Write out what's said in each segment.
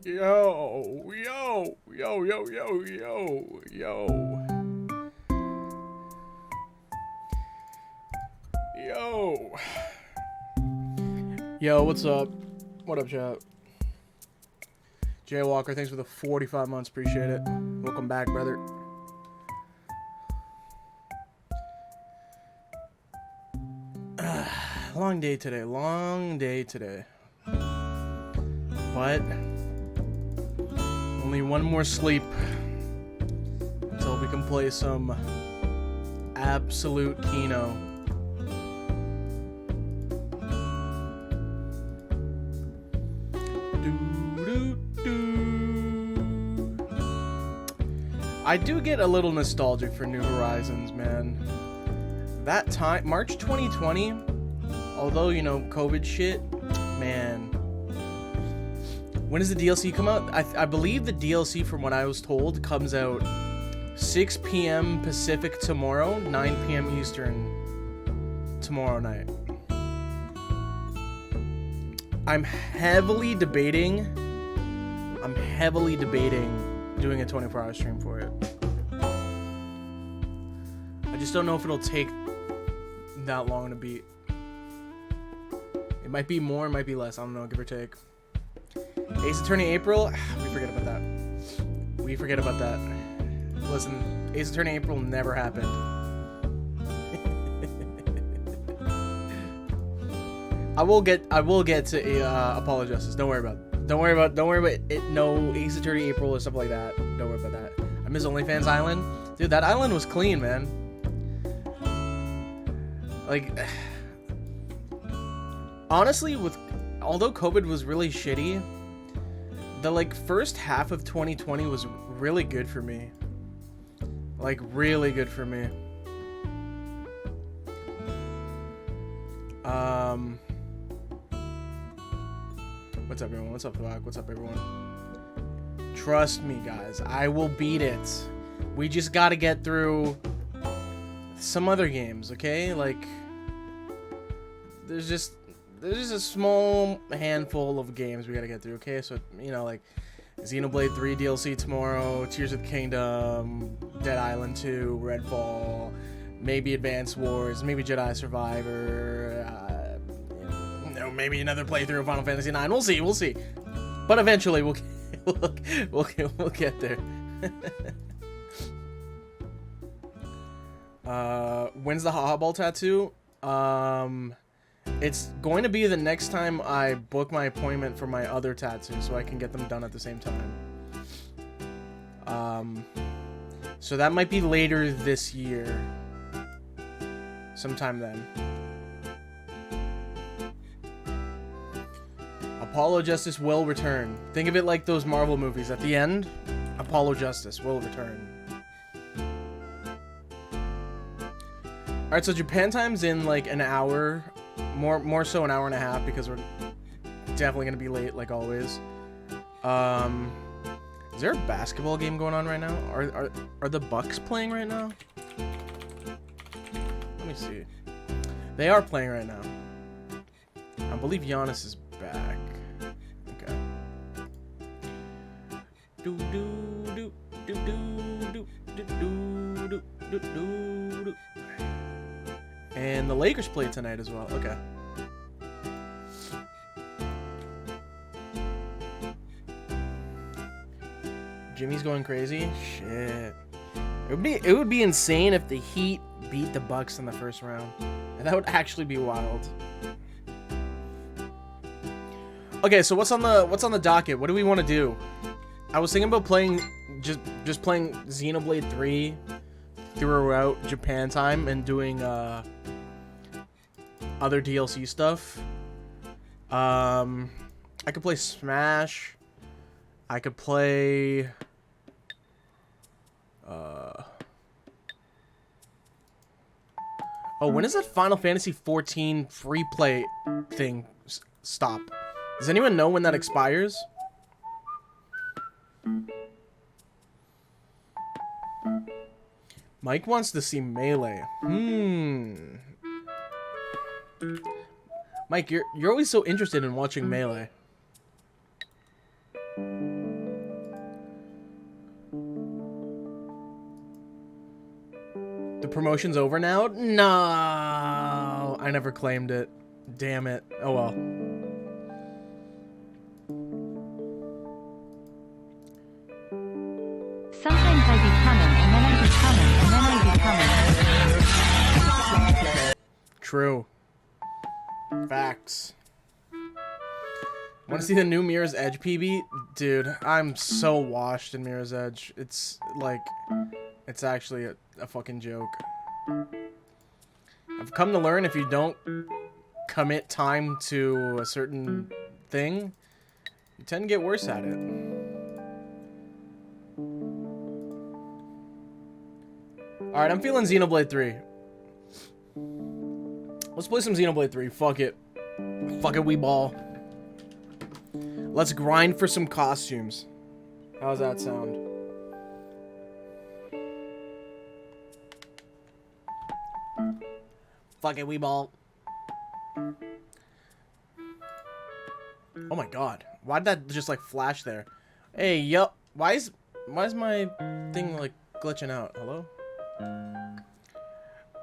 Yo, yo, yo, yo, yo, yo, yo. Yo. Yo, what's up? What up, chat? Jay Walker, thanks for the 45 months. Appreciate it. Welcome back, brother. Long day today. Long day today. But only one more sleep until we can play some absolute Kino. I do get a little nostalgic for New Horizons, man. That time, March 2020, although, you know, COVID shit, man. When does the DLC come out? I believe the DLC, from what I was told, comes out 6 p.m. Pacific tomorrow, 9 p.m. Eastern tomorrow night. I'm heavily debating doing a 24-hour stream for it. I just don't know if it'll take that long to beat. It might be more, it might be less. I don't know, give or take. Ace Attorney April, we forget about that. We forget about that. Listen, Ace Attorney April never happened. I will get to Apollo Justice. Don't worry about it. Don't worry about it. No Ace Attorney April or stuff like that. Don't worry about that. I miss OnlyFans Island. Dude, that island was clean, man. Like, honestly, although COVID was really shitty, the first half of 2020 was really good for me. Like, really good for me. What's up, everyone? What's up, Thwak? What's up, everyone? Trust me, guys. I will beat it. We just gotta get through some other games, okay? Like, there's just a small handful of games we gotta get through, okay? So, you know, like Xenoblade 3 DLC tomorrow, Tears of the Kingdom, Dead Island 2, Redfall, maybe Advance Wars, maybe Jedi Survivor, maybe another playthrough of Final Fantasy 9. We'll see. But eventually we'll get there. When's the haha ball tattoo? It's going to be the next time I book my appointment for my other tattoo, so I can get them done at the same time. So that might be later this year. Sometime then. Apollo Justice will return. Think of it like those Marvel movies. At the end, Apollo Justice will return. Alright, so Japan time's in like an hour. More so an hour and a half, because we're definitely going to be late, like always. Is there a basketball game going on right now? Are the Bucks playing right now? Let me see. They are playing right now. I believe Giannis is back. Okay. And the Lakers play tonight as well. Okay. Jimmy's going crazy. Shit. It would be insane if the Heat beat the Bucks in the first round. And that would actually be wild. Okay, so what's on the docket? What do we want to do? I was thinking about playing just playing Xenoblade 3 throughout Japan time and doing other DLC stuff. I could play Smash. I could play oh, when does that Final Fantasy 14 free play thing stop? Does anyone know when that expires? Mike wants to see Melee. Mike, you're always so interested in watching Melee. promotion's over now? No, I never claimed it. Damn it. Oh well. Sometimes I be coming, and then I be coming, and then I be coming. True. Facts. Want to see the new Mirror's Edge PB? Dude, I'm so washed in Mirror's Edge. It's like, it's actually a fucking joke. I've come to learn if you don't commit time to a certain thing, you tend to get worse at it. Alright, I'm feeling Xenoblade 3. Let's play some Xenoblade 3. Fuck it. Fuck it, we ball. Let's grind for some costumes. How's that sound? Fuck it, we ball. Oh my god. Why did that just like flash there? Hey, yup. Why is my thing like glitching out? Hello?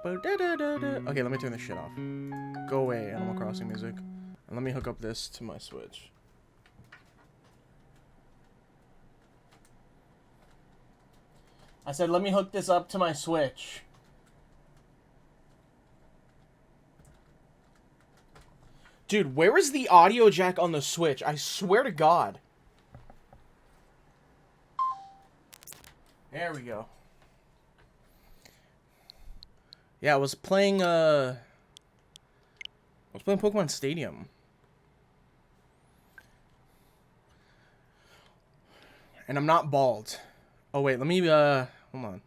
Okay, let me turn this shit off. Go away, Animal Crossing music. And let me hook up this to my Switch. I said, let me hook this up to my Switch. Dude, where is the audio jack on the Switch? I swear to God. There we go. Yeah, I was playing Pokemon Stadium. And I'm not bald. Oh wait, let me hold on.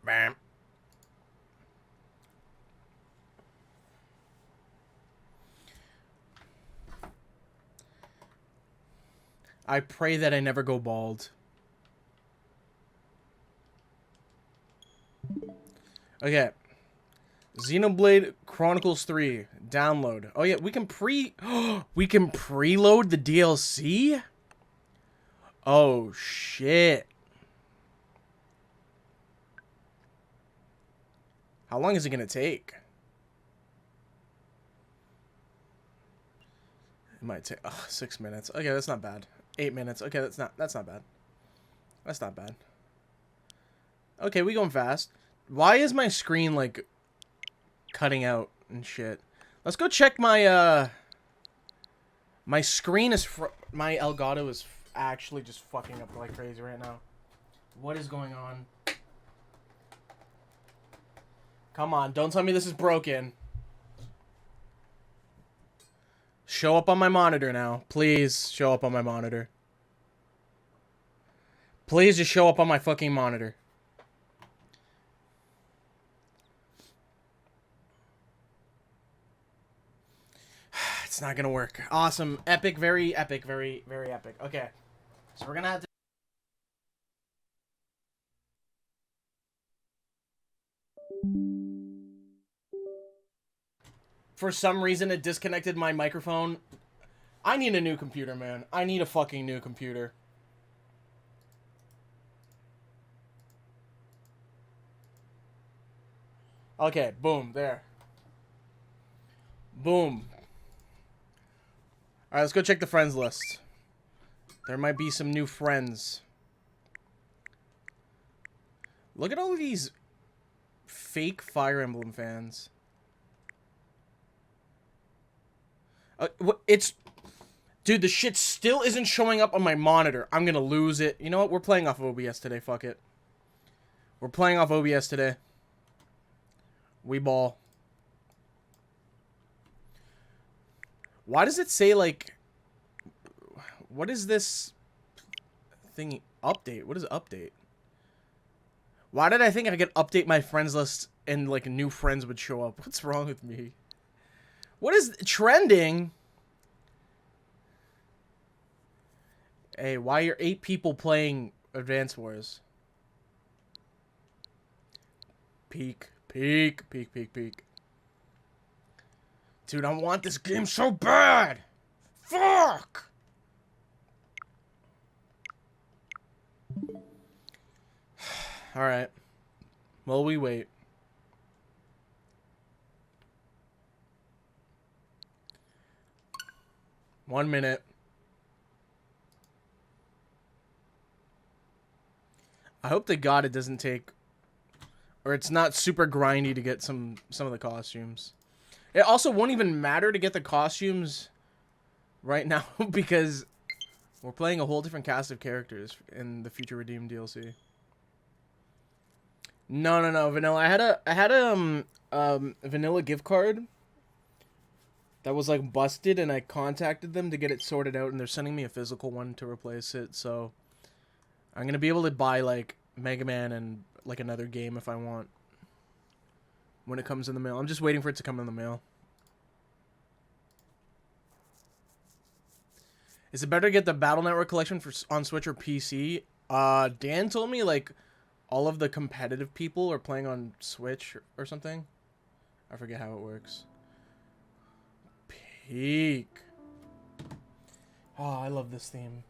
Bam. I pray that I never go bald. Okay. Xenoblade Chronicles 3 download. Oh yeah, we can we can preload the DLC? Oh shit. How long is it gonna take? It might take 6 minutes. Okay, that's not bad. 8 minutes. Okay, that's not bad. That's not bad. Okay, we going fast. Why is my screen like cutting out and shit? Let's go check my my screen is my Elgato is actually just fucking up like crazy right now. What is going on? Come on, don't tell me this is broken. Show up on my monitor now. Please show up on my monitor. Please just show up on my fucking monitor. It's not gonna work. Awesome. Epic. Very epic. Very, very epic. Okay. So we're gonna have to... For some reason, it disconnected my microphone. I need a new computer, man. I need a fucking new computer. Okay, boom, there. Boom. Alright, let's go check the friends list. There might be some new friends. Look at all of these fake Fire Emblem fans. It's... Dude, the shit still isn't showing up on my monitor. I'm gonna lose it. You know what? We're playing off OBS today. Fuck it. We're playing off OBS today. We ball. Why does it say, like... What is this thingy? Update? What is update? Why did I think I could update my friends list and, like, new friends would show up? What's wrong with me? What is trending? Hey, why are 8 people playing Advance Wars? Peak. Peak. Peak, peak, peak. Dude, I want this game so bad! Fuck! Alright. Well, we wait. 1 minute. I hope to God it doesn't take, or it's not super grindy to get some of the costumes. It also won't even matter to get the costumes right now because we're playing a whole different cast of characters in the Future Redeemed DLC. No, Vanilla. I had a Vanilla gift card that was like busted, and I contacted them to get it sorted out, and they're sending me a physical one to replace it. So I'm gonna be able to buy like Mega Man and like another game if I want when it comes in the mail. I'm just waiting for it to come in the mail. Is it better to get the Battle Network collection on Switch or PC? Dan told me like all of the competitive people are playing on Switch or something. I forget how it works. Peak. Oh, I love this theme.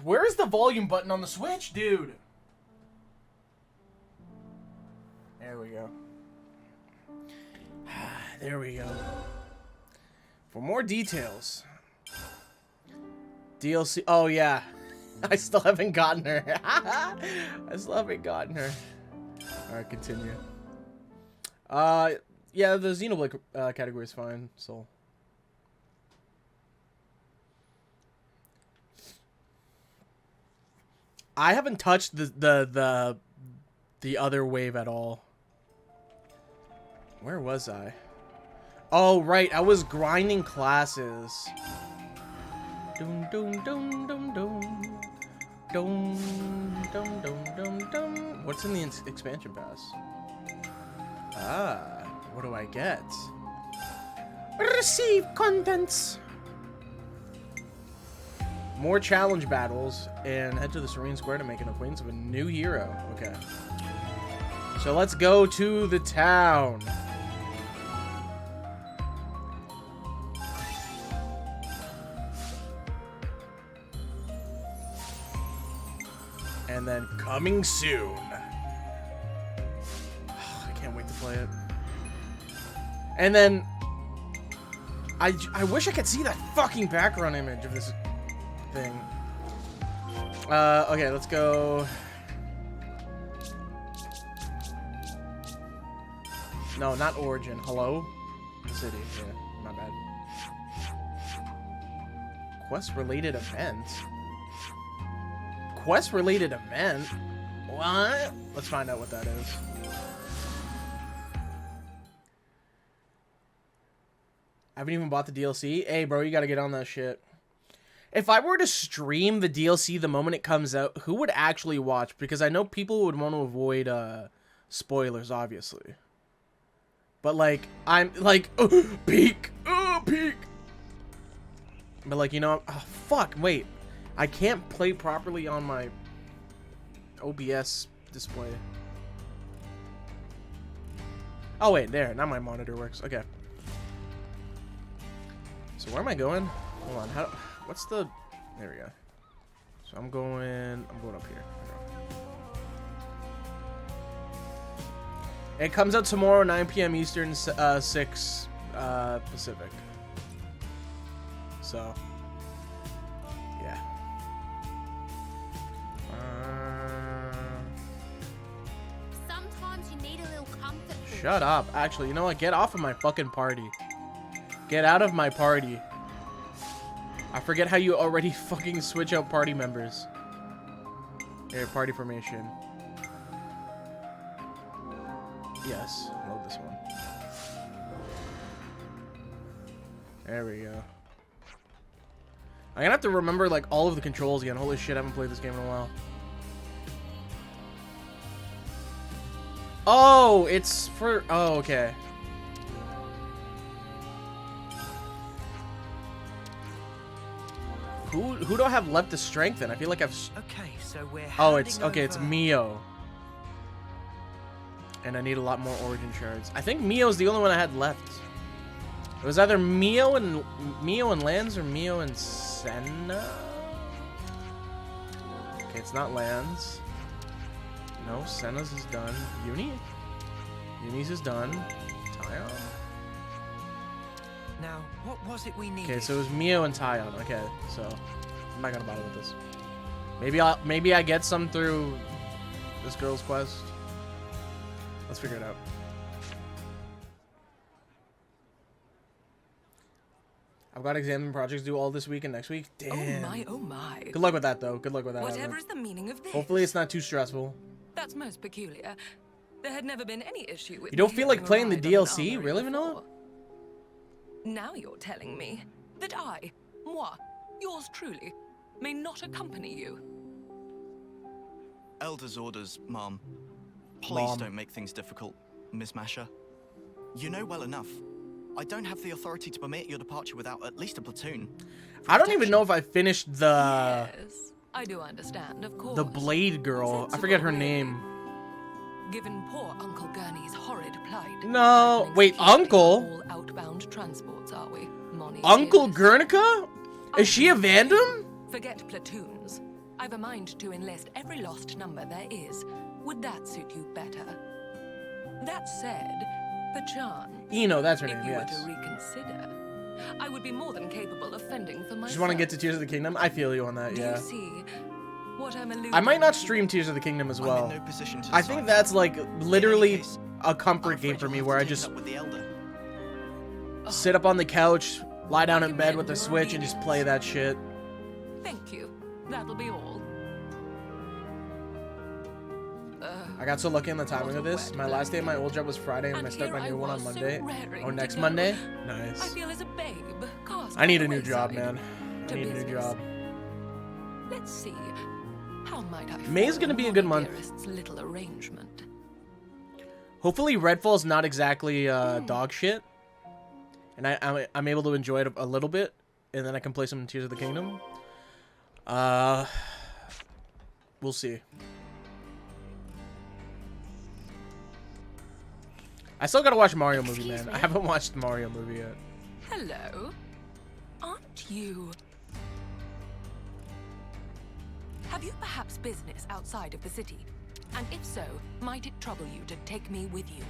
Where is the volume button on the Switch, dude? There we go. There we go. For more details. DLC. Oh, yeah. I still haven't gotten her. I still haven't gotten her. Alright, continue. Yeah, the Xenoblade category is fine, so. I haven't touched the other wave at all. Where was I? Oh, right. I was grinding classes. Dum dum dum dum dum. Dum dum dum dum dum. What's in the expansion pass? Ah, what do I get? Receive contents. More challenge battles, and head to the Serene Square to make an acquaintance of a new hero. Okay. So let's go to the town. And then coming soon. I can't wait to play it. And then I wish I could see that fucking background image of this thing. Okay, let's go. No, not Origin. Hello? City. Yeah, not bad. Quest-related event? Quest-related event? What? Let's find out what that is. I haven't even bought the DLC. Hey, bro, you gotta get on that shit. If I were to stream the DLC the moment it comes out, who would actually watch? Because I know people would want to avoid spoilers, obviously. But, like, I'm, like, peak! Peak! But, like, you know, oh, fuck, wait. I can't play properly on my OBS display. Oh, wait, there. Now my monitor works. Okay. So where am I going? Hold on. What's the... There we go. So I'm going up here. It comes out tomorrow, 9 p.m. Eastern, 6 Pacific. So, yeah. Sometimes you need a little comfort. Shut up. Actually, you know what? Get off of my fucking party. Get out of my party. I forget how you already fucking switch out party members. Here, party formation. Yes, load this one. There we go. I'm gonna have to remember like all of the controls again. Holy shit, I haven't played this game in a while. Oh, it's for... Oh, okay. Who do I have left to strengthen? I feel like I've... Okay, so we're Oh, it's... Okay, handing it's over- Mio. And I need a lot more origin shards. I think Mio's the only one I had left. It was either Mio and Lanz or Mio and Senna. Okay, it's not Lanz. No, Senna's is done. Uni? Eunice is done. Tyon. Now, what was it we needed? Okay, so it was Mio and Tyon. Okay, so I'm not gonna bother with this. Maybe I get some through this girl's quest. Let's figure it out. I've got exam and projects due all this week and next week. Damn. Oh my, oh my. Good luck with that, though. Good luck with that. Whatever is the meaning of this? Hopefully it's not too stressful. That's most peculiar. There had never been any issue with You don't me feel like having playing the arrived on an DLC? armory Really, before. Vanilla? Now you're telling me that moi, yours truly, may not accompany you. Elder's orders, Mom. Please Mom. don't make things difficult, Miss Masha. You know well enough. I don't have the authority to permit your departure without at least a platoon. I don't even know if I finished the Yes, I do understand, of course. the Blade girl. I forget her name. Given poor Uncle Gurney's horrid plight. No, I'm wait, excluding Uncle? All outbound transports, are we, Moni? Uncle dearest? Guernica? Is she a Vandom? Forget platoons. I've a mind to enlist every lost number there is. Would that suit you better? That said, perchance, Eno, that's her if name, you yes. were to reconsider, I would be more than capable of fending for myself. Just want to get to Tears of the Kingdom? I feel you on that, Do yeah. you see what I'm alluding I might not to? stream Tears of the Kingdom as I'm well. in no position to I decide. think that's like In any literally case, a I'm comfort afraid game for you'll me have where to I take it just up with the Elder. sit up on the couch, lie down in You bed with men the were Switch and just play that shit. Thank you. That'll be all. I got so lucky on the timing What of a this. wet My last day at my old job was Friday and And I start my here new I one on was, so Monday. raring Or to next go. Monday. I Nice. feel as a babe. Cast I need a on the new job, wayside. man. I To need a new business. job. Let's see. How might I May's form gonna be a Molly good month. Dearest's little arrangement? Hopefully Redfall's not exactly dog shit. And I'm able to enjoy it a little bit. And then I can play some Tears of the Kingdom. We'll see. I still gotta watch Mario movie, Excuse man. me? I haven't watched Mario movie yet. Hello? Aren't you... Have you perhaps business outside of the city? And if so, might it trouble you to take me with you?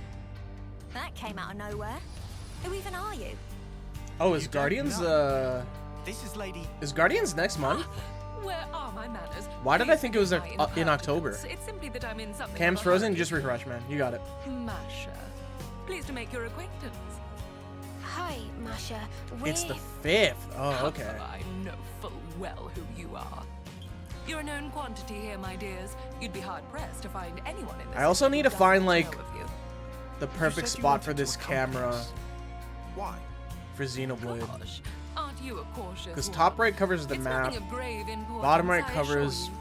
That came out of nowhere. Who even are you? Oh, is You don't Guardians This is Lady. is Guardians next month? Where are my manners? Why did I Please think it was forgive my in October? impertinence. It's simply that I'm in something Cam's of a frozen, hurry. just refresh, man. You got it. Masha. Pleased to make your acquaintance. Hi, Masha. We're... It's the 5th. Oh, How okay. could I know full well who you are. You're a known quantity here, my dears. You'd be hard-pressed to find anyone in this I also city need who to find, doesn't like, know of you. The You perfect said you spot for wanted to this accompany camera us. Why? for Xenoblade. Gosh, aren't you a cautious Because woman? top right covers the It's map. nothing of grave importance, Bottom right I covers assure you.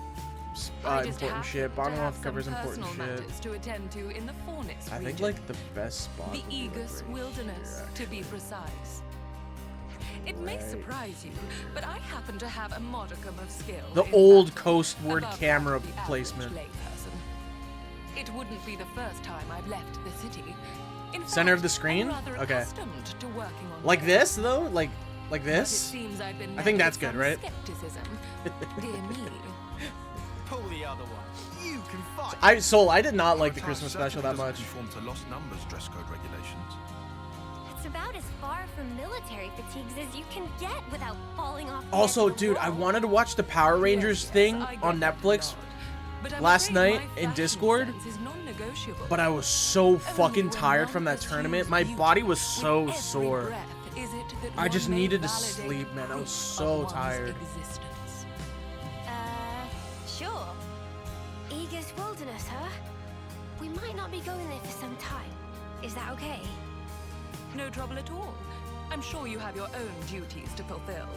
I just important happen shit. to Bottom have left some covers important personal shit. matters to attend to in the Fornis I think region. like the best spot. The would be, like, Aegis right Wilderness, here, to be precise. It may Right. surprise you, but I happen to have a modicum of skill. The in old that, coastward above camera the average placement. layperson. It wouldn't be the first time I've left the city. In Center of fact, the screen? I'm rather Okay. accustomed to working on Like them. this though? Like But it this? seems I've been I think met that's with good, some right? Skepticism. Dear me. Pull the other one. You can fight. I did not like the Town Christmas certainly special that doesn't much. conform to lost numbers dress code regulations. It's about as far from military fatigues as you can get without falling off the Also, edge of the dude, I wall. wanted to watch the Power Rangers Yes, thing I get on that Netflix, nod. But I'm last afraid night my in fashion Discord, sense is non-negotiable. but I was so fucking tired from that Only one tournament. must My use body beauty. was so With every sore. breath is it that I just one may needed to validate sleep, man. I was proof so of one's tired. existence. Sure. Aegis Wilderness, huh? We might not be going there for some time. Is that okay? No trouble at all. I'm sure you have your own duties to fulfill.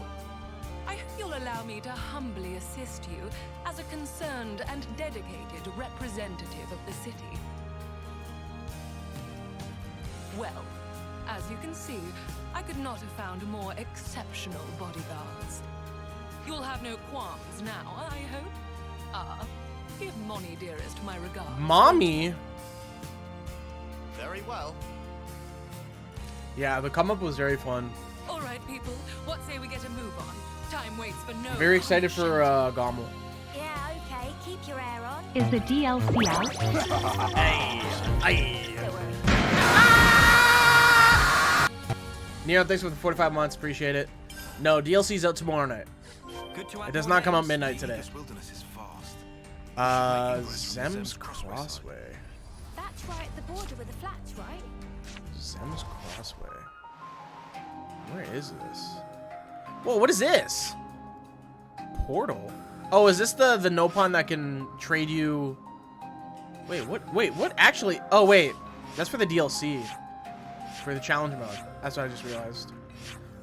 I hope you'll allow me to humbly assist you as a concerned and dedicated representative of the city. Well, as you can see, I could not have found more exceptional bodyguards. You'll have no qualms now, I hope. Give Moni Dearest my regards. Mommy. Very well. Yeah, the come up was very fun. All right, people, what say we get a move on? Time waits for no Very excited punishment. for Gommel. Yeah, okay. Keep your hair on. Is the DLC out? Aye. Don't worry. Neo, thanks for the 45 months. Appreciate it. No, DLC's out tomorrow night. It does not come out midnight today. Wilderness is vast. Zem's Crossway. That's right at the border with the flats, right? Zem's Crossway. Where is this? Whoa, what is this? Portal? Oh, is this the Nopon that can trade you... Wait, what? Wait, what? Actually... Oh, wait. That's for the DLC. For the challenge mode. That's what I just realized.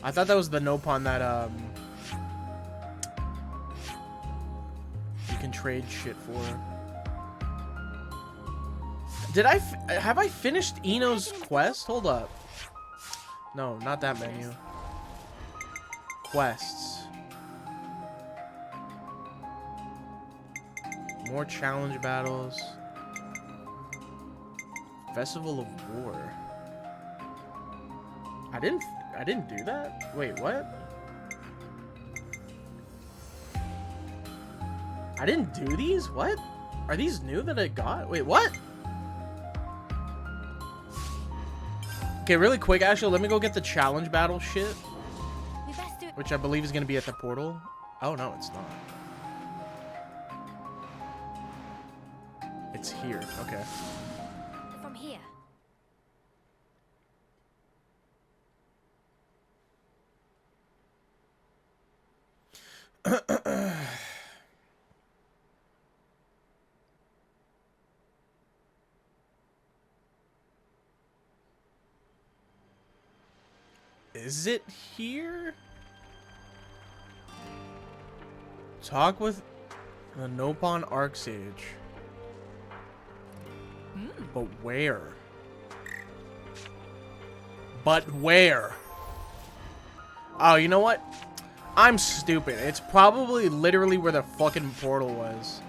I thought that was the Nopon that, you can trade shit for. Did have I finished Eno's quest? Hold up. No, not that menu. Quests. More challenge battles. Festival of War. I didn't do that? Wait, what? I didn't do these? What? Are these new that I got? Wait, what? Okay, really quick, actually, let me go get the challenge battle shit. We best do it. Which I believe is going to be at the portal. Oh, no, it's not. It's here. Okay. From here. Is it here? Talk with the Nopon Arcsage. But where? But where? Oh, you know what? I'm stupid. It's probably literally where the fucking portal was.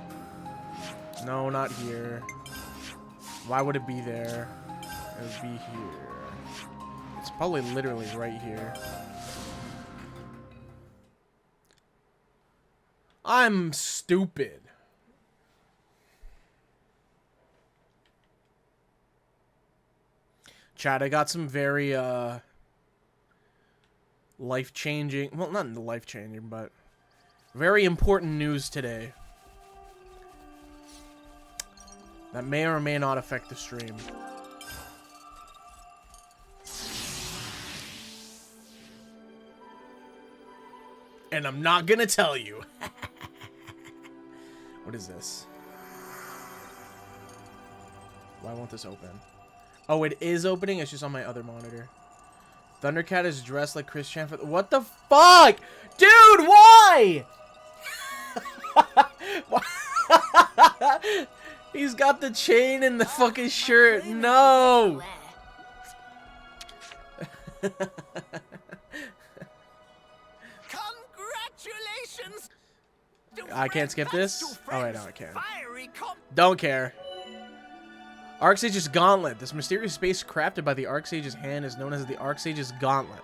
No, not here. Why would it be there? It would be here. It's probably literally right here. I'm stupid. Chad, I got some very, life-changing... Well, not life-changing, but... very important news today. That may or may not affect the stream. And I'm not gonna tell you. What is this? Why won't this open? Oh, it is opening. It's just on my other monitor. Thundercat is dressed like Chris Chan. What the fuck? Dude, why? He's got the chain and the fucking shirt. No. Congratulations! I can't skip this? Oh, wait, no, I can. Don't care. Arcsage's Gauntlet. This mysterious space crafted by the Arcsage's hand is known as the Arcsage's Gauntlet.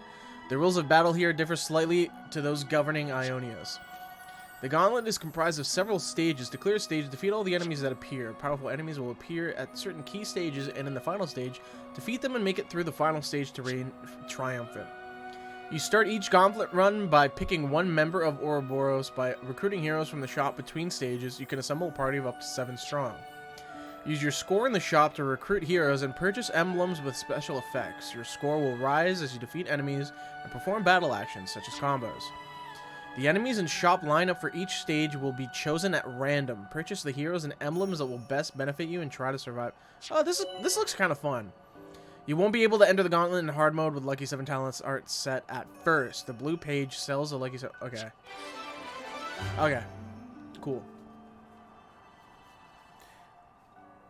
The rules of battle here differ slightly to those governing Ionia's. The Gauntlet is comprised of several stages. To clear a stage, defeat all the enemies that appear. Powerful enemies will appear at certain key stages, and in the final stage, defeat them and make it through the final stage to reign triumphant. You start each Gauntlet run by picking one member of Ouroboros. By recruiting heroes from the shop between stages, you can assemble a party of up to 7 strong. Use your score in the shop to recruit heroes and purchase emblems with special effects. Your score will rise as you defeat enemies and perform battle actions, such as combos. The enemies and shop lineup for each stage will be chosen at random. Purchase the heroes and emblems that will best benefit you and try to survive. Oh, this looks kind of fun. You won't be able to enter the Gauntlet in hard mode with Lucky 7 Talents art set at first. The blue page sells the Lucky 7... Okay. Okay. Cool.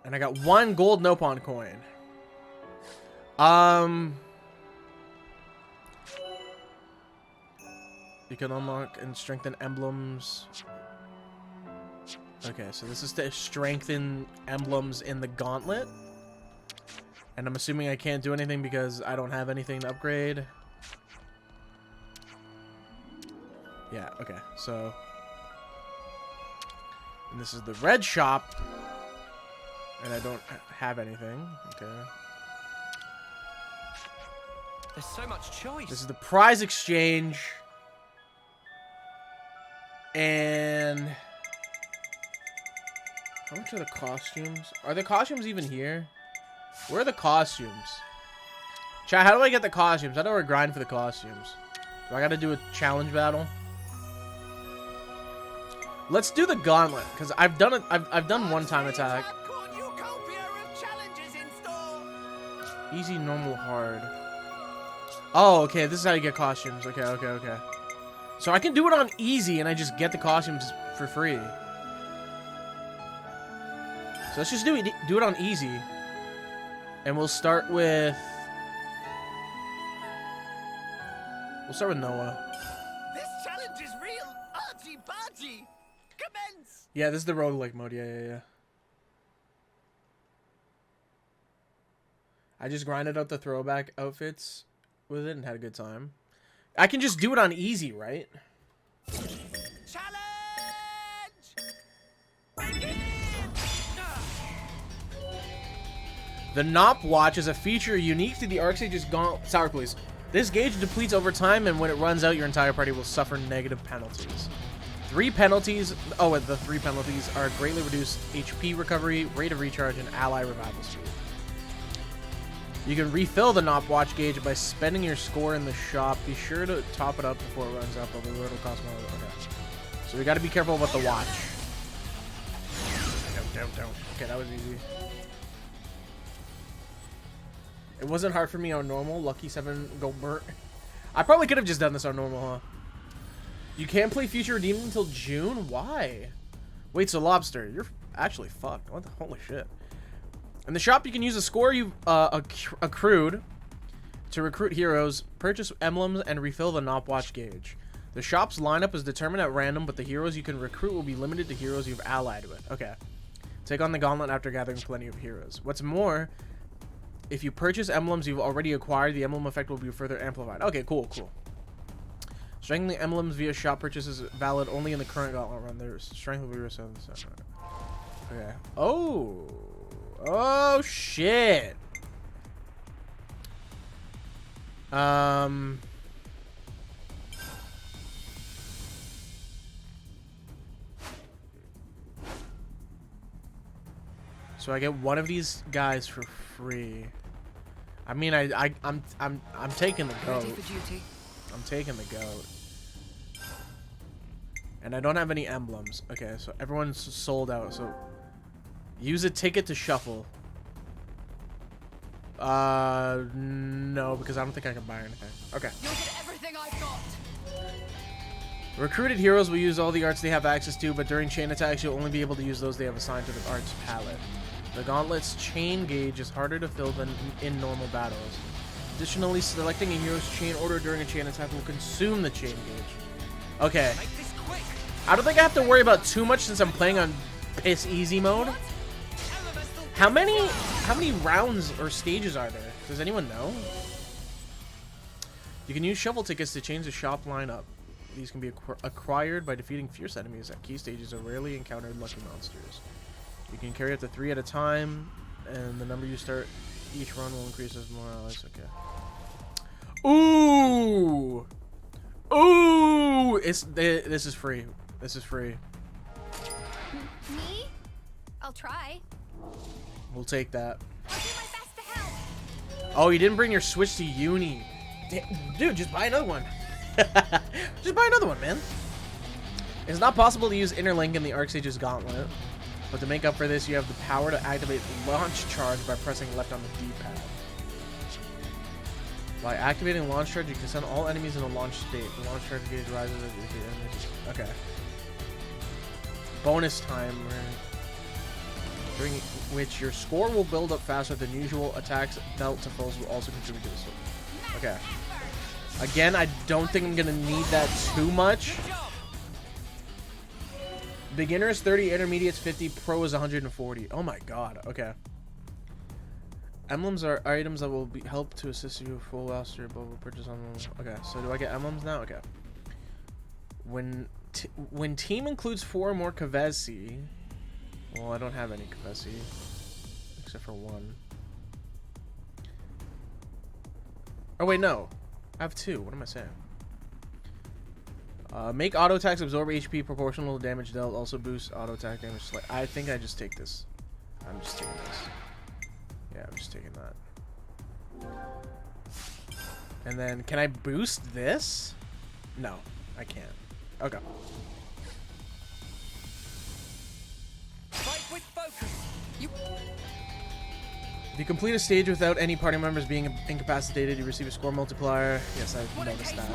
And I got 1 gold Nopon coin. You can unlock and strengthen emblems. Okay, so this is to strengthen emblems in the Gauntlet. And I'm assuming I can't do anything because I don't have anything to upgrade. Yeah, okay, so... And this is the red shop. And I don't have anything. Okay. There's so much choice. This is the prize exchange. And how much are the costumes? Are the costumes even here? Where are the costumes? Chat, how do I get the costumes? I know we're grinding for the costumes. Do I gotta do a challenge battle? Let's do the gauntlet, because I've done it. I've done one time attack. Easy, normal, hard. Oh, okay. This is how you get costumes. Okay, okay, okay. So I can do it on easy, and I just get the costumes for free. So let's just do it on easy, and we'll start with Noah. This challenge is real arty-barty. Commence. Yeah, this is the roguelike mode. Yeah. I just grinded out the throwback outfits with it and had a good time. I can just do it on easy, right? Challenge. The Nop Watch is a feature unique to the Arcsage's Gauntlet. Sour, please. This gauge depletes over time, and when it runs out, your entire party will suffer negative penalties. The 3 penalties are greatly reduced HP recovery, rate of recharge, and ally revival speed. You can refill the Nop Watch gauge by spending your score in the shop. Be sure to top it up before it runs out, but it'll cost more. Okay. So we got to be careful about the watch. Don't. Okay, that was easy. It wasn't hard for me on normal. Lucky 7 go burnt. I probably could have just done this on normal, huh? You can't play Future Redeemed until June? Why? Wait, so Lobster, you're actually fucked. What the holy shit? In the shop, you can use a score you've accrued to recruit heroes, purchase emblems, and refill the Nop Watch gauge. The shop's lineup is determined at random, but the heroes you can recruit will be limited to heroes you've allied with. Okay. Take on the gauntlet after gathering plenty of heroes. What's more, if you purchase emblems you've already acquired, the emblem effect will be further amplified. Okay, cool. Strengthening emblems via shop purchases is valid only in the current gauntlet run. Their strength will be reset. Okay. Oh shit. So I get one of these guys for free. I mean, I'm taking the goat. Ready for duty. I'm taking the goat. And I don't have any emblems. Okay, so everyone's sold out. So use a ticket to shuffle. No, because I don't think I can buy anything. Okay. You'll get everything I've got. Recruited heroes will use all the arts they have access to, but during chain attacks, you'll only be able to use those they have assigned to the arts palette. The Gauntlet's chain gauge is harder to fill than in normal battles. Additionally, selecting a hero's chain order during a chain attack will consume the chain gauge. Okay. I don't think I have to worry about too much since I'm playing on piss easy mode. How many rounds or stages are there? Does anyone know? You can use shovel tickets to change the shop lineup. These can be acquired by defeating fierce enemies at key stages or rarely encountered lucky monsters. You can carry up to 3 at a time, and the number you start each run will increase as more allies. Okay. Ooh! Ooh! This is free. This is free. Me? I'll try. We'll take that. I'll do my best to help. Oh, you didn't bring your Switch to uni. Dude, just buy another one. Just buy another one, man. It's not possible to use Interlink in the Arcsage's Gauntlet, but to make up for this, you have the power to activate Launch Charge by pressing left on the D-pad. By activating Launch Charge, you can send all enemies in a launch state. The Launch Charge gauge rises as you hit enemies. Okay. Bonus time, during which your score will build up faster than usual. Attacks belt to foes will also contribute to this. Okay. Again, I don't think I'm gonna need that too much. Beginners 30, intermediates 50, pro is 140. Oh my god. Okay. Emblems are items that will help to assist you full master above purchase on. Okay, so do I get emblems now? Okay. When team includes 4 or more Kavesi, well, I don't have any Kavesi except for 1. Oh wait, no. I have 2. What am I saying? Make auto attacks absorb HP proportional to damage dealt. Also boost auto attack damage. I think I just take this. I'm just taking this. Yeah, I'm just taking that. And then, can I boost this? No, I can't. Okay. Fight with focus. If you complete a stage without any party members being incapacitated, you receive a score multiplier. Yes, I noticed that.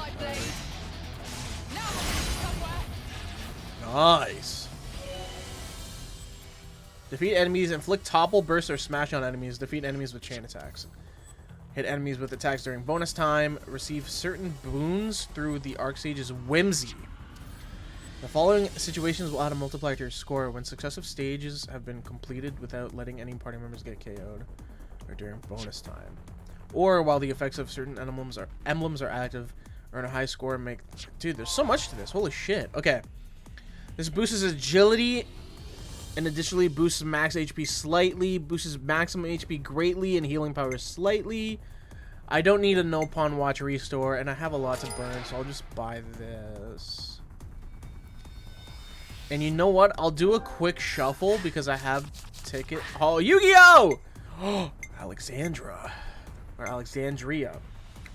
Nice. Defeat enemies, inflict topple, burst, or smash on enemies. Defeat enemies with chain attacks. Hit enemies with attacks during bonus time. Receive certain boons through the Archsage's whimsy. The following situations will add a multiplier to your score when successive stages have been completed without letting any party members get KO'd, or during bonus time, or while the effects of certain emblems are active. Earn a high score and make... Dude, there's so much to this. Holy shit. Okay. This boosts his agility and additionally boosts max HP slightly, boosts maximum HP greatly, and healing power slightly. I don't need a no pawn watch restore, and I have a lot to burn, so I'll just buy this. And you know what? I'll do a quick shuffle because I have ticket. Oh, Yu-Gi-Oh! Oh, Alexandra. Or Alexandria.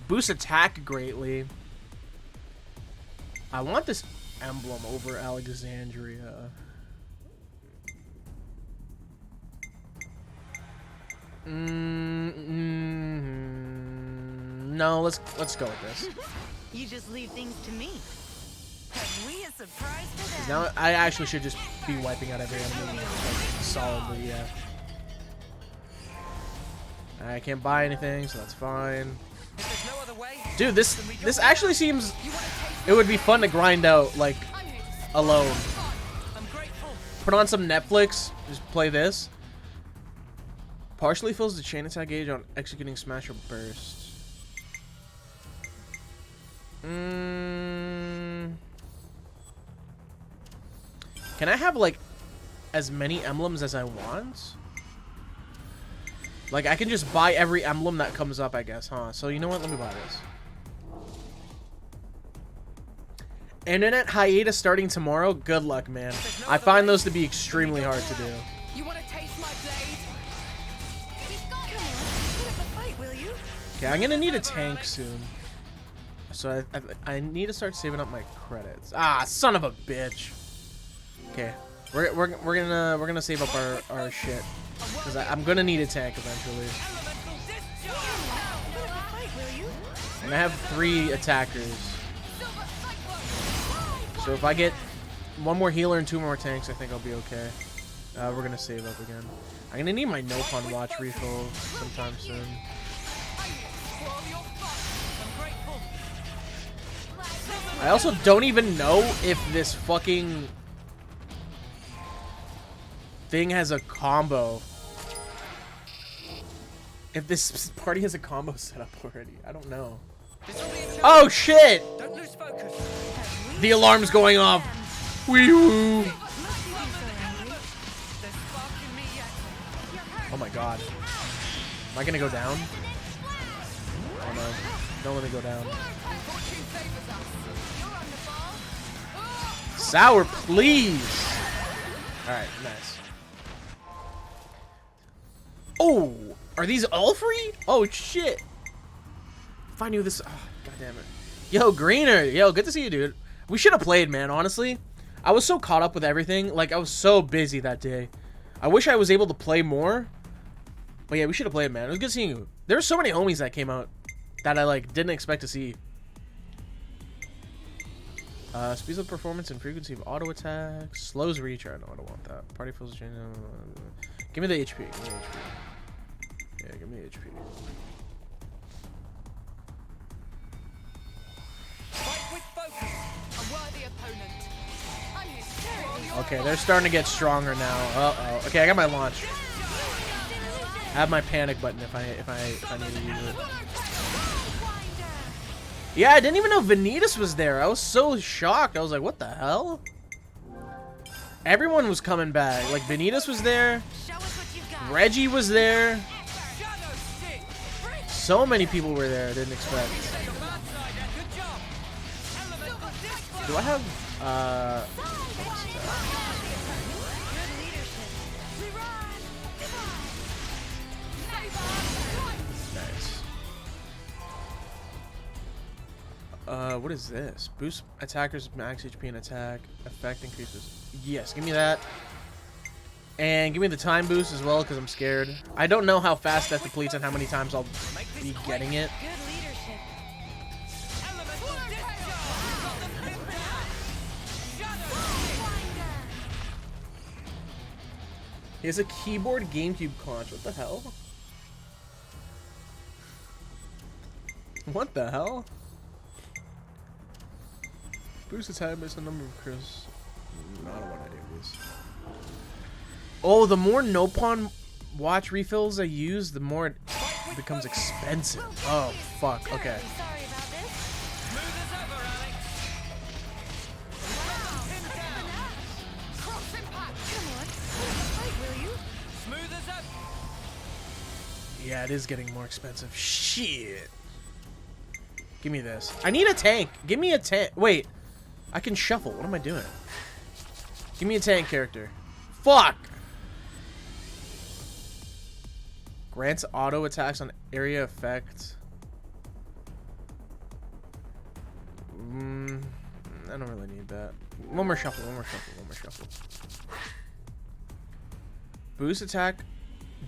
Boosts attack greatly. I want this emblem over Alexandria. No, let's go with this. You just leave things to me. Have we a surprise for them? Now I actually should just be wiping out every enemy like, solidly, yeah. I can't buy anything, so that's fine. If there's no other way, Dude, this actually seems it would be fun to grind out like alone. I'm grateful. Put on some Netflix, just play this. Partially fills the chain attack gauge on executing smash or burst. Can I have like as many emblems as I want? Like I can just buy every emblem that comes up, I guess, huh? So you know what? Let me buy this. Internet hiatus starting tomorrow. Good luck, man. I find those to be extremely hard to do. You want to taste my blade? Okay, I'm gonna need a tank soon. So I need to start saving up my credits. Ah, son of a bitch. Okay, we're gonna save up our shit because I'm gonna need a tank eventually. And I have 3 attackers. So if I get 1 more healer and 2 more tanks, I think I'll be okay. We're gonna save up again. I'm gonna need my no pawn watch refill sometime soon. I also don't even know if this fucking thing has a combo. If this party has a combo set up already. I don't know. Oh shit! Don't lose focus. The alarm's going off. Wee woo. Oh my god. Am I gonna go down? Oh no. Don't let me go down. Sour, please. Alright, nice. Oh, are these all free? Oh shit. If I knew this. Oh, god damn it. Yo, Greener. Yo, good to see you, dude. We should have played, man, honestly. I was so caught up with everything. Like, I was so busy that day. I wish I was able to play more. But yeah, we should have played, man. It was good seeing you. There were so many homies that came out that I, like, didn't expect to see. Speeds up performance and frequency of auto attacks. Slows recharge. No, I don't want that. Party fills change. Give me the HP. Give me the HP. Yeah, give me the HP. Fight with focus. A worthy opponent. I'm here. Okay, they're starting to get stronger now. Uh-oh. Okay, I got my launch. I have my panic button if I need to use it. Yeah, I didn't even know Vanitas was there. I was so shocked. I was like, what the hell? Everyone was coming back. Like, Vanitas was there. Reggie was there. So many people were there. I didn't expect. Do I have nice. What is this? Boost attackers max HP and attack. Effect increases. Yes, give me that. And give me the time boost as well, because I'm scared. I don't know how fast that depletes and how many times I'll be getting it. Good leadership. He has a keyboard GameCube conch. What the hell? What the hell? Boost attack based on number of crits. No, I don't want any of these. Oh, the more Nopon watch refills I use, the more it becomes expensive. Oh, fuck. Okay. Sorry about this. Cross impact. Come on. Fight, will you? Smooth as ever. Yeah, it is getting more expensive. Shit. Give me this. I need a tank. Give me a tank. Wait. I can shuffle. What am I doing? Give me a tank character. Fuck. Grants auto attacks on area effect. I don't really need that. One more shuffle. One more shuffle. One more shuffle. Boost attack.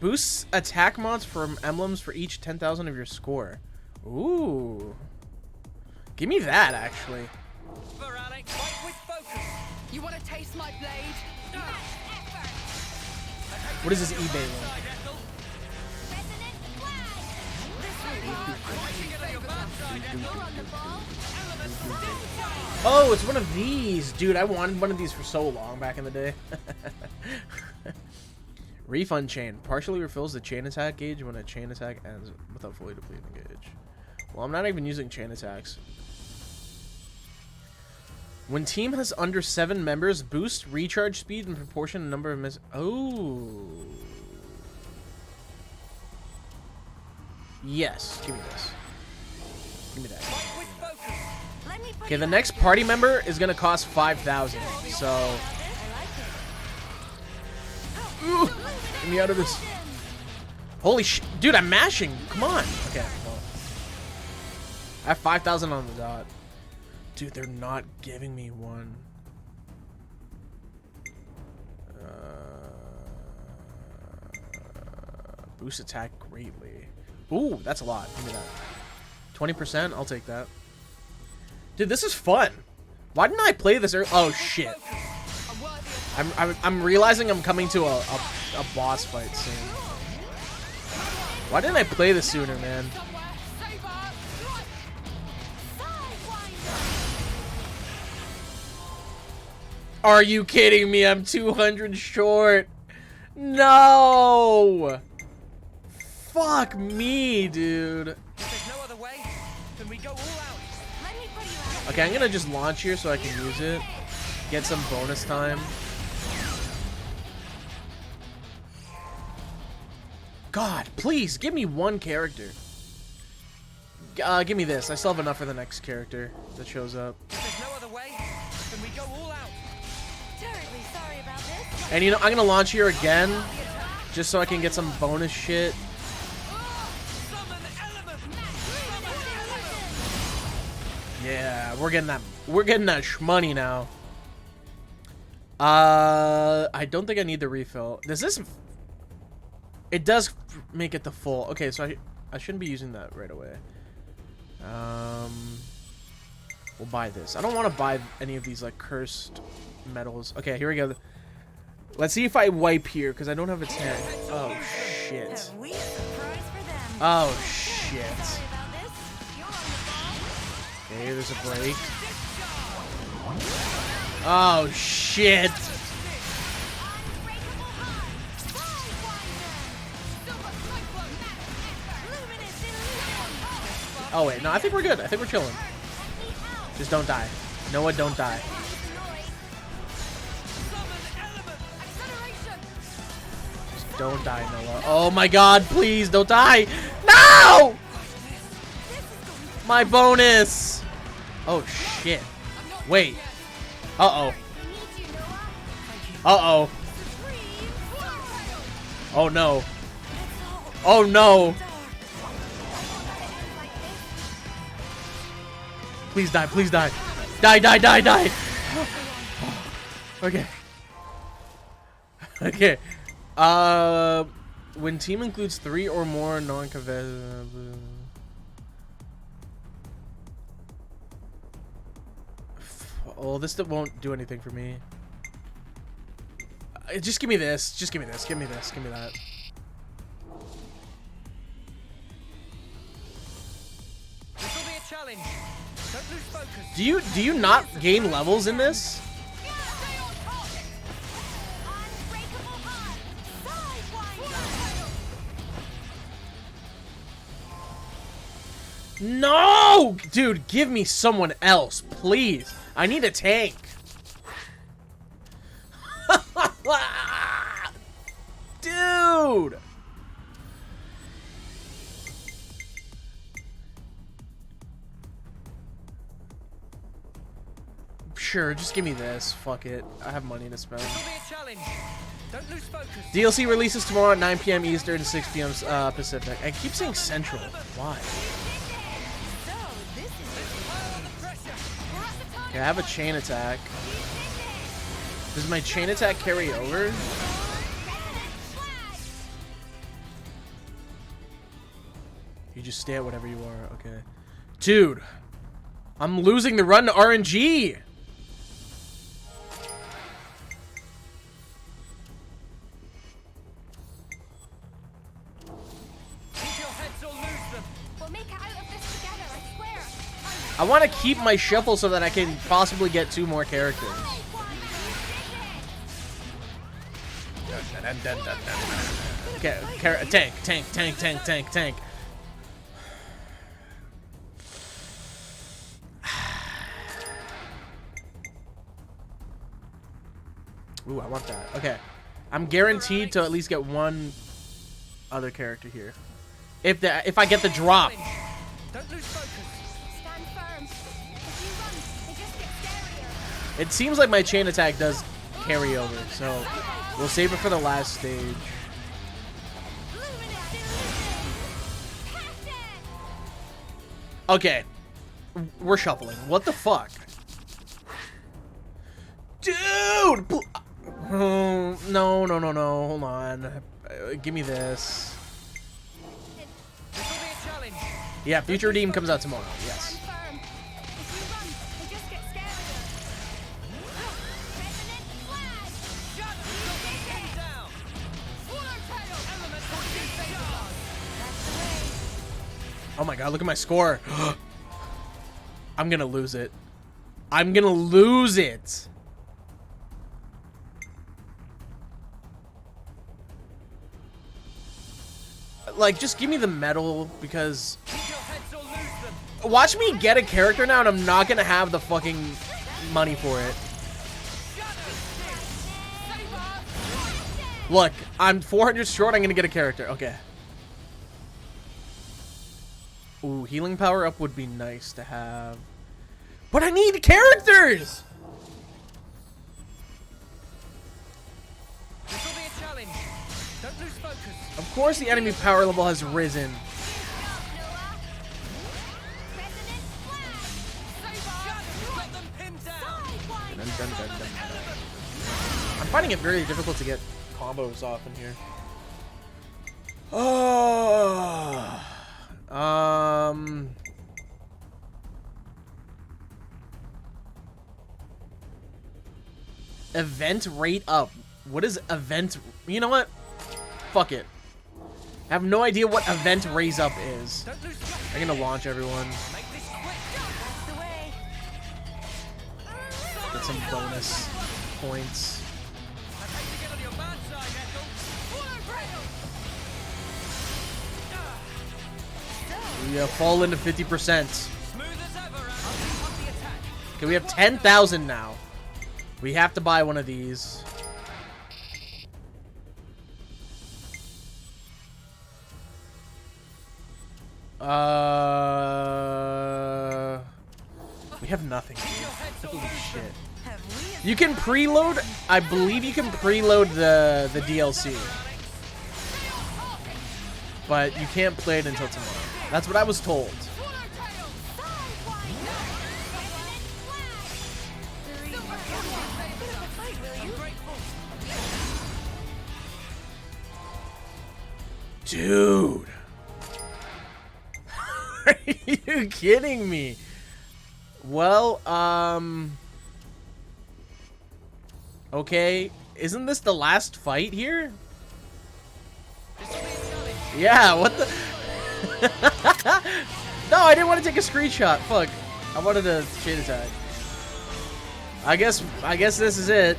Boosts attack mods from emblems for each 10,000 of your score. Ooh. Give me that, actually. Sporadic. Fight with focus. You want to taste my blade? What is this eBay one? Oh, it's one of these. Dude, I wanted one of these for so long back in the day. Refund chain. Partially refills the chain attack gauge when a chain attack ends without fully depleting the gauge. Well, I'm not even using chain attacks. When team has under 7 members, boost recharge speed in proportion to number of miss. Oh. Yes. Give me this. Give me that. Okay, the next party member is gonna cost 5,000. So. Ooh, get me out of this. Holy sh! Dude, I'm mashing. Come on. Okay. Well, I have 5,000 on the dot. Dude, they're not giving me one. Boost attack greatly. Ooh, that's a lot. Give me that. 20%? I'll take that. Dude, this is fun. Why didn't I play this early? Oh, shit. I'm realizing I'm coming to a boss fight soon. Why didn't I play this sooner, man? Are you kidding me? I'm 200 short. No. Fuck me, dude. If there's no other way, then we go all out. Let me put you out. Okay, I'm gonna just launch here so I can use it. Get some bonus time. God, please, give me one character. Give me this. I still have enough for the next character that shows up. If there's no other way, then we go all out. Terribly sorry about this. And you know, I'm gonna launch here again, just so I can get some bonus shit. Summon element. Yeah, we're getting that shmoney now. I don't think I need the refill. Does this? It does make it the full. Okay, so I shouldn't be using that right away. We'll buy this. I don't want to buy any of these like cursed metals. Okay, here we go. Let's see if I wipe here because I don't have a tank. Oh shit. Have we a surprise for them? Oh shit. Sorry about this. You're on the ball. Okay, there's a break. Oh shit. Oh wait, no, I think we're good. I think we're chilling. Just don't die. Noah, don't die. Just don't die, Noah. Oh my god, please don't die. No! My bonus! Oh, shit. Wait. Uh-oh. Uh-oh. Oh, no. Oh, no. Please die, please die. Die, die, die, die. Okay. Okay. When team includes 3 or more non-competitive... Oh, this won't do anything for me. Just give me this. Just give me this. Give me this. Give me that. This will be a challenge. Don't lose focus. Do you not gain levels in this? No! Dude, give me someone else, please. I need a tank. Dude! Sure, just give me this. Fuck it. I have money to spend. This will be a challenge. Don't lose focus. DLC releases tomorrow at 9 p.m. Eastern, 6 p.m. Pacific. I keep saying Central. Why? Okay, I have a chain attack. Does my chain attack carry over? You just stay at whatever you are. Okay. Dude. I'm losing the run to RNG. I want to keep my shuffle so that I can possibly get 2 more characters. Okay, tank. Ooh, I want that. Okay. I'm guaranteed to at least get 1 other character here. If I get the drop. Don't lose focus. Stand firm. If you run, they just get scarier. It seems like my chain attack does carry over, so we'll save it for the last stage. Okay. We're shuffling. What the fuck? Dude! Oh, no. Hold on. Give me this. This will be a challenge. Yeah, Future Redeem comes out tomorrow. Yes. Stand firm. If you run, they just get scarier. Resonant flash. Shadow down. Swallowtail. Elemental discharge. That's the way. Oh my god, look at my score. I'm gonna lose it. I'm gonna lose it. Like, just give me the medal, because... Keep your heads or lose them. Watch me get a character now, and I'm not gonna have the fucking money for it. Look, I'm 400 short, I'm gonna get a character. Okay. Ooh, healing power up would be nice to have. But I need characters! This will be a challenge. Don't lose focus. Of course the enemy power level has risen. Got them pinned down. I'm finding it very difficult to get combos off in here. Oh. Event rate up. What is event? You know what? Fuck it. I have no idea what event raise up is. Don't lose focus. I'm gonna launch everyone. Make this quick. That's the way. Get some bonus points. I hate to get on your bad side, Ethel. Swallowtail. We fall into 50%. Smooth as ever, Ethel. I'll keep up the attack. Okay, we have 10,000 now. We have to buy one of these. have nothing. Holy shit. Have we You can preload. I believe you can preload the DLC, but you can't play it until tomorrow. That's what I was told. Dude. Are you kidding me? Well, okay. Isn't this the last fight here? Yeah, what the? No, I didn't want to take a screenshot. Fuck. I wanted a chain attack. I guess this is it.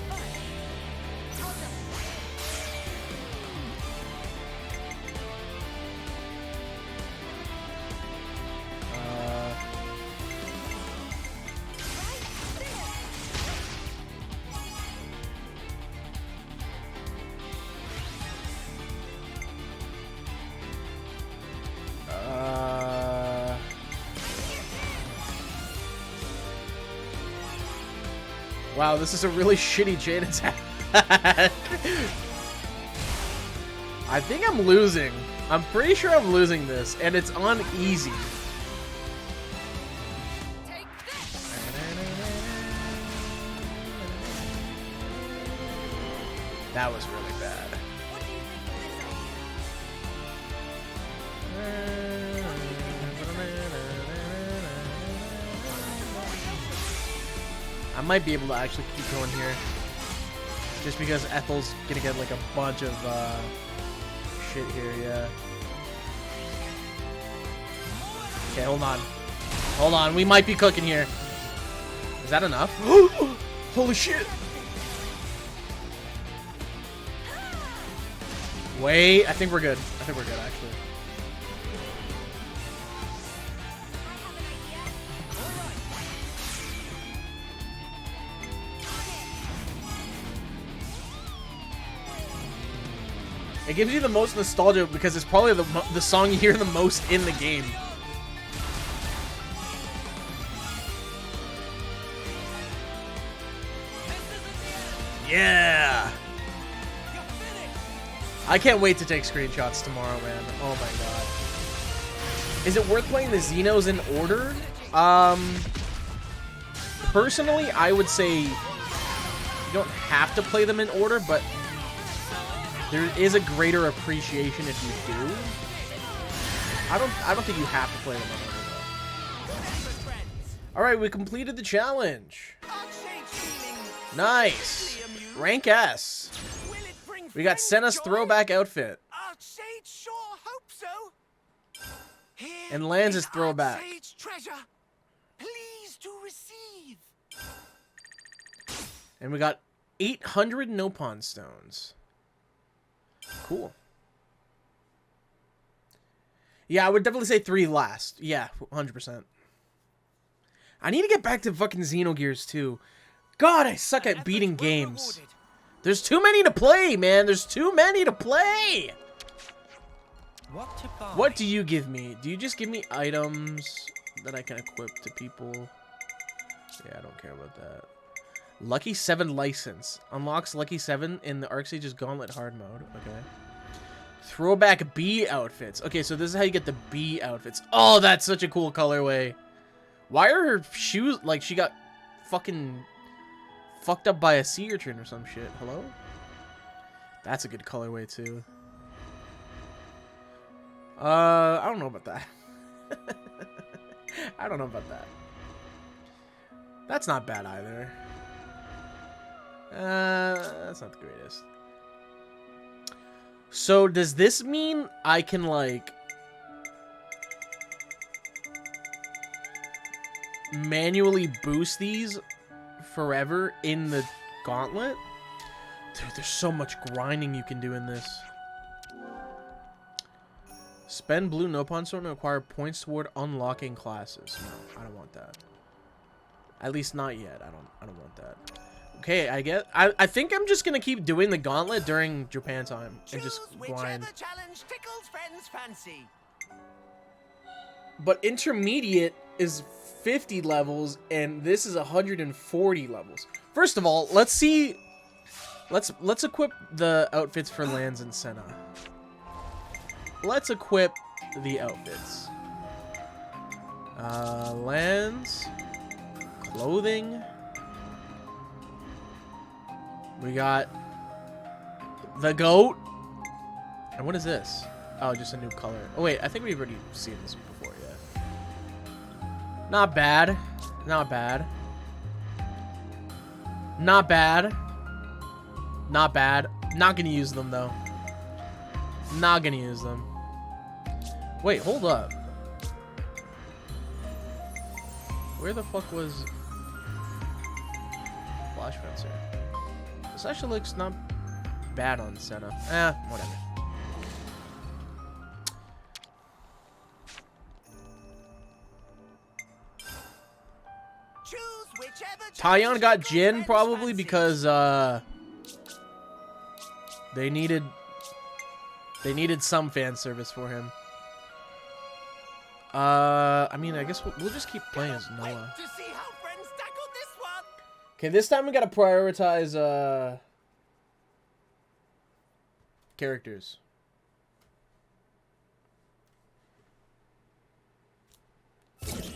Wow, this is a really shitty chain attack. I think I'm losing. I'm pretty sure I'm losing this, and it's on easy. That was really bad. I might be able to actually keep going here. Just because Ethel's gonna get like a bunch of shit here, yeah. Okay, hold on. Hold on, we might be cooking here. Is that enough? Holy shit! Wait, I think we're good. I think we're good, actually. It gives you the most nostalgia because it's probably the song you hear the most in the game. Yeah! I can't wait to take screenshots tomorrow, man. Oh my god. Is it worth playing the Xenos in order? Personally, I would say you don't have to play them in order, but there is a greater appreciation if you do. I don't think you have to play them in order, though. Alright, we completed the challenge. Nice. Rank S. We got Senna's throwback outfit. Sure hope so. And Lance's throwback. Treasure. Please to receive. And we got 800 Nopon stones. Cool. Yeah, I would definitely say 3 last. Yeah, 100%. I need to get back to fucking Xenogears too. God, I suck at beating games. There's too many to play, man. There's too many to play. What do you give me? Do you just give me items that I can equip to people? Yeah, I don't care about that. Lucky 7 license. Unlocks Lucky 7 in the Arcsage's Gauntlet hard mode. Okay. Throwback B outfits. Okay, so this is how you get the B outfits. Oh, that's such a cool colorway. Why are her shoes like she got fucking fucked up by a sea urchin or some shit? Hello? That's a good colorway too. I don't know about that. I don't know about that. That's not bad either. That's not the greatest. So does this mean I can like manually boost these forever in the gauntlet? Dude, there's so much grinding you can do in this. Spend blue Nopon stone to acquire points toward unlocking classes. No, I don't want that. At least not yet. I don't want that. Okay, I think I'm just gonna keep doing the gauntlet during Japan time and just grind. Whichever challenge tickles friends' fancy. but intermediate is 50 levels, and this is 140 levels. First of all, let's see. Let's equip the outfits for Lands and Senna. Let's equip the outfits. Lands, clothing. We got the goat. And what is this? Oh, just a new color. Oh wait, I think we've already seen this before, yeah. Not bad. Not bad. Not bad. Not bad. Not gonna use them though. Not gonna use them. Wait, hold up. Where the fuck was Flash Fencer? This actually looks not bad on Senna. Whatever. Choose whichever Tyon got your Jin friends probably fancy. because they needed some fan service for him. I mean, I guess we'll just keep playing as Wait Noah. to see how friends tackle this one. Okay, this time we gotta prioritize characters. Challenge!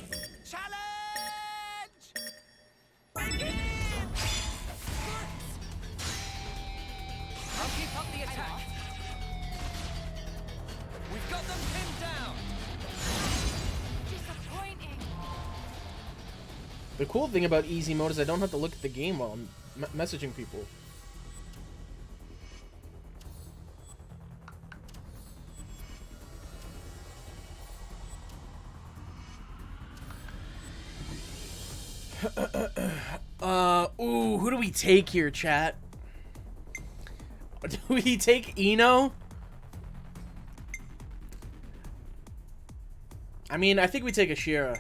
Begin! I'll keep up the attack. We've got them pinned down. Disappointing. The cool thing about easy mode is I don't have to look at the game while I'm messaging people. Ooh, who do we take here, chat? Do we take Eno? I mean, I think we take Ashira.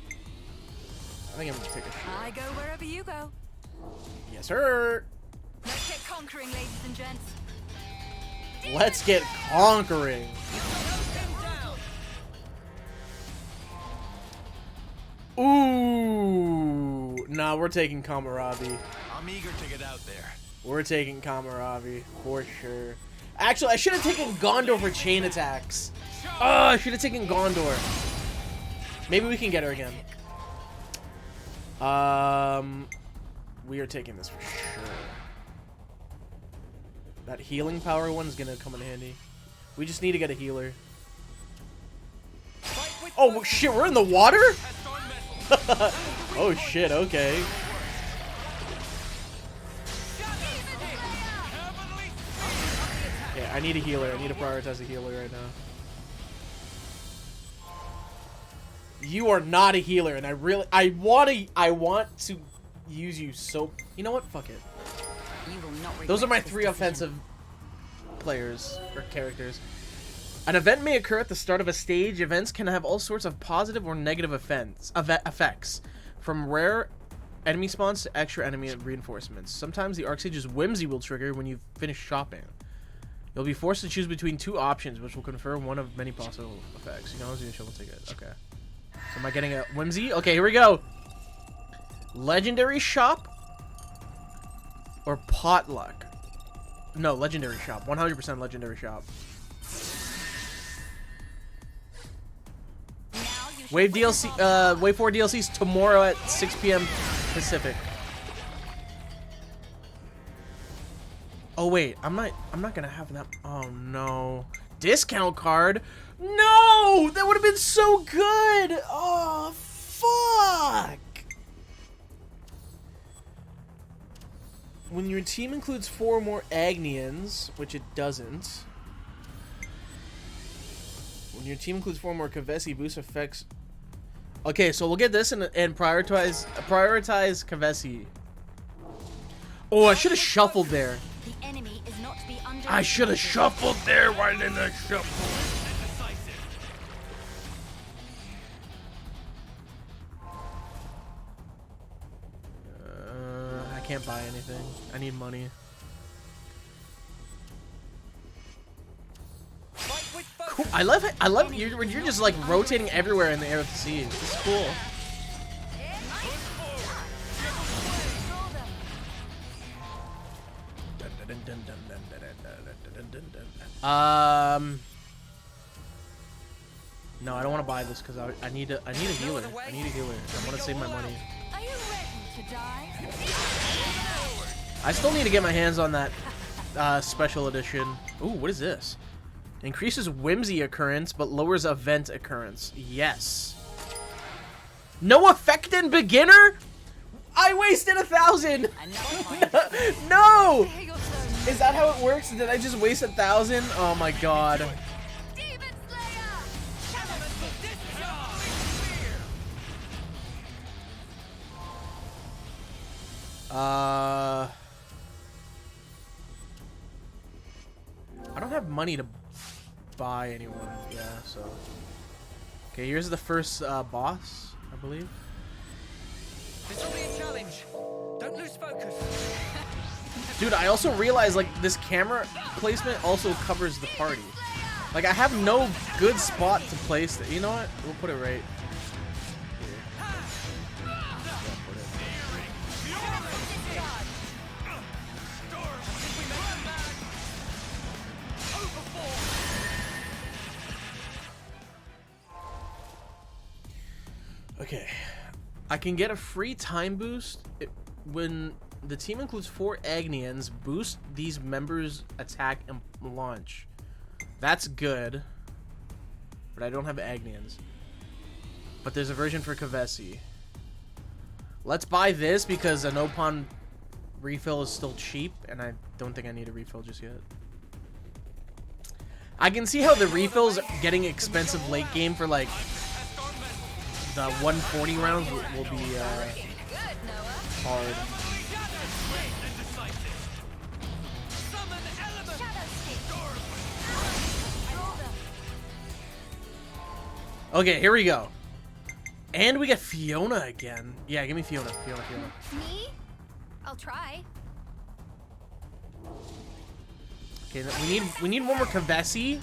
I think I'm gonna take Ashira. I go wherever you go. Yes, sir. Let's get conquering, ladies and gents. Let's get conquering. Ooh. Nah, we're taking Kamaravi. I'm eager to get out there. We're taking Kamaravi for sure. Actually, I should have taken Gondor for chain attacks. Oh, I should have taken Gondor. Maybe we can get her again. We are taking this for sure. That healing power one is gonna come in handy. We just need to get a healer. Oh shit, we're in the water? Oh shit, okay. Yeah, I need a healer. I need to prioritize a healer right now. You are not a healer, and I want to use you so. You know what? Fuck it. You will not regret Those are my this 3 decision. offensive players or characters. An event may occur at the start of a stage. Events can have all sorts of positive or negative effects, from rare enemy spawns to extra enemy reinforcements. Sometimes the Archsage's whimsy will trigger when you finish shopping. You'll be forced to choose between 2 options, which will confer one of many possible effects. You know, as usual, we'll take it. Okay. So am I getting a whimsy? Okay, here we go. Legendary shop or potluck? No, legendary shop. 100% legendary shop. Wave DLC, Wave 4 DLCs tomorrow at 6 p.m. Pacific. Oh wait, I'm not gonna have that. Oh no, discount card. No, that would have been so good. Oh fuck. When your team includes 4 or more Agnians, which it doesn't. When your team includes 4 or more Kavesi, boost effects. Okay, so we'll get this and prioritize Kavesi. Oh, I should have shuffled there. The enemy is not to be I should have shuffled there. Why didn't I shuffle? I can't buy anything. I need money. I love you're just like rotating everywhere in the air with the sea. It's cool. No, I don't want to buy this because I need a healer. I need a healer. I want to save my money. Are you ready to die? I still need to get my hands on that special edition. Ooh, what is this? Increases whimsy occurrence, but lowers event occurrence. Yes. No effect in beginner? I wasted 1,000. No! Is that how it works? Did I just waste 1,000? Oh my god. I don't have money to buy anyone. Yeah, so. Okay, here's the first boss, I believe. This will be a challenge. Don't lose focus. Dude, I also realized like this camera placement also covers the party. Like I have no good spot to place it. You know what? We'll put it right. Okay, I can get a free time boost when the team includes 4 Agnians. Boost these members' attack and launch. That's good, but I don't have Agnians. But there's a version for Kavesi. Let's buy this because an Opon refill is still cheap, and I don't think I need a refill just yet. I can see how the refills getting expensive late game for like the 140 rounds will be hard. Okay, here we go. And we get Fiona again. Yeah, give me Fiona. Fiona. Me? I'll try. Okay, we need one more Kavesi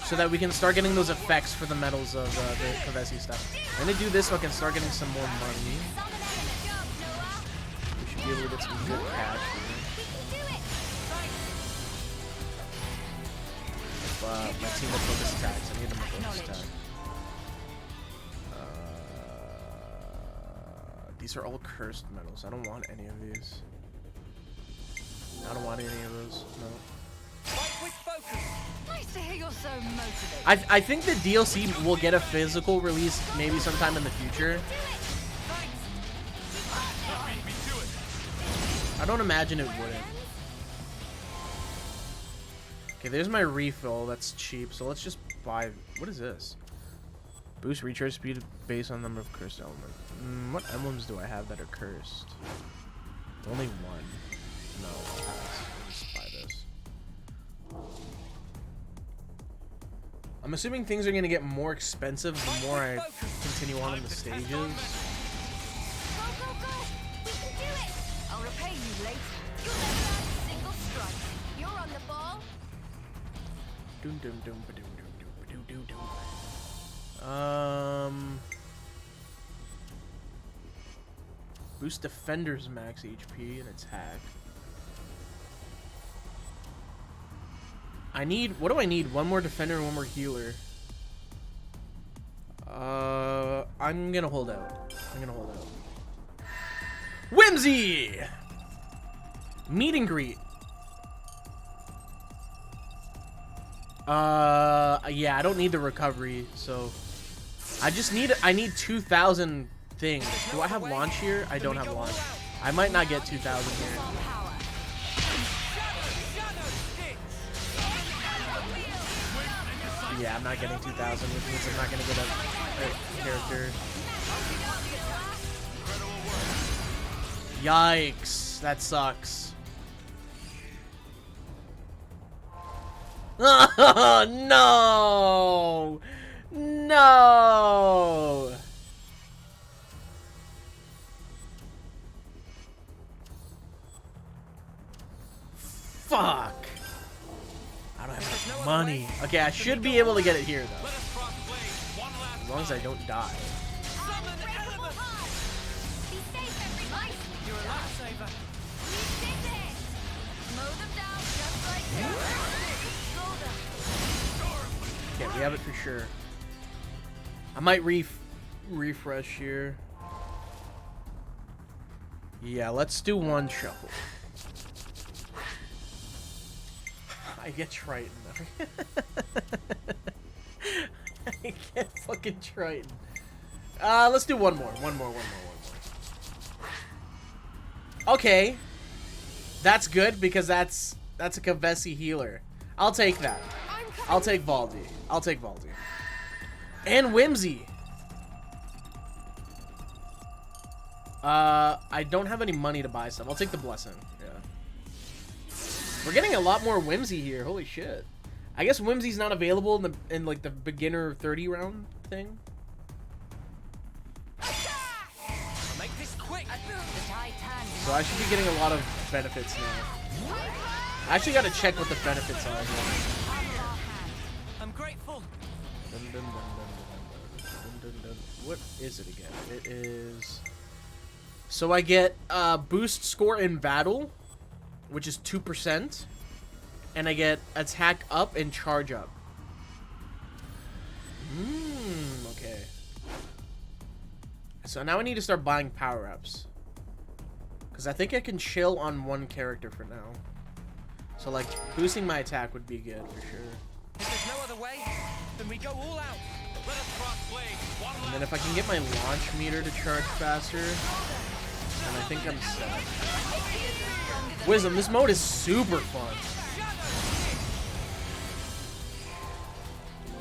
so that we can start getting those effects for the medals of the Kavesi stuff. I'm gonna do this so I can start getting some more money. We should be able to get some good cash here. My team will focus attacks. I need them to focus attack. These are all cursed medals. I don't want any of these. I don't want any of those. No. Nice to hear you're so motivated. I think the DLC will get a physical release maybe sometime in the future. I don't imagine it wouldn't. Okay, there's my refill. That's cheap. So let's just buy. What is this? Boost recharge speed based on number of cursed elements. What emblems do I have that are cursed? Only one. No, I'll pass. Let's just buy this. I'm assuming things are going to get more expensive the more I continue on in the stages. Go, go, go! We can do it! I'll repay you later. You'll never land a single strike. You're on the ball. Doom, doom, doom, ba-doom, doom, doom, ba-doom, doom, doom. Boost defender's max HP and attack. I need, what do I need? One more defender and one more healer. I'm gonna hold out. Whimsy! Meet and greet. Yeah, I don't need the recovery, so I need 2,000 things. Do I have launch here? I don't have launch. I might not get 2,000 here. Yeah, I'm not getting 2,000, which means I'm not gonna get a character. Yikes, that sucks. Oh, no! No! Fuck! I don't have enough there's no other Money. way, Okay, I then should we be go able to all get out. it here though, Let us cross blades one last as long as I don't die. Summon element. Be safe, everybody. You're a lifesaver. We did it. Mow them down just like that. Shoulder. Yeah, we have it for sure. I might refresh here. Yeah, let's do one shuffle. I get Triton. I get fucking Triton. Let's do one more. One more. Okay. That's good because that's a Kavesi healer. I'll take that. I'll take Valdi. And Whimsy. I don't have any money to buy stuff. I'll take the blessing. Yeah. We're getting a lot more Whimsy here. Holy shit. I guess Whimsy's not available in like the beginner 30 round thing. Make this quick. So I should be getting a lot of benefits now. I actually got to check what the benefits are here. I'm grateful. What is it again? It is... So I get boost score in battle, which is 2%. And I get attack up and charge up. Okay. So now I need to start buying power-ups. Because I think I can chill on one character for now. So like, boosting my attack would be good for sure. If there's no other way, then we go all out. Let us cross blades one And then last. if I can get my launch meter to charge faster, then I think I'm set. Wisdom, this mode is super fun.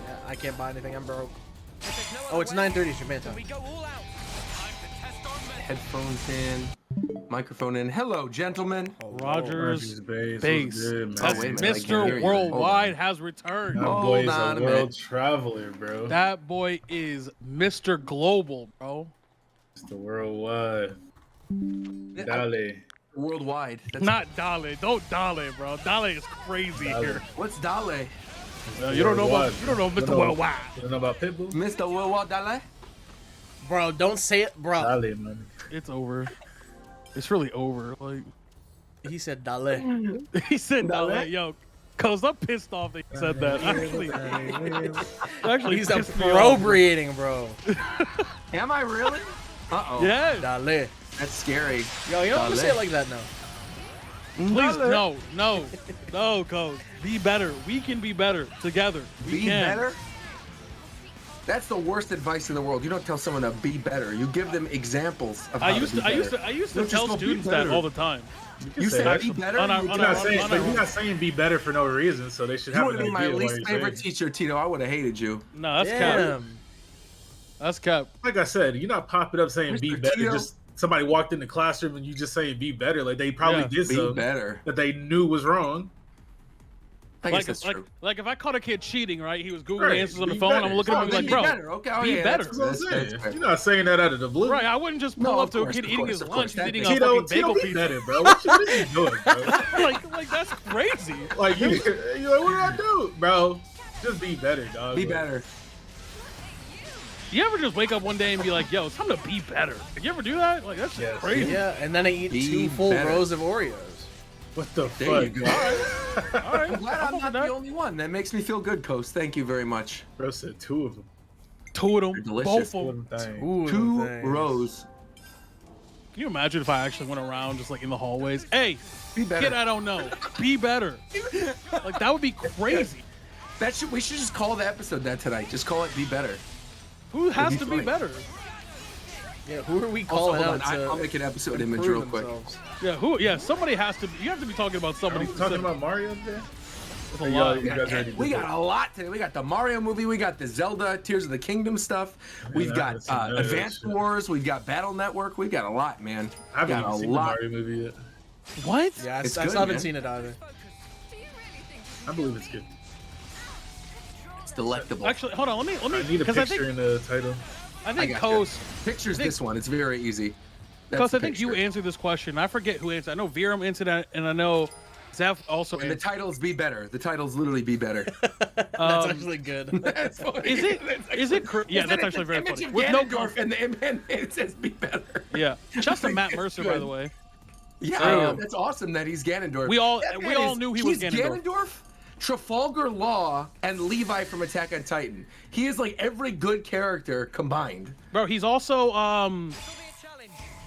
Yeah, I can't buy anything, I'm broke. If there's no Oh, other it's way, 9:30 Japan then time. we go all out. Time to test our mettle. Headphones in, microphone in. Hello, gentlemen. Rogers Base. Base. Good, Oh, man. wait a minute, I can't hear Mr. you. Worldwide has returned. That Hold boy is on a a world minute. traveler, bro. That boy is Mr. Global, bro. It's the worldwide. Dale. Worldwide. That's Not Dale. Don't Dale, bro. Dale is crazy Dale. here. What's Dale? You don't know about Mr. Worldwide. You don't know about Pitbull? Mr. Worldwide Dale? Bro, don't say it, bro. Dale, man. It's over. It's really over. Like He said Dale. he said Dale? Dale. Yo, cause I'm pissed off that he said that. Actually He's pissed me off. appropriating, bro. Am I really? Uh-oh. Yeah. Dale. That's scary. Yo, you don't have to say Dale. it like that now. Please, no, Coach. Be better. We can be better together. We Be can. better? That's the worst advice in the world. You don't tell someone to be better. You give them examples of how I to used be to better. tell just go, "Be students that better." all the time. You say say that. be better? On our- You on You're our- not saying, on but our- you're not saying be better for no reason, so they should you have would an have been my idea of why least you're favorite saying. teacher, Tito. I would have hated you. No, that's cap. Damn. That's cap. Like I said, you're not popping up saying be Mr. better. Tito. Just somebody walked in the classroom and you just saying be better. Like they probably Yeah. did Be something better. that they knew was wrong. I guess that's true. Like if I caught a kid cheating, right? He was googling Right, answers on the be phone. better. I'm looking at Oh, him then like, be bro, better. Okay, oh, be yeah, better. That's what I'm That's saying. fair. You're not saying that out of the blue. Right, I wouldn't just pull No, up of to a course, kid of eating course, his of lunch. course. He's eating a Tito, fucking Tito, bagel be piece. better, bro. What you doing, bro? like that's crazy. Like you're like, what did I do, bro? Just be better, dog. Be Like, better. You ever just wake up one day and be like, yo, it's time to be better? You ever do that? Like that's just Yes. crazy. Yeah, and then I eat Be 2 full better. rows of Oreos. What the There you fuck? go. All right. I'm glad I'm over not that. the only one. That makes me feel good, Coast. Thank you very much. Bro said 2 of them. Two of them, They're delicious. both of them. Thing. Ooh, 2 things. rows. Can you imagine if I actually went around just like in the hallways? Hey, Be better. kid, I don't know. Be better. Like that would be crazy. We should just call the episode that tonight. Just call it Be Better. Who has be to be funny. better? Yeah, who are we Also, calling hold on. out to I'll make an episode image improve real quick. themselves? Yeah, who? Yeah, somebody has to. You have to be talking about Are somebody. we talking specific. about Mario up there? It's a Or lot. you guys already We did got a lot today. We got the Mario movie. We got the Zelda Tears of the Kingdom stuff. We've I got haven't seen none of that Advanced shit. Wars. We've got Battle Network. We got a lot, man. I haven't got even a seen lot. the Mario movie yet. What? Yeah, I It's still good, haven't man. seen it either. I believe it's good. It's delectable. Actually, hold on. Let I me, need a because picture I think in the title. gotcha. Coast. Pictures think- this one. It's very easy. That's Because the I think you picture. answered this question. I forget who answered. I know Viram answered that, and I know Zeph also. And the titles be better. The titles literally be better. That's actually good. That's funny. Is it? Is it? Yeah, that's actually very funny. With no Ganondorf and it says be better. Yeah, just to Matt Mercer, by the way. Yeah, that's awesome that he's Ganondorf. We all knew he was Ganondorf. Trafalgar Law, and Levi from Attack on Titan. He is like every good character combined. Bro, he's also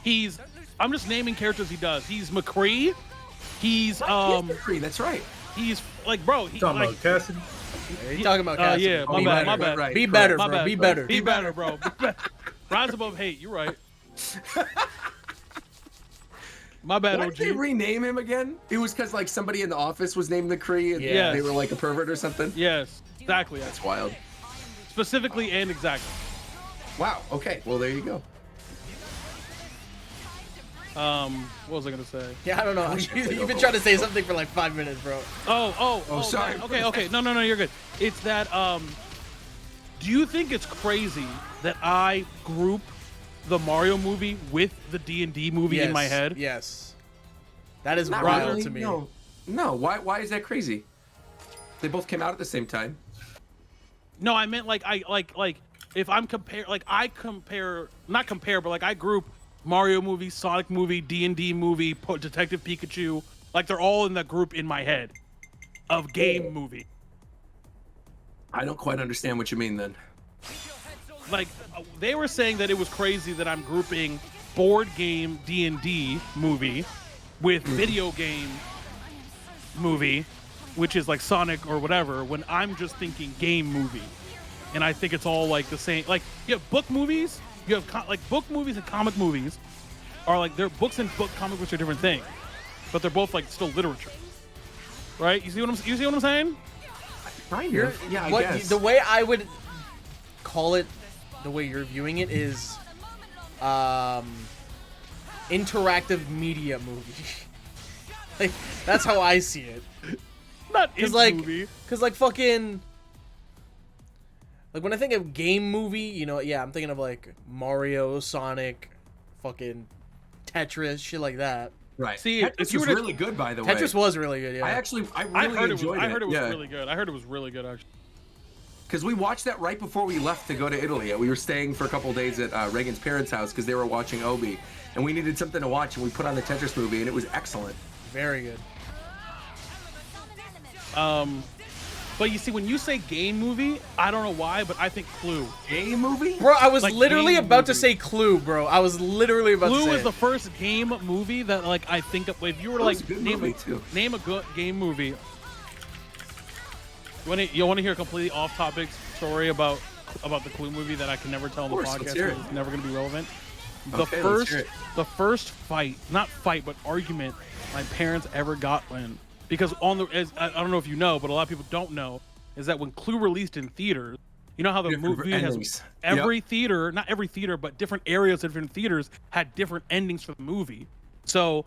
he's. I'm just naming characters he does. He's McCree. He's McCree. That's right. He's like, bro. He Talking like, about Cassidy. You talking about Cassidy? Yeah, my bad. My bad. Right, Be better, My bro. bad. Be better. Be better, bro. Be better. Rise above hate. You're right. My bad, Why OG. did they rename him again? It was because like somebody in the office was named McCree and Yes. they were like a pervert or something. Yes, exactly. That's wild. Specifically and exactly. Wow. Okay. Well, there you go. What was I gonna say? Yeah, I don't know. You've been trying to say something for like 5 minutes, bro. Oh, sorry. Okay. No, you're good. It's that. Do you think it's crazy that I group the Mario movie with the D&D movie in my head? Yes. That is Not wild really. to me. No. Why is that crazy? They both came out at the same time. No, I meant like if I'm I group Mario movie, Sonic movie, D&D movie, Detective Pikachu, like they're all in that group in my head of game movie. I don't quite understand what you mean then. Like they were saying that it was crazy that I'm grouping board game D&D movie with video game movie, which is like Sonic or whatever, when I'm just thinking game movie. And I think it's all like the same. Like you have book movies, you have like book movies and comic movies are like, they're books and comic books are different things, but they're both like still literature, right? You see what I'm saying? Kind of. Yeah, I guess. The way I would call it, the way you're viewing it, is interactive media movie. Like that's how I see it. Not Cause movie. Like fucking, like when I think of game movie, you know, yeah, I'm thinking of like Mario, Sonic, fucking Tetris, shit like that. Right. See, Tetris if you was were to- really good, by the way. Tetris was really good. Yeah. I really enjoyed it. I heard it was yeah. really good. I heard it was really good actually. Because we watched that right before we left to go to Italy. We were staying for a couple days at Reagan's parents' house because they were watching Obi, and we needed something to watch, and we put on the Tetris movie, and it was excellent. Very good. But you see, when you say game movie, I don't know why, but I think Clue. Game movie? Bro, I was Like literally game about to movie. say Clue, bro. I was literally about to Clue say is it. the first game movie that like I think of. If you were to That was like a good name movie, too. name a good game movie. You want to hear a completely off-topic story about the Clue movie that I can never tell on the course, let's podcast hear because it. it's never going to be relevant. Okay, let's hear it. The first fight, not fight, but argument my parents ever got in, because I don't know if you know, but a lot of people don't know, is that when Clue released in theaters, you know how the Different movie endings. has every theater, not every theater, but different areas of different theaters had different endings for the movie. So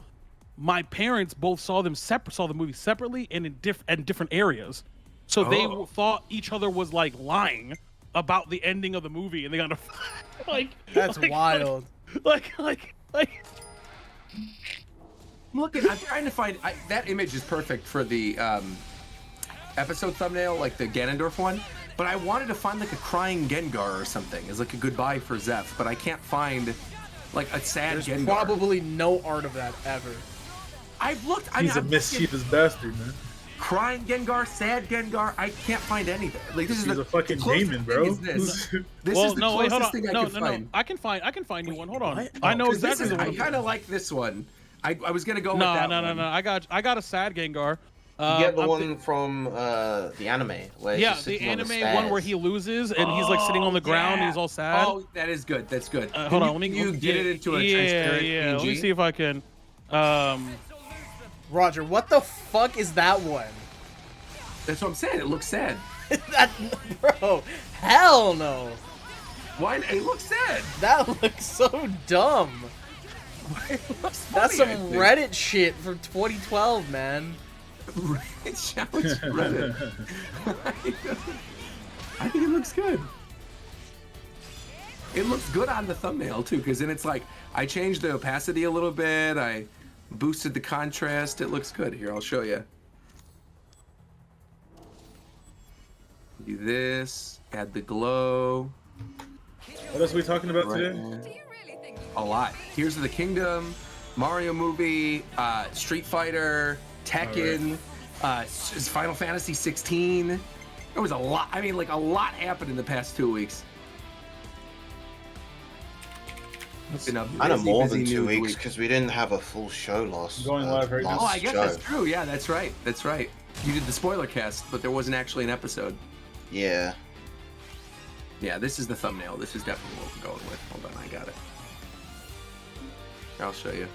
my parents both saw the movie separately and in different areas. So they thought each other was like lying about the ending of the movie, and they got like That's wild. Like I'm trying to find that image is perfect for the episode thumbnail, like the Ganondorf one. But I wanted to find like a crying Gengar or something as like a goodbye for Zeph, but I can't find like a sad There's Gengar. probably no art of that ever. I've looked. He's a I'm mischievous bastard, man. crying Gengar, sad Gengar. I can't find anything. Like this He's is a fucking the closest demon, thing bro. is this. This well, is the no, wait, hold closest on. thing No, I can find. I can find you one. Hold on. What? I know 'Cause exactly the one. I kind of like this one. I was gonna go with No, that no, one. no. I got a sad Gengar. You get the I'm one from the anime. Where he's Yeah, just the sitting on the anime one where stairs. he loses and he's like sitting on the ground and he's all sad. Oh, that is good. That's good. Hold on, let me You get it into a transparent Yeah, let me PNG? see if I can. Roger, what the fuck is that one? That's what I'm saying. It looks sad. That, bro, hell no. Why? It looks sad. That looks so dumb. It looks That's funny, some I think. Reddit shit from 2012, man. Reddit challenge Reddit. I think it looks good. It looks good on the thumbnail too, because then it's like I changed the opacity a little bit. I boosted the contrast. It looks good. Here, I'll show you. Do this. Add the glow. What else are we talking about today? A lot. Tears of the Kingdom, Mario movie, Street Fighter, Tekken, Final Fantasy 16. There was a lot. I mean, like a lot happened in the past 2 weeks. Kind of more than 2 weeks because we didn't have a full show last. Going live right now. Oh, I guess that's true. Yeah, that's right. That's right. You did the spoiler cast, but there wasn't actually an episode. Yeah. Yeah, this is the thumbnail. This is definitely what we're going with. Hold on, I got it. I'll show you.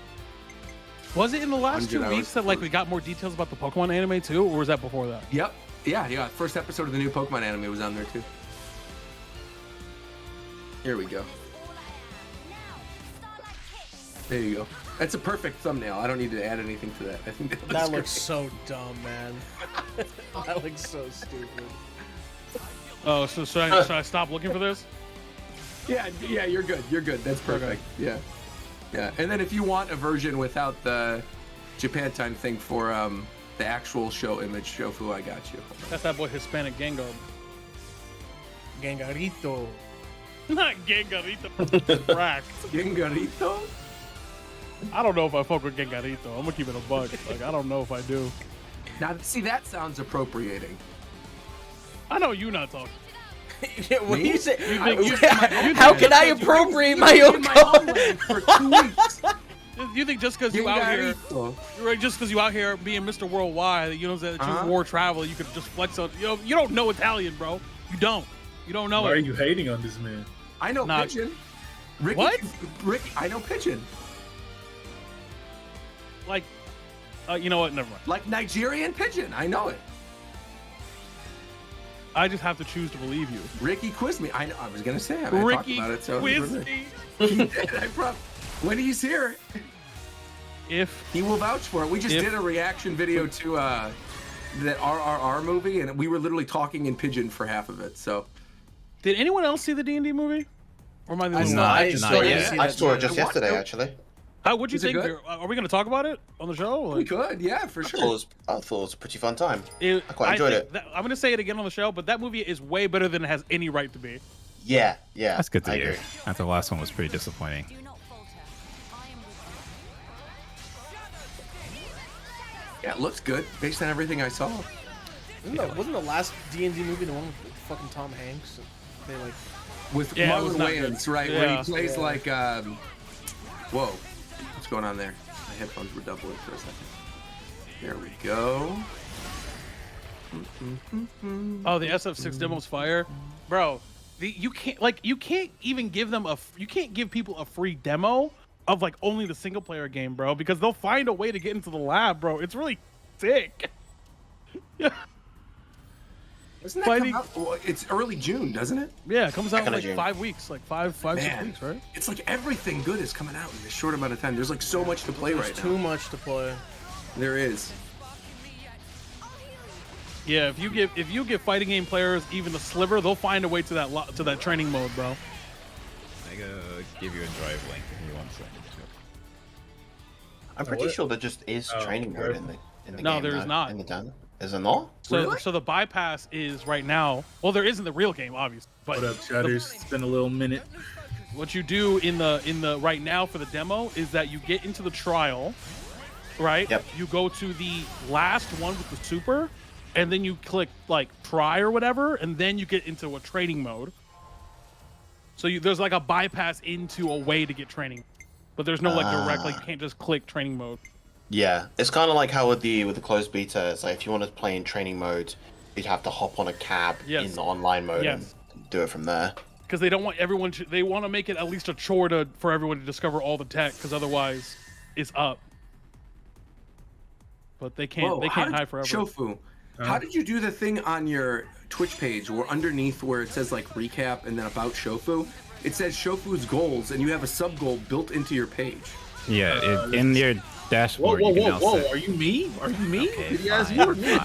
Was it in the last 2 weeks that like first. we got more details about the Pokemon anime too, or was that before that? Yep. Yeah. First episode of the new Pokemon anime was on there too. Here we go. There you go. That's a perfect thumbnail. I don't need to add anything to that. I think that looks so dumb, man. That looks so stupid. Oh, so should I stop looking for this? Yeah, you're good. You're good. That's perfect. Okay. Yeah. And then if you want a version without the Japan time thing for the actual show image, Shofu, I got you. That's that boy Hispanic Gengar. Gengarito. Not Gengarito. Crack. Gengarito? I don't know if I fuck with Gengarito. I'm gonna keep it a bug. Like I don't know if I do. Now, see, that sounds appropriating. I know you not talking. What do you say? How can I appropriate my own code? For 2 weeks. You think just because you out here, right? Just because you out here being Mr. Worldwide, you know that you war travel, you could just flex on. You know, you don't know Italian, bro. You don't. You don't know Why it. are you hating on this man? I know Pigeon. Ricky, what? Ricky, I know Pigeon. Like, you know what? Never mind. Like Nigerian Pigeon. I know it. I just have to choose to believe you. Ricky quizzed me. I was gonna say. I mean, Ricky I talked about it. So quizzed me. He did. When he's here, if he will vouch for it. We just did a reaction video to that RRR movie, and we were literally talking in Pigeon for half of it. So, did anyone else see the D&D movie? Or am I the only one? I saw it just yesterday, actually. What'd you think? Are we going to talk about it on the show? We could, yeah, for sure. I thought it was a pretty fun time. I quite enjoyed it. I'm going to say it again on the show, but that movie is way better than it has any right to be. Yeah. That's good to I hear. agree. I thought the last one was pretty disappointing. Yeah, it looks good based on everything I saw. Wasn't the last D&D movie the one with fucking Tom Hanks? They like with Marlon Wayans, right? Yeah. Where he plays like whoa, what's going on there? My headphones were doubling for a second. There we go. Oh, the SF6 demo's fire, bro. You can't even give them you can't give people a free demo of like only the single player game, bro, because they'll find a way to get into the lab, bro. It's really sick. Yeah. Doesn't that come out? Well, it's early June, doesn't it? Yeah, it comes out in like 5 weeks, like five, 6 weeks, right? It's like everything good is coming out in this short amount of time. There's like so much to play right now. Too much to play. There is. Yeah, if you give fighting game players even a sliver, they'll find a way to that training mode, bro. I gotta give you a drive link if you want something. I'm pretty sure there just is training mode in the game. No, there is not. In the demo. Is it not? So the bypass is right now. Well, there is in the real game, obviously. But What up, chatters? It's been a little minute. What you do in the right now for the demo is that you get into the trial, right? Yep. You go to the last one with the super, and then you click like try or whatever, and then you get into a training mode. So there's like a bypass into a way to get training, but there's no like direct, like you can't just click training mode. Yeah, it's kind of like how with the closed beta, it's like if you want to play in training mode, you'd have to hop on a cab in the online mode and do it from there. Because they don't want everyone to, they want to make it at least a chore for everyone to discover all the tech, because otherwise it's up. But they can't hide forever. Shofu, how did you do the thing on your Twitch page where underneath where it says like recap and then about Shofu, it says Shofu's goals and you have a sub goal built into your page? Yeah, in your dashboard. Whoa, you can now whoa! set... Are you me? Are you me? Okay, Did you ask fine, me?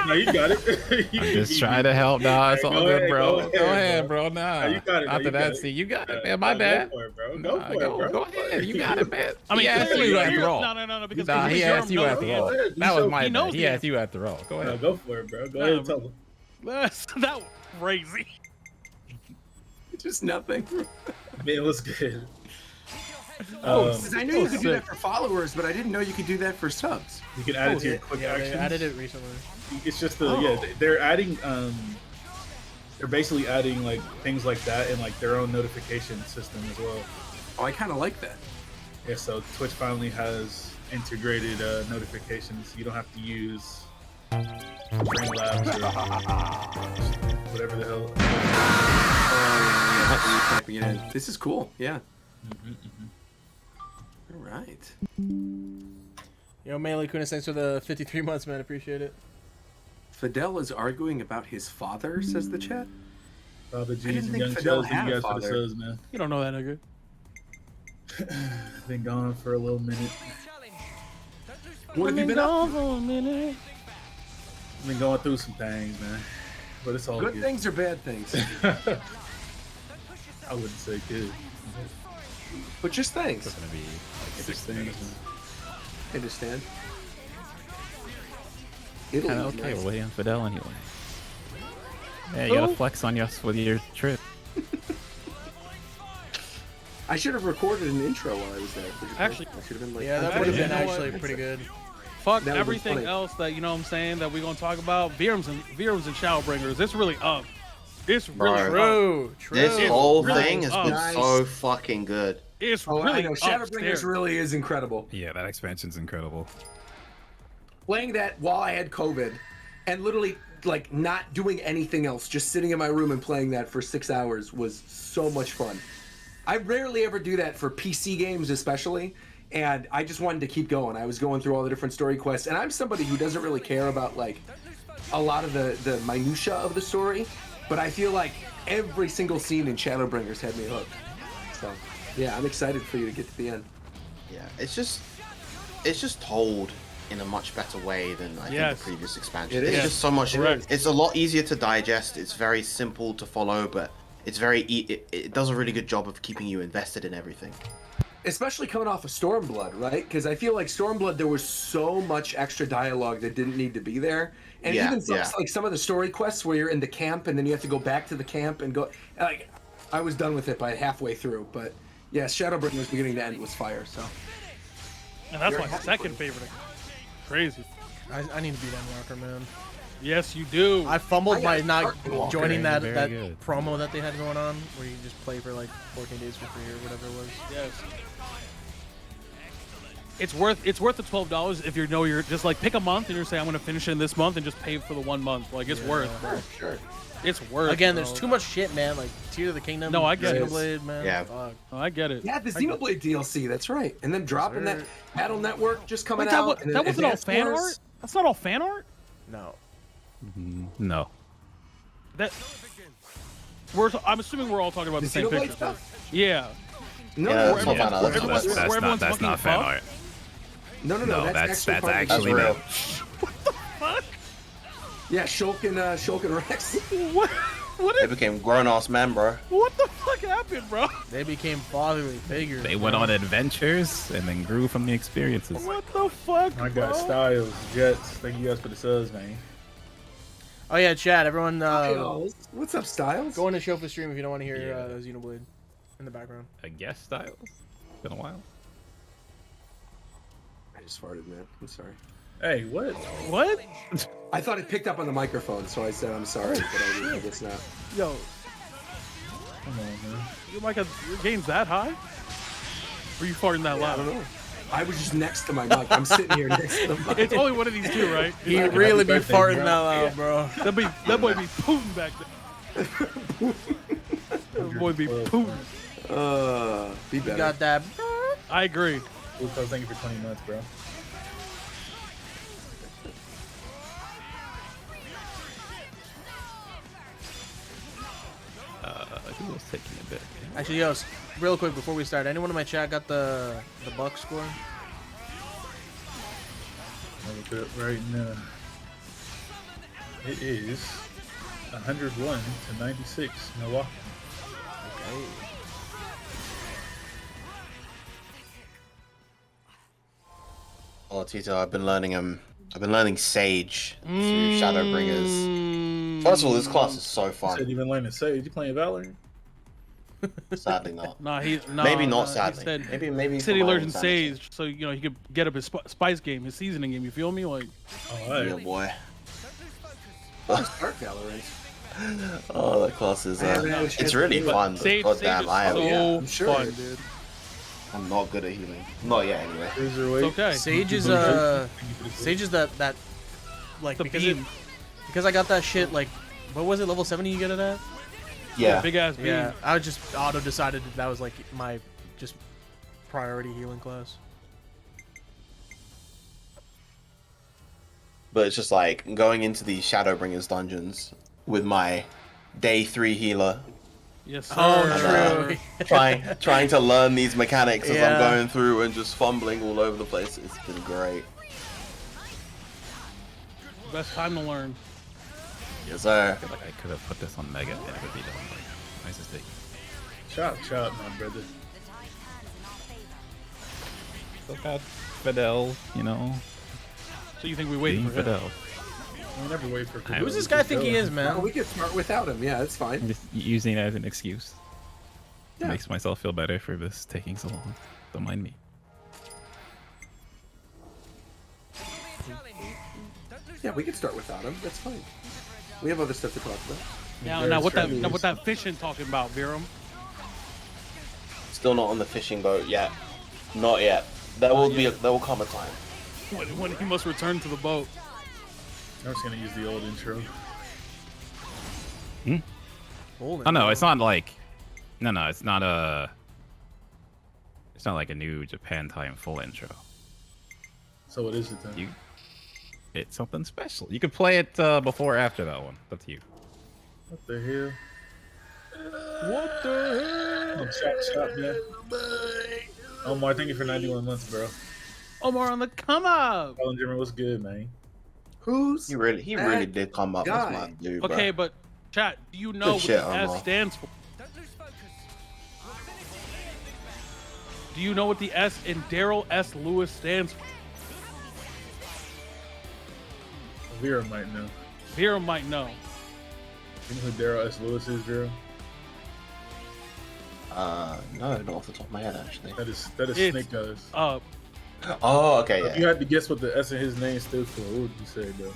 No, you got it. Just trying to help. Nah, it's all Go good, ahead, bro. go ahead, bro. Nah. You got it. After that, see, you got it, man. My bad. Go for it, bro. Go for it, bro. Go ahead. You got it, man. I mean, he asked you after all. No, because Nah, he asked you after all. That was my bad. knows He asked you after all. Go ahead. Go for it, bro. Go ahead and tell him. That was crazy. Just nothing. Man, it was good. I knew you could do that for followers, but I didn't know you could do that for subs. You can add it to your quick actions. They added it recently. It's just they're adding they're basically adding like things like that in like their own notification system as well. Oh, I kind of like that. Yeah, so Twitch finally has integrated notifications. You don't have to use Streamlabs or whatever the hell. This is cool. Yeah. All right. Yo, Melee Kunis, thanks for the 53 months, man. Appreciate it. Fidel is arguing about his father, says the chat. Father I G's didn't and think Young Fidel Shells, had you a guys for the father. subs, man. You don't know that nigga. Been gone for a little minute. What have you been up to? For a minute. Been going through some things, man. But it's all Good good. things or bad things? I wouldn't say good. But just things. It's gonna be like Just 6 things, minutes. man. I understand. Kinda okay, we're waiting on Fidel anyway. Yeah, you gotta flex on us with your trip. I should have recorded an intro while I was there. Actually, I should have been like, Yeah, that would have been actually pretty good. Fuck That would've been everything funny. else that you know what I'm saying that we're gonna talk about. Virums and Shadowbringers. It's really up. It's really Bro. up. True. This It's whole really thing has been nice. so fucking good. It's Oh, really I know. Shadowbringers upstairs. really is incredible. Yeah, that expansion's incredible. Playing that while I had COVID and literally like not doing anything else, just sitting in my room and playing that for 6 hours was so much fun. I rarely ever do that for PC games especially, and I just wanted to keep going. I was going through all the different story quests, and I'm somebody who doesn't really care about like a lot of the minutia of the story, but I feel like every single scene in Shadowbringers had me hooked. So yeah, I'm excited for you to get to the end. Yeah, it's just told in a much better way than I think the previous expansion. It It's is. just so much. Correct. It's a lot easier to digest. It's very simple to follow, but it's very. It does a really good job of keeping you invested in everything. Especially coming off of Stormblood, right? Because I feel like Stormblood, there was so much extra dialogue that didn't need to be there, and Yeah, even some, yeah. like some of the story quests where you're in the camp and then you have to go back to the camp and go. Like, I was done with it by halfway through, but yeah, Shadowbringers beginning to end was fire. So. And that's Very my happy second favorite. Crazy. I need to beat Endwalker, man. Yes, you do. I fumbled by not Walker. joining that Very good. promo that they had going on, where you just play for like 14 days for free or whatever it was. Yes. It's worth the $12 if you know you're just like pick a month and you're saying I'm gonna finish it in this month and just pay for the 1 month. Like it's worth. Bro. Sure. It's worth. Again, bro. there's too much shit, man. Like Tears of the Kingdom. No, I get it. Xenoblade, man. Yeah. Fuck. Oh, I get it. Yeah, the Xenoblade DLC. That's right. And then dropping that Battle Network just coming Wait, that, out. and that wasn't all Advanced fan Wars. art? That's not all fan art? No. No. That I'm assuming we're all talking about the same Xenoblade picture. stuff? Yeah. No, Yeah, no, that's no, all fan art. Where everyone's- That's where everyone's not fucking fan buff? art. no, No, that's actually real. Fuck. Yeah, Shulk and Rex. What They became grown-ass men, bro. What the fuck happened, bro? They became fatherly figures. They went on adventures and then grew from the experiences. What the fuck, I bro? got Styles, Jets. Thank you guys for the subs, man. Oh yeah, chat. Everyone, What's up, Styles? go on to show for stream if you don't want to hear Xenoblade in the background. A guest Styles? It's been a while. I just farted, man. I'm sorry. Hey, what? What? I thought it picked up on the microphone, so I said I'm sorry, but I guess not. Yo, Come on, man. your game's that high? Or you farting that I loud? don't know. I was just next to my mic. I'm sitting here next to the mic. It's only one of these two, right? He really be birthday, farting bro. that loud, bro. That boy be Putin back there. That boy be Putin. Be You better. got that. I agree. Lucas, thank you for 20 months, bro. Google's taking a bit. Actually, yo, real quick before we start, anyone in my chat got the Bucks score? I'll look it up right now. It is 101 to 96, Milwaukee. Okay. Oh, Tito, I've been learning Sage through Shadowbringers. First of all, this class is so You fun. said you've been learning Sage. You playing Valorant? Sadly not. Maybe not He sadly. said, Maybe City for my Legend own sanity. Sage, so he could get up his spice game, his seasoning game. You feel me? Like, Yeah, boy. Start Valorant. Oh, that class is. It's really fun. Sage God is damn, I am. so fun, dude. I'm not good at healing. Not yet, anyway. It's okay. Sage is that like The because beam. because I got that shit like, what was it, level 70 you get it at? Yeah. Big ass beam. beam. I just auto decided that was like my just priority healing class. But it's just like going into these Shadowbringers dungeons with my day 3 healer. Yes, sir. Oh, true. trying to learn these mechanics as I'm Yeah. going through and just fumbling all over the place. It's been great. Best time to learn. Yes, sir. I feel like I could have put this on Mega and it would be done. Like, nice mistake. Chop, my brother. Still got Fidel, you know. So you think we wait Being for him? Fidel. We'll never wait for Who's this guy think he is, man? No, we could start without him. Yeah, that's fine. I'm just using it as an excuse. Yeah. Makes myself feel better for this taking so long. Don't mind me. Yeah, we could start without him. That's fine. We have other stuff to talk about. Now what that fishing talking about, Virum? Still not on the fishing boat yet. Not yet. There will come a time. When he must return to the boat. I'm just gonna use the old intro. Oh no, it's not like. No, it's not a. It's not like a new Japan time full intro. So what is it then? It's something special. You could play it before or after that one. That's you. What the hell? What the hell? Chop, man. Omar, thank you for 91 months, bro. Omar on the come up. Colin Jimmer, what's good, man? Who's He really did come up. That's my dude, bro. Okay, but chat, do you know what shit, the S Omar. stands for? Do you know what the S in Daryl S. Lewis stands for? Vera might know. Vera might know. You know who Daryl S. Lewis is, Vera? No, not off the top of my head, actually. That is It's, Snake Eyes. Oh, okay, If yeah. you had to guess what the S in his name stood for, what would you say, bro?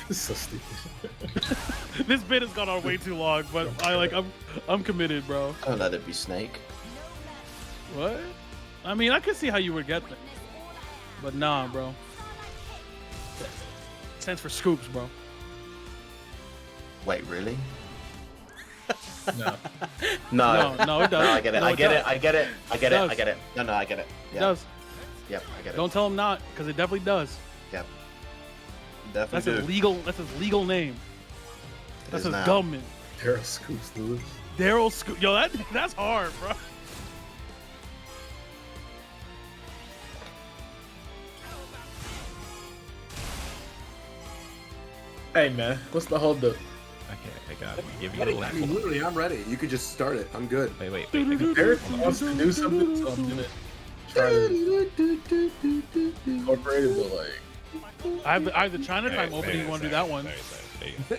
This is so stupid. This bit has gone on way too long, but I'm committed, bro. Don't let it be Snake. What? I mean, I could see how you would get that, but nah, bro. Stands for Scoops, bro. Wait, really? No. No, No, it does. No, I get it. No, I it get does. it. I get it. I get It it. does. I get it. No, I get it. It Yeah. does. Yep, I get it. Don't tell him not, because it definitely does. Yep. That's Definitely his do. legal. That's his legal name. It That's is his now. government. Daryl Scoops Lewis. Daryl Scoop. Yo, that's hard, bro. Hey, man, what's the hold up? Okay, I got it. Give you a Ready? little. I mean, literally, I'm ready. You could just start it. I'm good. Wait. Eric wants to do something, so I'm gonna try to incorporate it, but like, I have the China time opening. You want to do that one?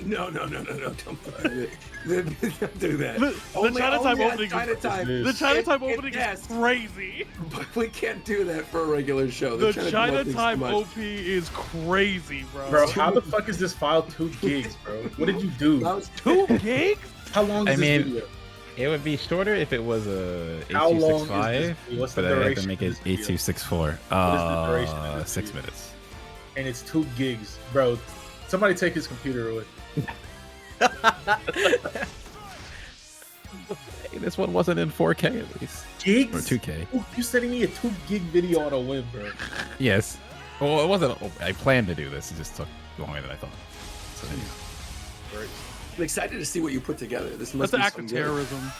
No, don't do that. The China time on opening. Chinatown. The China time It- opening yes. is crazy. But we can't do that for a regular show. The Chinatown China opening's too time much. OP is crazy, bro. bro, how the fuck is this file 2 gigs, bro? What did you do? That was 2 gigs? How long is I this mean, video? it would be shorter if it was a How long is 8265, this? What's the but I had to duration make of it this video? 8264. What is the duration of this 6 video? minutes. And it's 2 gigs, bro. Somebody take his computer away. Hey, this one wasn't in 4K at least. Gigs? Or 2K. Ooh, you sending me a 2 gig video on a whim, bro. Yes. Well, it wasn't. I planned to do this. It just took longer than I thought. So, Great. I'm excited to see what you put together. This must That's an be act some of good. terrorism.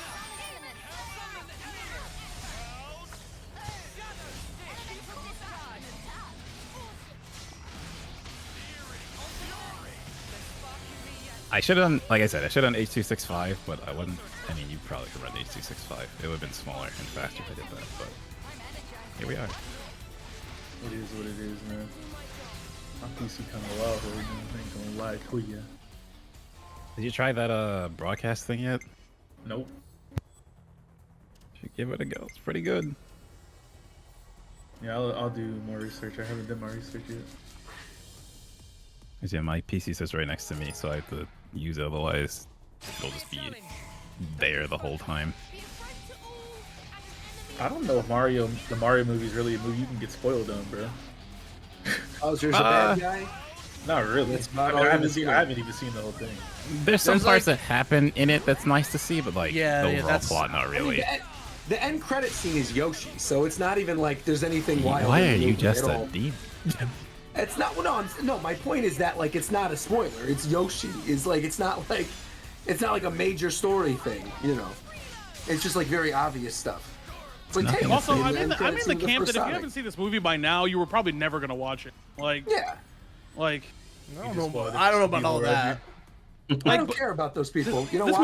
I should have done, like I said, I should have done H265, but I wouldn't. I mean, you probably could run H265. It would have been smaller and faster if I did that, but here we are. It is what it is, man. My PC kind of loud, though. I ain't gonna lie to you. Did you try that broadcast thing yet? Nope. Should give it a go. It's pretty good. Yeah, I'll do more research. I haven't done my research yet. Yeah, my PC sits right next to me, so I have to use it. Otherwise, it'll just be there the whole time. I don't know if the Mario movie is really a movie you can get spoiled on, bro. Oh, so there's a bad guy? Not really. I haven't even seen the whole thing. There's some parts that happen in it that's nice to see, but like the overall plot, not really. I mean, the end credit scene is Yoshi, so it's not even like there's anything wild. Why are you just a demon? It's not. No, my point is that like it's not a spoiler. It's Yoshi. It's like it's not like a major story thing. You know, it's just like very obvious stuff. Like, hey, also, I'm in the camp that if you haven't seen this movie by now, you were probably never gonna watch it. Like, yeah, like I don't know about all that. I don't care about those people. You know, this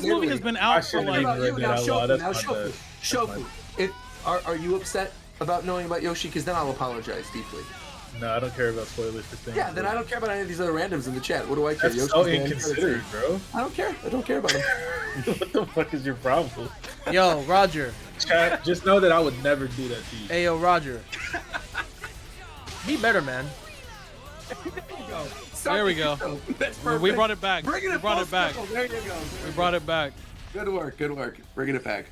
movie has been out for like. Now, Shofu, are you upset about knowing about Yoshi? Because then I'll apologize deeply. No, I don't care about spoilers for things. Yeah, then I don't care about any of these other randoms in the chat. What do I care? That's so inconsiderate, bro. I don't care. I don't care about them. What the fuck is your problem? Yo, Roger. Chat, just know that I would never do that to you. Hey, yo, Roger. Be better, man. There we go. That's perfect. We brought it back. Bring it we brought it back. There you go. We brought it back. Good work. Good work. Bringing it back.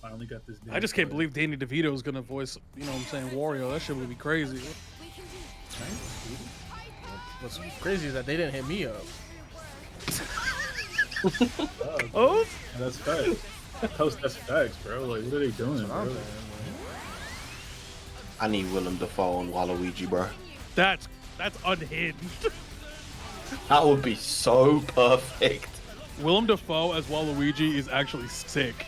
Finally got this. I just can't believe Danny DeVito is gonna voice, you know what I'm saying, Wario. That shit would be crazy. What's crazy is that they didn't hit me up. Oh, that's facts. That's facts, bro. Like, what are they doing, bro? I need Willem Dafoe and Waluigi, bro. That's unhinged. That would be so perfect. Willem Dafoe as Waluigi is actually sick.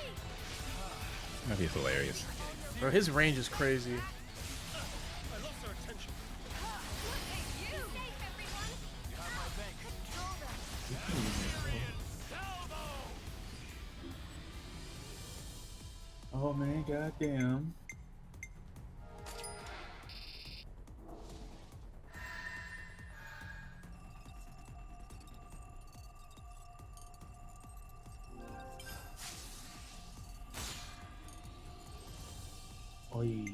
That'd be hilarious. Bro, his range is crazy. Oh man, goddamn. Oi.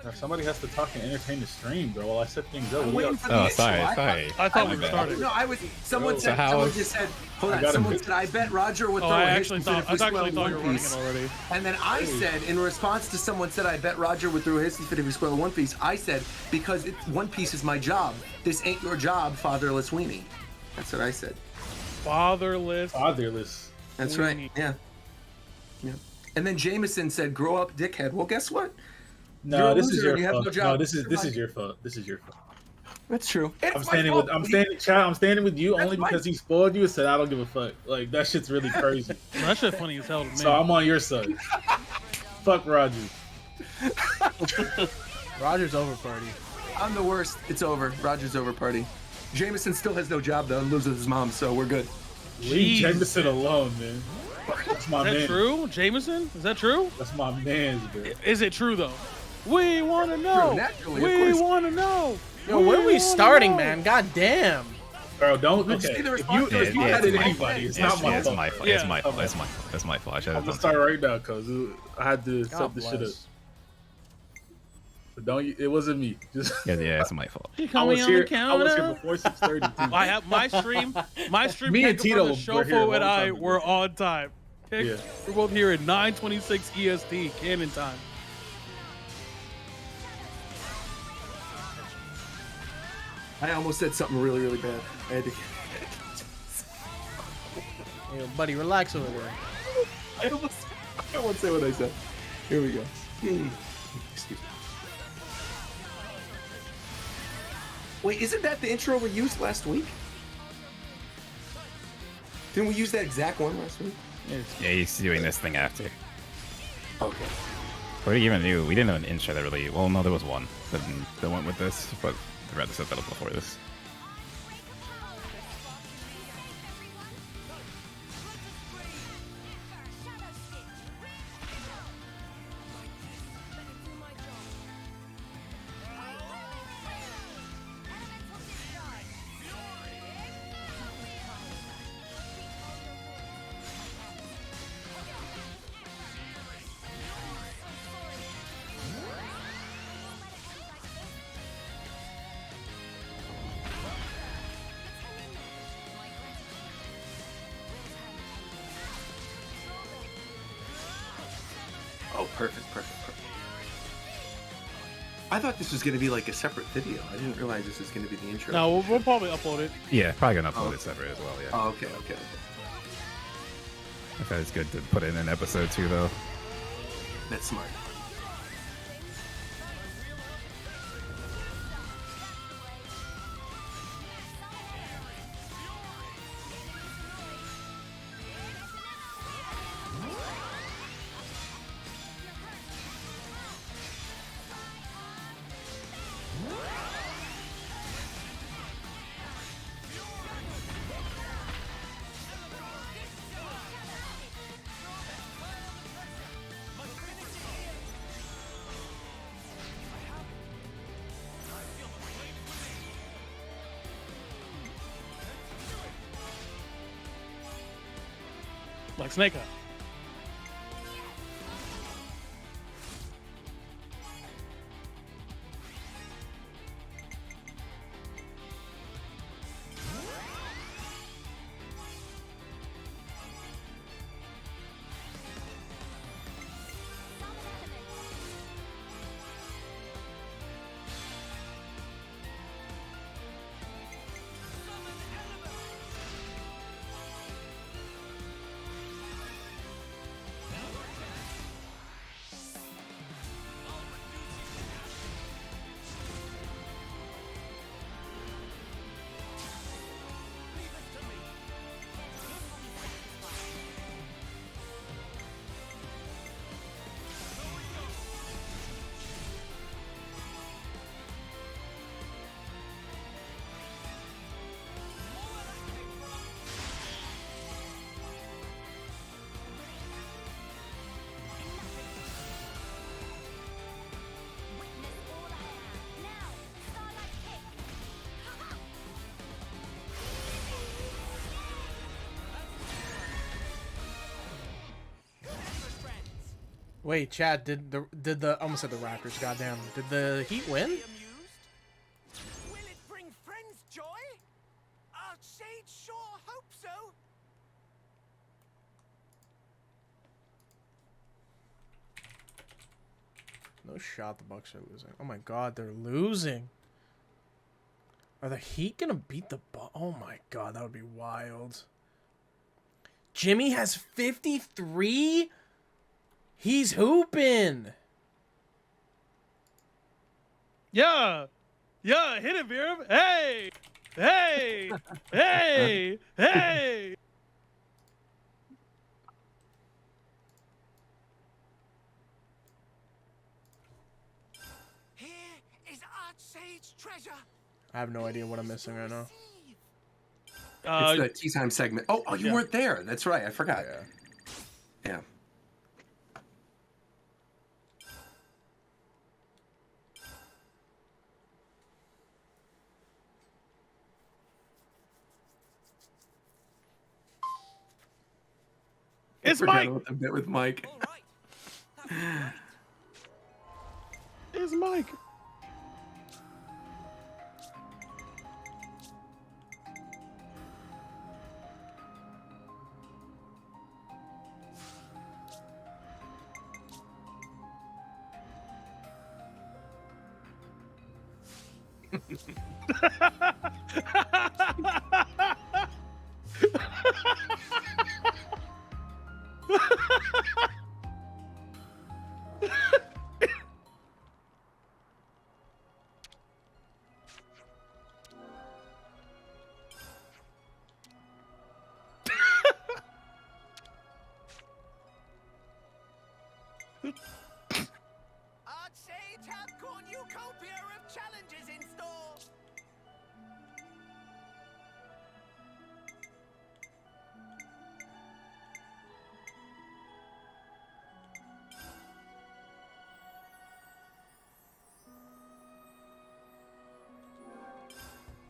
Now somebody has to talk and entertain the stream, bro, while I set things up. Sorry. I thought we were starting. No, I was. Someone just said. Hold on. Someone said, "I bet Roger would throw a actually thought you were running it already. And then I said, in response to someone said, "I bet Roger would throw a hissy fit if he spoiled One Piece." I said, "Because One Piece is my job. This ain't your job, fatherless weenie." That's what I said. Fatherless. That's right. Yeah. And then Jameson said, "Grow up, dickhead." Well, guess what? No, this is your fault. No, this is your fault. This is your fault. That's true. I'm standing with you only because he spoiled you and said I don't give a fuck. Like, that shit's really crazy. That shit funny as hell to me. So I'm on your side. Fuck Roger. Roger's over party. I'm the worst. It's over. Roger's over party. Jameson still has no job though and lives with his mom, so we're good. Leave Jameson alone, man. That's my man. Is that true, Jameson? Is that true? That's my man's, bro. Is it true though? We want to know. We want to know. Yo, when are we starting, man? God damn. Bro, don't. Okay. If you had it anybody, it's not my fault. It's my fault. It's my fault. That's my fault. I'm gonna start right now, cause I had to set this shit up. But don't. It wasn't me. Just yeah, it's my fault. I was here before 6:30. I have my stream. Me and Tito, Shofo and I were on time. Okay? Yeah. We're both here at 9:26 EST Canon time. I almost said something really, really bad. I had to. Hey, buddy, relax over there. I won't say what I said. Here we go. Excuse me. Wait, isn't that the intro we used last week? Didn't we use that exact one last week? Yeah, he's doing this thing after. Okay. We even knew we didn't have an intro that really. Well, no, there was one that went with this, but I'd rather set that up before this. Oh, perfect. I thought this was going to be like a separate video. I didn't realize this was going to be the intro. No, we'll probably upload it. Yeah, probably gonna upload it separate as well. Yeah. Oh, okay. I thought it's good to put it in an episode too, though. That's smart. Like Snake Eye. Wait, Chad, did the I almost said the Raptors, goddamn. Did the Heat win? Will it bring friends joy? Archsage sure hope so. No shot the Bucks are losing. Oh my god, they're losing. Are the Heat gonna beat the Bucks? Oh my god, that would be wild. Jimmy has 53? He's hooping. Yeah, hit it, Viram. Hey, hey, hey, hey. Here is Archsage treasure. I have no idea what I'm missing right now. It's the tea time segment. Oh, you weren't there. That's right. I forgot. Yeah. It's Mike. A bit with Mike. It's Mike. Archsage have cornucopia of challenges in store.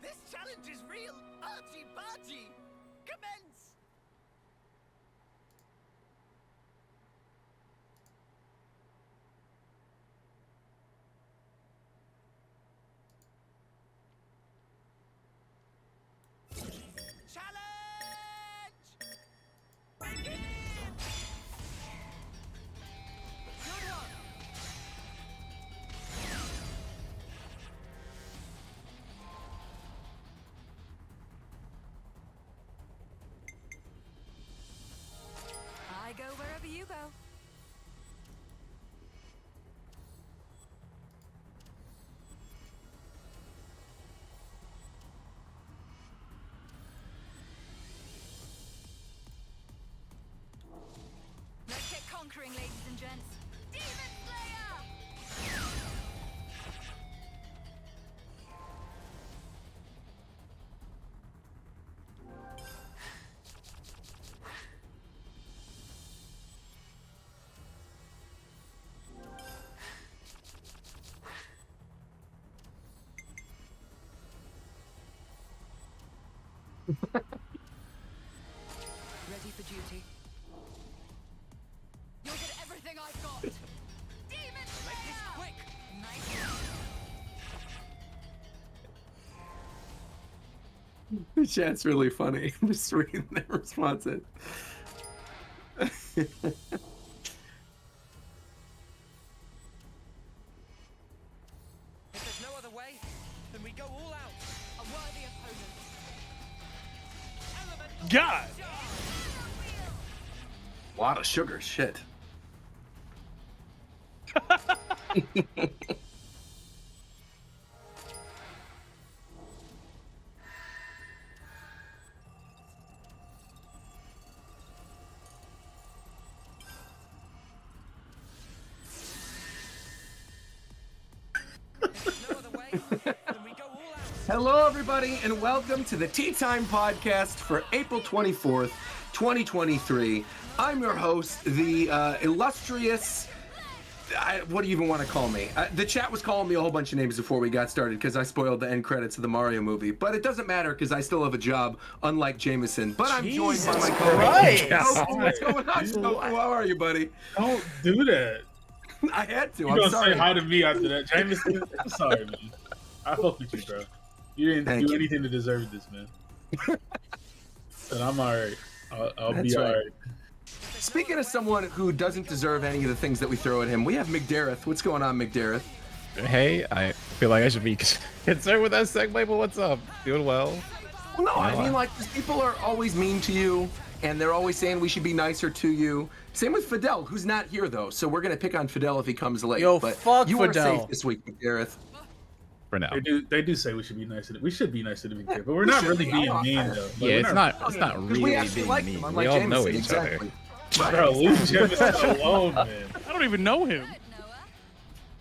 This challenge is real argy-bargy. Commence. I go wherever you go. Let's get conquering, ladies and gents. Demon Slayer! Ready for duty. You'll get everything I've got. Demon Slayer! Make this quick. Nice. The chat's really funny. I'm just reading their responses. If there's no other way, then we go all out. A worthy opponent. God. A lot of sugar, shit. Hello, everybody, and welcome to the Tea Time Podcast for April 24th, 2023. I'm your host, the illustrious... what do you even want to call me? The chat was calling me a whole bunch of names before we got started because I spoiled the end credits of the Mario movie. But it doesn't matter because I still have a job, unlike Jameson. But I'm joined by my co-host. What's going on, Tofu? How are you, buddy? Don't do that. I had to. You I'm don't sorry. say hi to me after that, Jameson. I'm sorry, man. I fuck with you, bro. You didn't do anything to deserve this, man. But I'm alright. I'll be right. alright. Speaking of someone who doesn't deserve any of the things that we throw at him, we have McDareth. What's going on, McDareth? Hey, I feel like I should be concerned with that segue, but what's up? Doing well. Well, no, I mean, like, people are always mean to you, and they're always saying we should be nicer to you. Same with Fidel, who's not here, though, so we're going to pick on Fidel if he comes late. Yo, but fuck you Fidel. are safe this week, McDareth. For now. They do say we should be nicer. We should be nicer to be but we're not really being mean, though. Like, Yeah, it's not really we being like mean. them, We unlike all know Jameson, each other. exactly. Bro, leave Jameson alone, man. I don't even know him.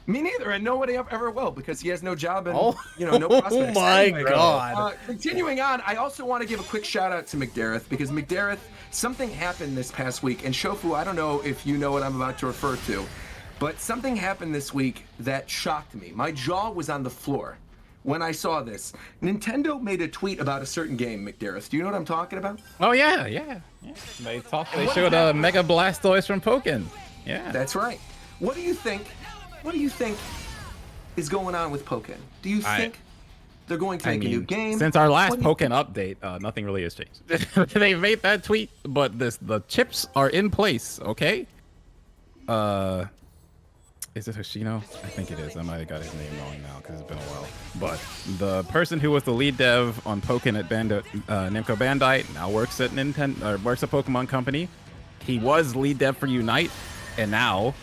Me neither, and nobody ever will because he has no job and Oh. no prospects. Oh my Anyway, God. Continuing on, I also want to give a quick shout out to McDareth because McDareth, something happened this past week, and Shofu, I don't know if you know what I'm about to refer to, but something happened this week that shocked me. My jaw was on the floor when I saw this. Nintendo made a tweet about a certain game, McDareth. Do you know what I'm talking about? Oh yeah. They showed Mega Blastoise from Pokken. Yeah. That's right. What do you think is going on with Pokken? Do you think they're going to make a new game? Since our last Pokken update, nothing really has changed. They made that tweet, but the chips are in place, okay? Is it Hoshino? I think it is. I might have got his name wrong now because it's been a while. But the person who was the lead dev on Pokken at Namco Bandai now works at works at Pokemon Company. He was lead dev for Unite, and now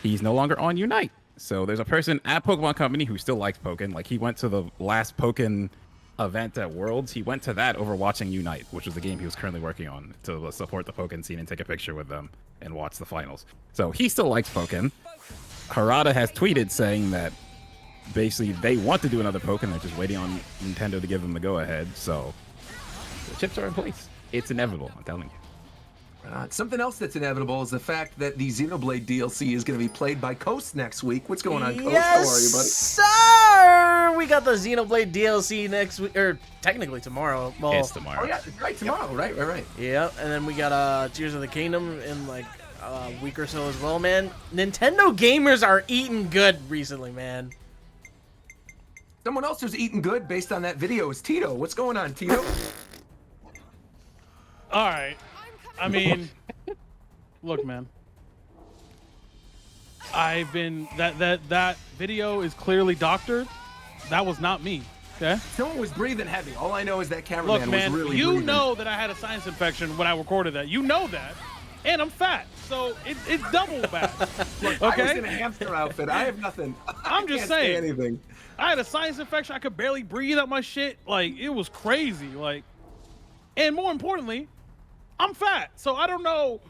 he's no longer on Unite. So there's a person at Pokemon Company who still likes Pokken. Like, he went to the last Pokken event at Worlds, he went to that over watching Unite, which was the game he was currently working on, to support the Pokken scene and take a picture with them and watch the finals. So he still likes Pokken. Harada has tweeted saying that basically they want to do another Pokken, they're just waiting on Nintendo to give them the go-ahead. So the chips are in place. It's inevitable, I'm telling you. Something else that's inevitable is the fact that the Xenoblade DLC is going to be played by Coast next week. What's going on, Coast? Yes, How are you, buddy? sir! We got the Xenoblade DLC next week, or technically tomorrow. Well, It's tomorrow. Oh, yeah, right, tomorrow. Right. Yeah, and then we got Tears of the Kingdom in like a week or so as well, man. Nintendo gamers are eating good recently, man. Someone else who's eating good based on that video is Tito. What's going on, Tito? All right. I mean, look, man. I've been that video is clearly doctored. That was not me. Okay. Someone was breathing heavy. All I know is that cameraman Look, man, was really you breathing. know that I had a sinus infection when I recorded that. You know that, and I'm fat, so it's double bad. Look, okay. I was in a hamster outfit. I have nothing. I'm just can't say saying. anything. I had a sinus infection. I could barely breathe out my shit. Like, it was crazy. Like, and more importantly, I'm fat, so I don't know.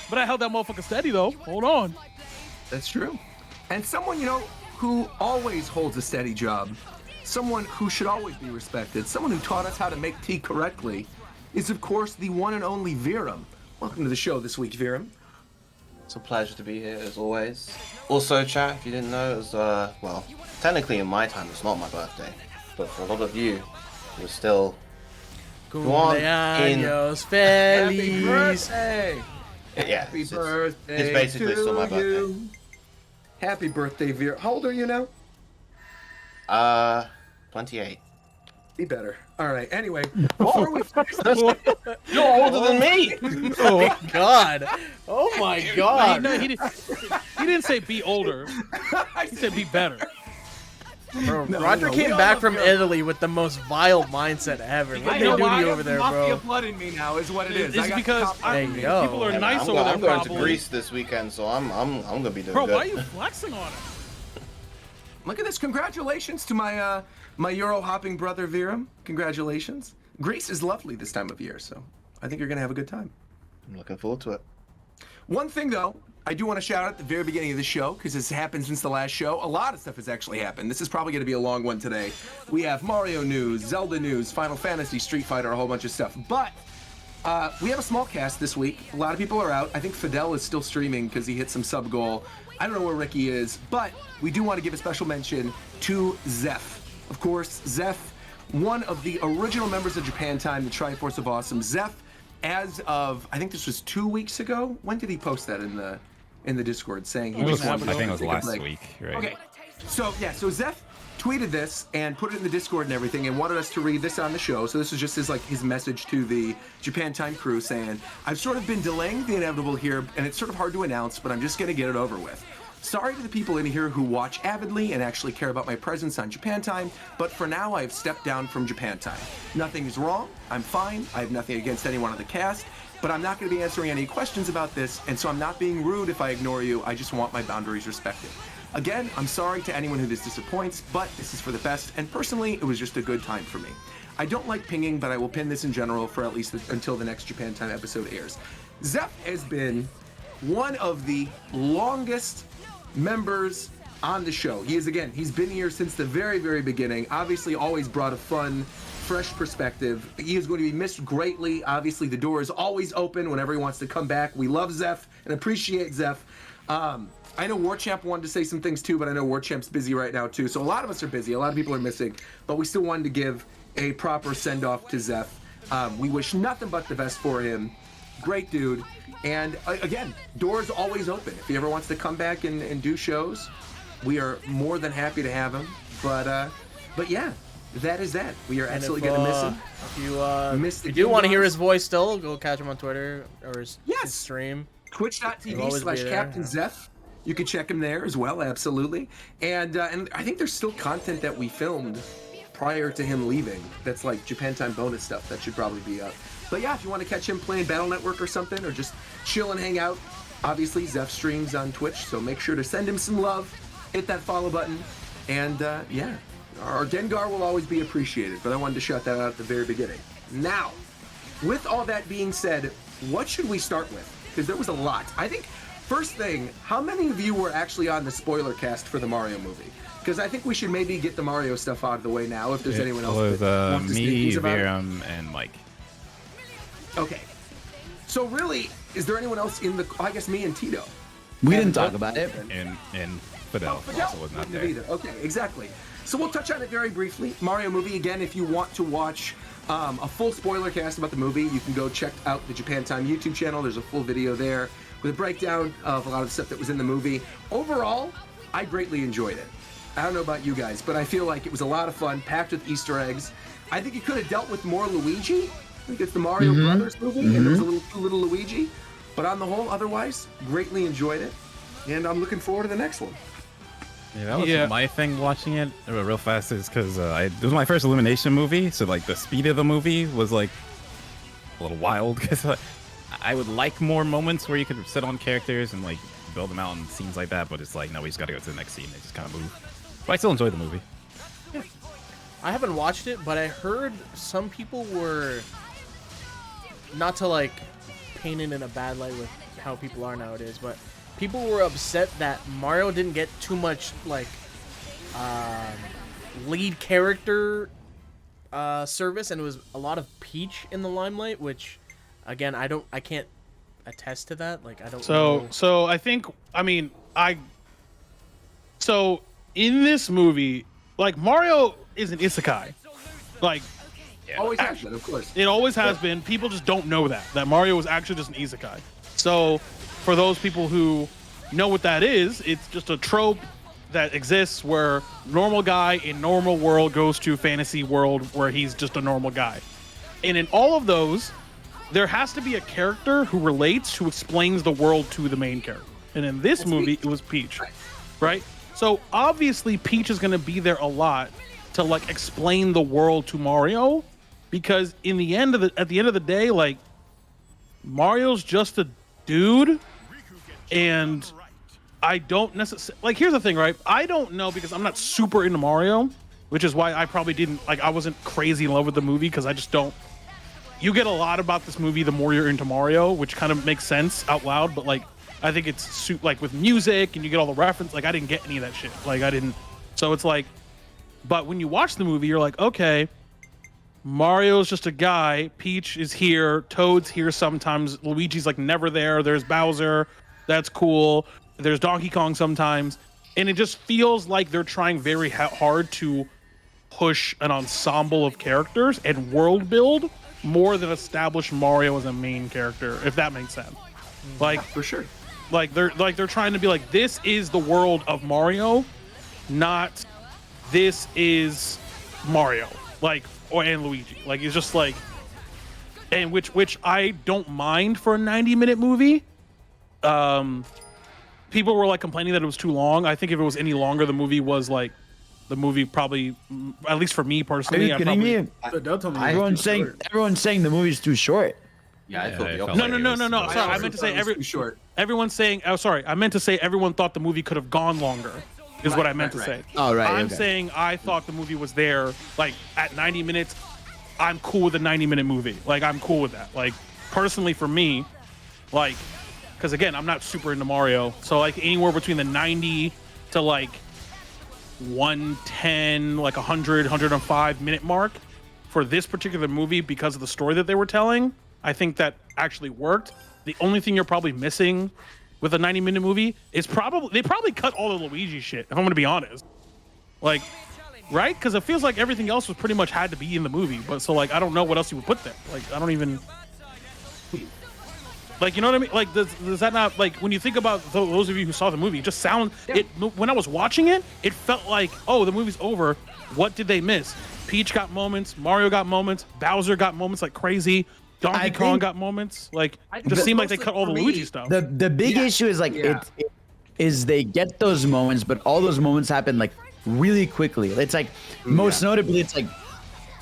But I held that motherfucker steady, though. Hold on. That's true. And someone, who always holds a steady job, someone who should always be respected, someone who taught us how to make tea correctly, is, of course, the one and only Viram. Welcome to the show this week, Viram. It's a pleasure to be here, as always. Also, chat, if you didn't know, it was, well, technically in my time, it's not my birthday. But for a lot of you, it was still... Cumpleaños feliz. Happy birthday! Yeah, Happy it's birthday basically to still my birthday. you. Happy birthday, Viram. How old are you now? 28. Be better. All right. Anyway, before we finish this, You're older than me! Oh my god. Oh my god. No, he didn't say be older. He said be better. Bro, No, Roger no, came we all back love from Viram. Italy with the most vile mindset ever. What I they know do to why you I over have there, mafia bro? blood in me now, is what it is. It's I got because cop- There you go. people are Yeah, nice I'm, over there, I'm going probably. to Greece this weekend, so I'm gonna be doing Bro, good. why are you flexing on him? Look at this. Congratulations to my my Euro hopping brother Viram. Congratulations. Greece is lovely this time of year, so I think you're gonna have a good time. I'm looking forward to it. One thing though, I do want to shout out at the very beginning of the show, because this happened since the last show. A lot of stuff has actually happened. This is probably going to be a long one today. We have Mario news, Zelda news, Final Fantasy, Street Fighter, a whole bunch of stuff. But we have a small cast this week. A lot of people are out. I think Fidel is still streaming because he hit some sub goal. I don't know where Ricky is, but we do want to give a special mention to Zeph. Of course, Zeph, one of the original members of Japan Time, the Triforce of Awesome. Zeph, as of, I think this was 2 weeks ago. When did he post that in the Discord, saying he just wanted to I think it was take a last break? week, right? Okay, so Zeph tweeted this and put it in the Discord and everything, and wanted us to read this on the show. So this is just his message to the Japan Time crew, saying, "I've sort of been delaying the inevitable here, and it's sort of hard to announce, but I'm just gonna get it over with. Sorry to the people in here who watch avidly and actually care about my presence on Japan Time, but for now I have stepped down from Japan Time. Nothing is wrong. I'm fine. I have nothing against anyone on the cast, but I'm not going to be answering any questions about this, and so I'm not being rude if I ignore you. I just want my boundaries respected. Again, I'm sorry to anyone who this disappoints, but this is for the best, and personally, it was just a good time for me. I don't like pinging, but I will pin this in general for at least until the next Japan Time episode airs." Zeph has been one of the longest members on the show. He's been here since the very, very beginning. Obviously, always brought a fun, fresh perspective. He is going to be missed greatly. Obviously, the door is always open whenever he wants to come back. We love Zeph and appreciate Zeph. I know Warchamp wanted to say some things too, but I know Warchamp's busy right now too. So a lot of us are busy. A lot of people are missing, but we still wanted to give a proper send-off to Zeph. We wish nothing but the best for him. Great dude. And again, doors always open. If he ever wants to come back and do shows, we are more than happy to have him. But yeah, that is that. We are absolutely going to miss him. If you do want to hear his voice still, go catch him on Twitter or his stream. Twitch.tv/Captain Zeph. You can check him there as well, absolutely. And I think there's still content that we filmed prior to him leaving. That's like Japan Time bonus stuff. That should probably be up. But yeah, if you want to catch him playing Battle Network or something, or just chill and hang out, obviously Zeph streams on Twitch, so make sure to send him some love, hit that follow button, and yeah, Our Gengar will always be appreciated, but I wanted to shout that out at the very beginning. Now, with all that being said, what should we start with? Because there was a lot. I think, first thing, how many of you were actually on the spoiler cast for the Mario movie? Because I think we should maybe get the Mario stuff out of the way now, if there's anyone else was, that wants to speak me, things about it. Viram, and Mike. Okay. So really, is there anyone else in the? I guess me and Tito. We didn't talk about it. And Fidel also was not there. Either. Okay, exactly. So we'll touch on it very briefly. Mario movie, again, if you want to watch a full spoiler cast about the movie, you can go check out the Japan Time YouTube channel. There's a full video there with a breakdown of a lot of the stuff that was in the movie. Overall, I greatly enjoyed it. I don't know about you guys, but I feel like it was a lot of fun, packed with Easter eggs. I think it could have dealt with more Luigi. I think it's the Mario Brothers movie, and there was a too little Luigi. But on the whole, otherwise, greatly enjoyed it. And I'm looking forward to the next one. Yeah, that was my thing watching it real fast is because it was my first Illumination movie, so like the speed of the movie was like a little wild because I would like more moments where you could sit on characters and like build them out and scenes like that, but it's like, no, we just got to go to the next scene. They just kind of move. But I still enjoyed the movie. Yeah. I haven't watched it, but I heard some people were, not to like paint it in a bad light with how people are nowadays, but people were upset that Mario didn't get too much like lead character service, and it was a lot of Peach in the limelight, which again I can't attest to that. Like I don't know. So I think so in this movie, like Mario is an isekai. Like always has been, of course. It always has been. People just don't know that Mario was actually just an isekai. So for those people who know what that is, it's just a trope that exists where normal guy in normal world goes to fantasy world where he's just a normal guy. And in all of those, there has to be a character who relates, who explains the world to the main character. And in this movie, it was Peach, right? So obviously Peach is going to be there a lot to like explain the world to Mario, because at the end of the day, like Mario's just a dude, and I don't necessarily like. Here's the thing, right? I don't know, because I'm not super into Mario, which is why I probably didn't like. I wasn't crazy in love with the movie because I just don't. You get a lot about this movie the more you're into Mario, which kind of makes sense out loud. But like, I think it's like with music and you get all the reference. Like I didn't get any of that shit. Like I didn't. So it's like, but when you watch the movie, you're like, okay, Mario's just a guy. Peach is here. Toad's here sometimes. Luigi's like never there. There's Bowser. That's cool. There's Donkey Kong sometimes. And it just feels like they're trying very hard to push an ensemble of characters and world build more than establish Mario as a main character, if that makes sense. Like for sure. Like they're trying to be like, this is the world of Mario, not this is Mario. Like and Luigi. Like it's just like, and which I don't mind for a 90-minute movie. People were like complaining that it was too long. I think if it was any longer, the movie probably, at least for me personally. Are you kidding me? Everyone's saying the movie's too short. Yeah, I feel No. Sorry, I meant to say everyone's saying. Oh, sorry, I meant to say everyone thought the movie could have gone longer. Is what I meant to say. Oh, right. I'm saying I thought the movie was there, like at 90 minutes. I'm cool with a 90-minute movie. Like I'm cool with that. Like personally for me, like, because again, I'm not super into Mario, so like anywhere between the 90 to like 110, like 105 minute mark for this particular movie, because of the story that they were telling, I think that actually worked. The only thing you're probably missing with a 90-minute movie is they probably cut all the Luigi shit, if I'm gonna be honest. Like, right? Because it feels like everything else was pretty much had to be in the movie, but so like I don't know what else you would put there. Like I don't even, like, you know what I mean? Like does that not, like when you think about those of you who saw the movie, it just when I was watching it, it felt like, oh, the movie's over. What did they miss? Peach got moments, Mario got moments, Bowser got moments like crazy. Donkey Kong got moments. Like it just seemed like they cut all the Luigi stuff. The big issue is like is they get those moments, but all those moments happen like really quickly. It's like most notably, it's like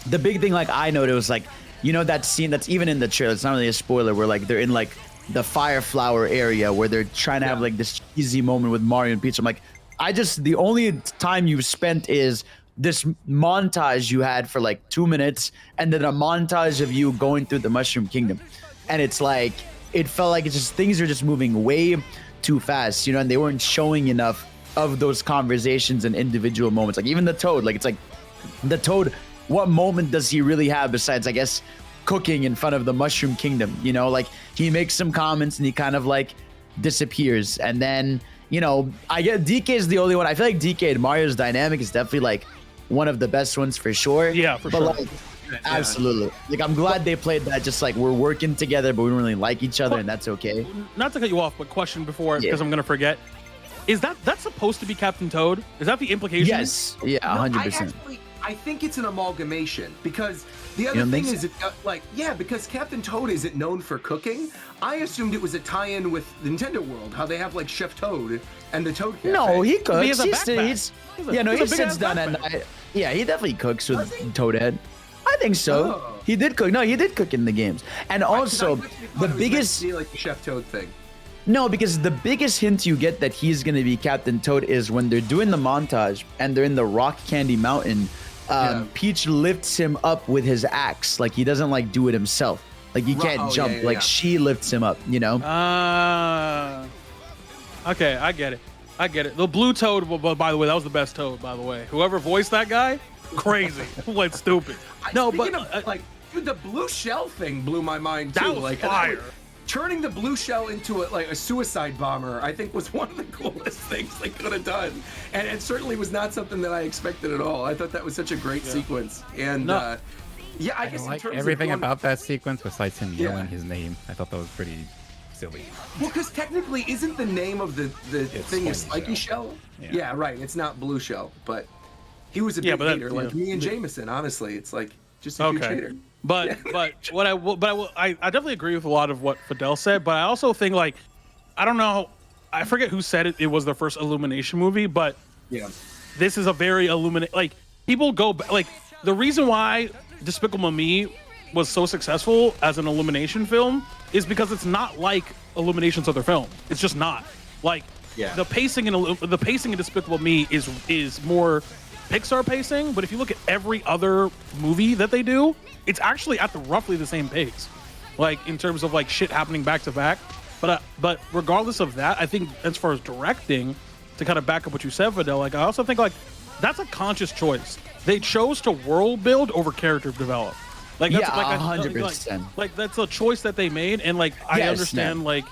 the big thing. Like I noticed was like, you know, that scene that's even in the trailer. It's not really a spoiler. Where like they're in like the fire flower area where they're trying to have like this cheesy moment with Mario and Peach. I'm like, the only time you've spent is this montage you had for like 2 minutes, and then a montage of you going through the Mushroom Kingdom, and it's like it felt like it's just things are just moving way too fast, you know, and they weren't showing enough of those conversations and individual moments. Like even the Toad, like it's like the Toad, what moment does he really have besides, I guess, cooking in front of the Mushroom Kingdom? You know, like he makes some comments and he kind of like disappears, and then, you know, I get DK is the only one. I feel like DK and Mario's dynamic is definitely like one of the best ones for sure. Yeah, for but sure. Like, absolutely. Like I'm glad they played that. Just like we're working together, but we don't really like each other, and that's okay. Not to cut you off, but question before, because I'm gonna forget. Is that's supposed to be Captain Toad? Is that the implication? Yes. Yeah, 100%. I think it's an amalgamation, because the other thing is, because Captain Toad isn't known for cooking. I assumed it was a tie-in with Nintendo World, how they have like Chef Toad and the Toad Cafe. No, he cooks. He has a he backpack. sits down at night. Yeah, he definitely cooks with Toadhead. I think so. Oh. He did cook. No, he did cook in the games. And also, the biggest like the Chef Toad thing. No, because the biggest hint you get that he's going to be Captain Toad is when they're doing the montage and they're in the Rock Candy Mountain. Peach lifts him up with his axe. Like he doesn't like do it himself. Like he can't jump. Like she lifts him up, you know? Okay, I get it. The blue Toad, by the way, that was the best Toad, by the way. Whoever voiced that guy, crazy. Went stupid. No, but like, dude, the blue shell thing blew my mind too. That was like fire. Turning the blue shell into a suicide bomber, I think, was one of the coolest things they could have done, and it certainly was not something that I expected at all. I thought that was such a great sequence, and I guess like in terms everything of about that sequence besides him yelling his name. I thought that was pretty silly. Well, because technically, isn't the name of the thing is Spiky Shell? Yeah, right. It's not Blue Shell, but he was a big hater, like me and Jameson. Honestly, it's like just a huge hater. But I definitely agree with a lot of what Fidel said, but I also think, like, I don't know, I forget who said it was the first Illumination movie, but this is a very like, people go like, the reason why Despicable Me was so successful as an Illumination film is because it's not like Illumination's other film. It's just not. Like, the pacing in Despicable Me is more Pixar pacing, but if you look at every other movie that they do, it's actually at roughly the same pace, like in terms of like shit happening back to back. But regardless of that, I think as far as directing, to kind of back up what you said, Fidel, like I also think like that's a conscious choice. They chose to world build over character develop. Like that's like 100%. Like that's a choice that they made, and like I understand like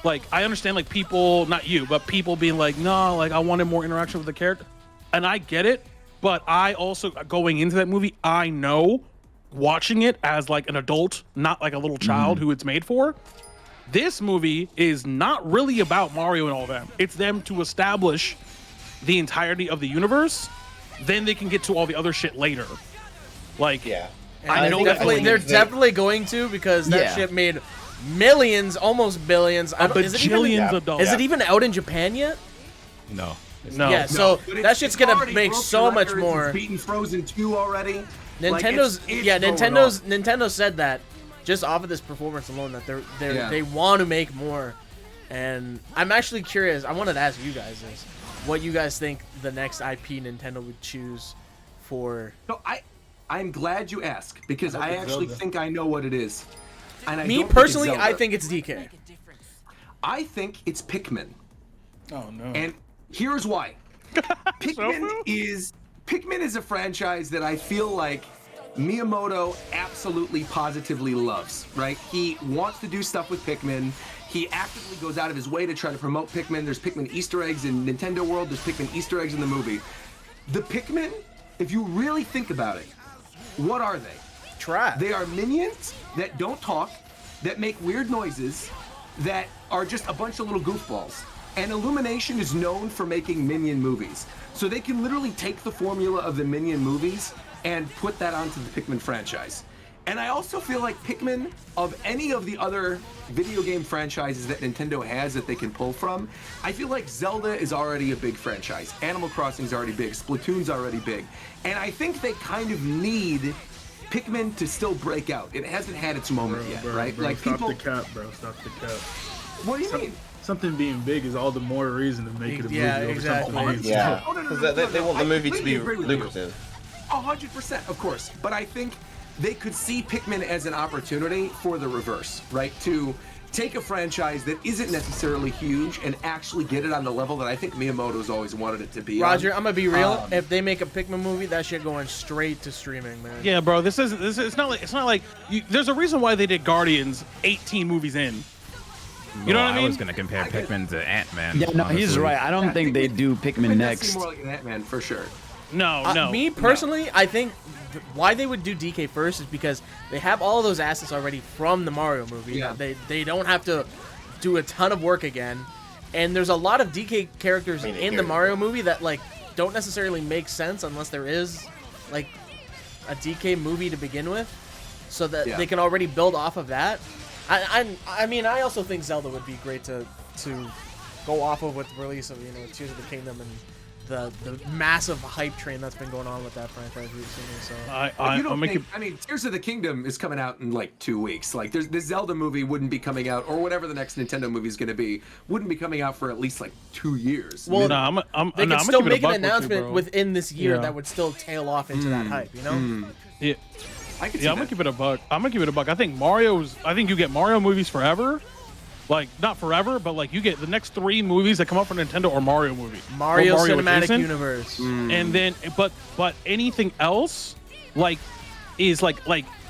I understand like people, not you, but people being like, no, like I wanted more interaction with the character, and I get it. But I also, going into that movie, I know, watching it as like an adult, not like a little child who it's made for, this movie is not really about Mario and all them. It's them to establish the entirety of the universe, then they can get to all the other shit later. Like, I know they're definitely going to, because that shit made millions, almost billions. Bajillions of dollars. Is it even out in Japan yet? No. Yeah, so that shit's gonna make so much more. Beaten Frozen 2 already. Nintendo's Nintendo said that just off of this performance alone that they want to make more, and I'm actually curious. I wanted to ask you guys this: what you guys think the next IP Nintendo would choose for? No, I'm glad you asked, because I actually think I know what it is. And Me personally, I think it's DK. I think it's Pikmin. Oh no! And here's why. Pikmin is a franchise that I feel like Miyamoto absolutely positively loves, right? He wants to do stuff with Pikmin. He actively goes out of his way to try to promote Pikmin. There's Pikmin Easter eggs in Nintendo World. There's Pikmin Easter eggs in the movie. The Pikmin, if you really think about it, what are they? Trash. They are minions that don't talk, that make weird noises, that are just a bunch of little goofballs. And Illumination is known for making Minion movies. So they can literally take the formula of the Minion movies and put that onto the Pikmin franchise. And I also feel like Pikmin, of any of the other video game franchises that Nintendo has that they can pull from, I feel like Zelda is already a big franchise. Animal Crossing is already big. Splatoon's already big. And I think they kind of need Pikmin to still break out. It hasn't had its moment yet, right? Bro, like stop people. The cap, bro. Stop the cap. What do you mean? something being big is all the more reason to make it a movie over something big. Yeah, Oh, no, no, because no, they want the movie to be completely agree with you. lucrative. 100%, of course. But I think they could see Pikmin as an opportunity for the reverse, right? To take a franchise that isn't necessarily huge and actually get it on the level that I think Miyamoto's always wanted it to be. Roger, I'm gonna be real. If they make a Pikmin movie, that shit going straight to streaming, man. Yeah, bro. This is it's not like there's a reason why they did Guardians 18 movies in. You know what I mean? I was gonna compare Pikmin to Ant-Man. Yeah, no, he's honestly. right. I don't think they do Pikmin next. More like an Ant-Man for sure. No. Me personally, I think why they would do DK first is because they have all of those assets already from the Mario movie. Yeah. They don't have to do a ton of work again. And there's a lot of DK characters in the Mario movie that like don't necessarily make sense unless there is like a DK movie to begin with, so that they can already build off of that. I mean, I also think Zelda would be great to go off of with the release of Tears of the Kingdom and the massive hype train that's been going on with that franchise recently. So I mean, Tears of the Kingdom is coming out in like 2 weeks. Like, the Zelda movie wouldn't be coming out, or whatever the next Nintendo movie is going to be, wouldn't be coming out for at least like 2 years. Well, they could still make an announcement you, within this year that would still tail off into that hype. Yeah. I could I'm gonna keep it a buck. I think you get Mario movies forever. Like, not forever, but like you get the next 3 movies that come out for Nintendo or Mario movie. Mario Cinematic adjacent. Universe. And then but anything else like is like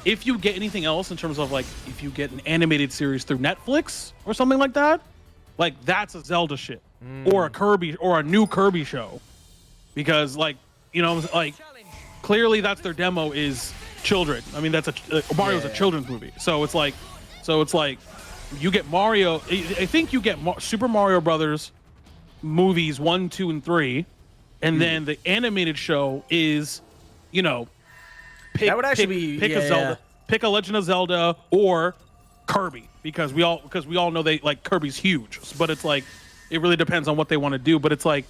if you get anything else in terms of like if you get an animated series through Netflix or something like that, like that's a Zelda shit. Or a Kirby or a new Kirby show. Because like, like clearly that's their demo is children. I mean, that's Mario's a children's movie. So it's like you get Mario. I think you get Super Mario Brothers movies 1, 2, and 3, and then the animated show is, that would actually pick a Zelda, pick a Legend of Zelda or Kirby, because we all know they like Kirby's huge, but it's like it really depends on what they want to do. But it's like,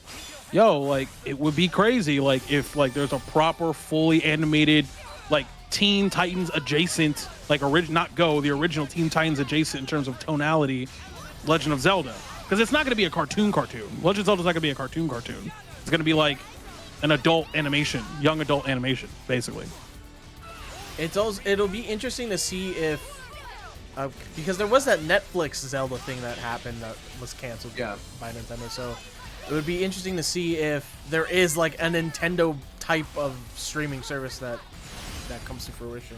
like it would be crazy like if like there's a proper fully animated like Teen Titans adjacent, like the original Teen Titans adjacent in terms of tonality, Legend of Zelda. Because it's not going to be a cartoon. Legend of Zelda's not going to be a cartoon. It's going to be like an adult animation, young adult animation, basically. It'll be interesting to see if, because there was that Netflix Zelda thing that happened that was canceled by Nintendo, so it would be interesting to see if there is like a Nintendo type of streaming service that comes to fruition.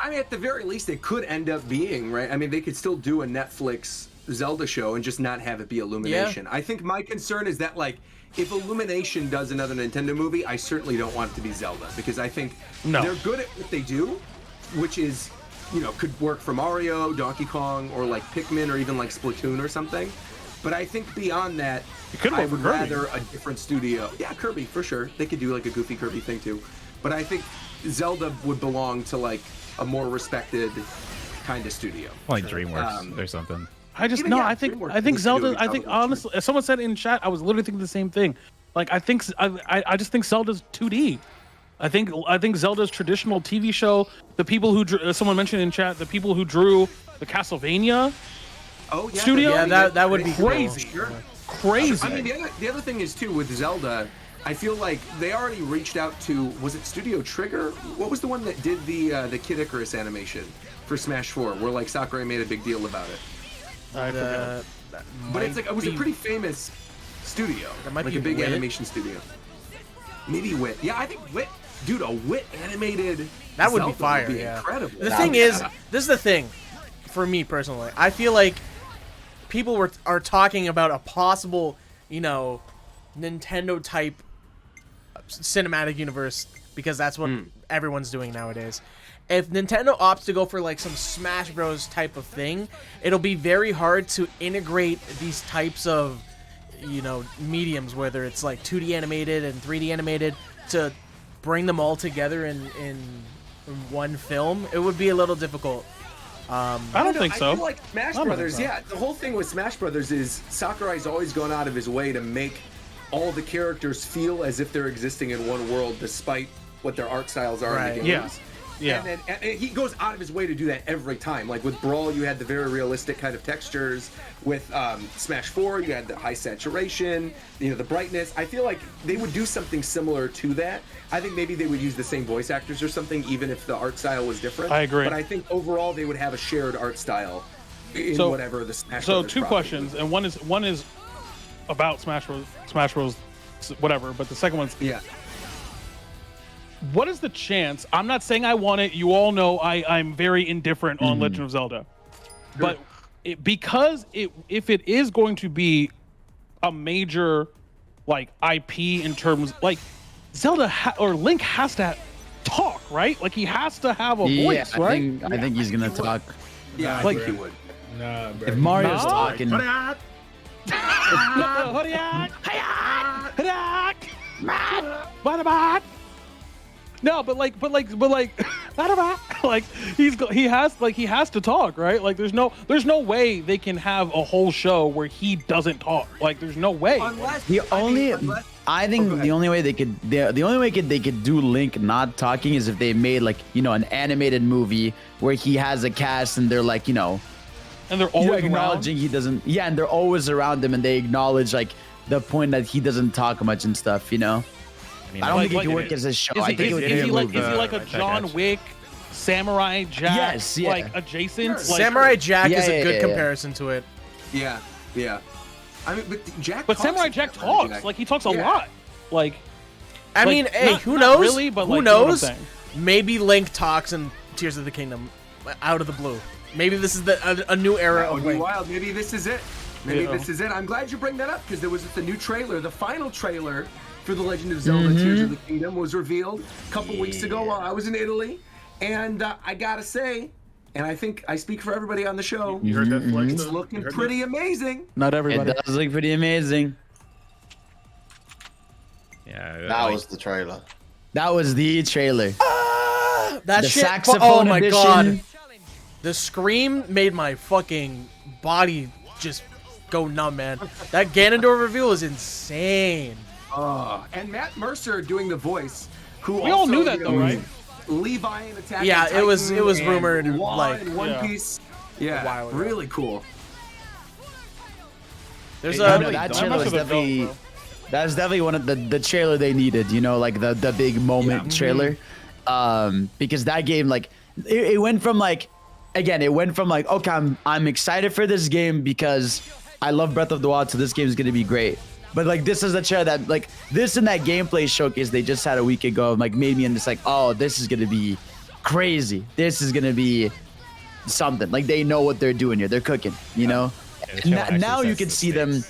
I mean, at the very least, it could end up being, right? I mean, they could still do a Netflix Zelda show and just not have it be Illumination. I think my concern is that, like, if Illumination does another Nintendo movie, I certainly don't want it to be Zelda, because I think they're good at what they do, which is, could work for Mario, Donkey Kong, or like Pikmin, or even like Splatoon or something. But I think beyond that, I would rather a different studio. Yeah, Kirby, for sure. They could do like a goofy Kirby thing too. But I think Zelda would belong to like a more respected kind of studio, like DreamWorks or something. I think Zelda. I think honestly, as someone said in chat, I was literally thinking the same thing. Like I just think Zelda's 2D. I think Zelda's traditional TV show. The people who drew, someone mentioned in chat, the people who drew the Castlevania studio. That would be crazy. Cool. Crazy. I mean, the other thing is too with Zelda. I feel like they already reached out to, was it Studio Trigger? What was the one that did the Kid Icarus animation for Smash 4, where like Sakurai made a big deal about it? I forget. But it's like it was a pretty famous studio, like a big animation studio. Maybe Wit. Yeah, I think Wit. Dude, a Wit animated. That would Zelda be fire. Would be incredible. The thing is, this is the thing. For me personally, I feel like people are talking about a possible, Nintendo type cinematic universe, because that's what everyone's doing nowadays. If Nintendo opts to go for like some Smash Bros type of thing, it'll be very hard to integrate these types of mediums, whether it's like 2D animated and 3D animated, to bring them all together in one film. It would be a little difficult. I don't think so. I feel like Smash Brothers, the whole thing with Smash Brothers is Sakurai's always gone out of his way to make all the characters feel as if they're existing in one world, despite what their art styles are in the games. Yeah. And he goes out of his way to do that every time. Like with Brawl, you had the very realistic kind of textures. With Smash 4, you had the high saturation, the brightness. I feel like they would do something similar to that. I think maybe they would use the same voice actors or something, even if the art style was different. I agree. But I think overall they would have a shared art style in whatever the Smash. So Brothers two property questions, is. and one is about Smash Bros. Whatever, but the second one's what is the chance? I'm not saying I want it. You all know I'm very indifferent on Legend of Zelda, but if it is going to be a major like IP in terms like Zelda or Link has to talk, right? Like he has to have a voice, right? I think he's gonna talk. Yeah, I like think he would. Nah, bro. If Mario's talking, no, but like he has to talk, right? Like there's no way they can have a whole show where he doesn't talk. Like there's no way. I think the only way they could do Link not talking is if they made like an animated movie where he has a cast and they're like and they're always acknowledging he doesn't. Yeah, and they're always around him and they acknowledge like the point that he doesn't talk much and stuff. I don't think it can work as a show. I think it would be a movie. Is he like a John Wick, Samurai Jack? Yes, yeah. Like adjacent. Sure. Like, Samurai Jack is a good comparison to it. Yeah. I mean, but Jack. But Samurai Jack talks. Like he talks a lot. Like. I mean, hey, who knows? Really, but who like, knows? You know what I'm saying? Maybe Link talks in Tears of the Kingdom, out of the blue. Maybe this is a new era of Link. Wild. Maybe this is it. This is it. I'm glad you bring that up because there was the new trailer, the final trailer for The Legend of Zelda Tears of the Kingdom was revealed a couple weeks ago while I was in Italy. And I gotta say, and I think I speak for everybody on the show, You heard that flex? it's looking pretty amazing. Not everybody. It does look pretty amazing. Yeah. That was the trailer. That was the trailer. That the shit. saxophone Oh my edition. god. The scream made my fucking body just go numb, man. That Ganondorf reveal is insane. And Matt Mercer doing the voice, who We all knew that though, right? Levi in Attack. Yeah, on it was Titan rumored and Law like in One Piece. Yeah, while ago. really cool. There's that trailer was definitely that's definitely one of the trailer they needed. Like the big moment trailer, because that game like it went from like. Again, it went from like, okay, I'm excited for this game because I love Breath of the Wild, so this game is gonna be great. But like, this is a trailer that like this and that gameplay showcase they just had a week ago, like made me and it's like, oh, this is gonna be crazy. This is gonna be something. Like they know what they're doing here. They're cooking, now you can see them.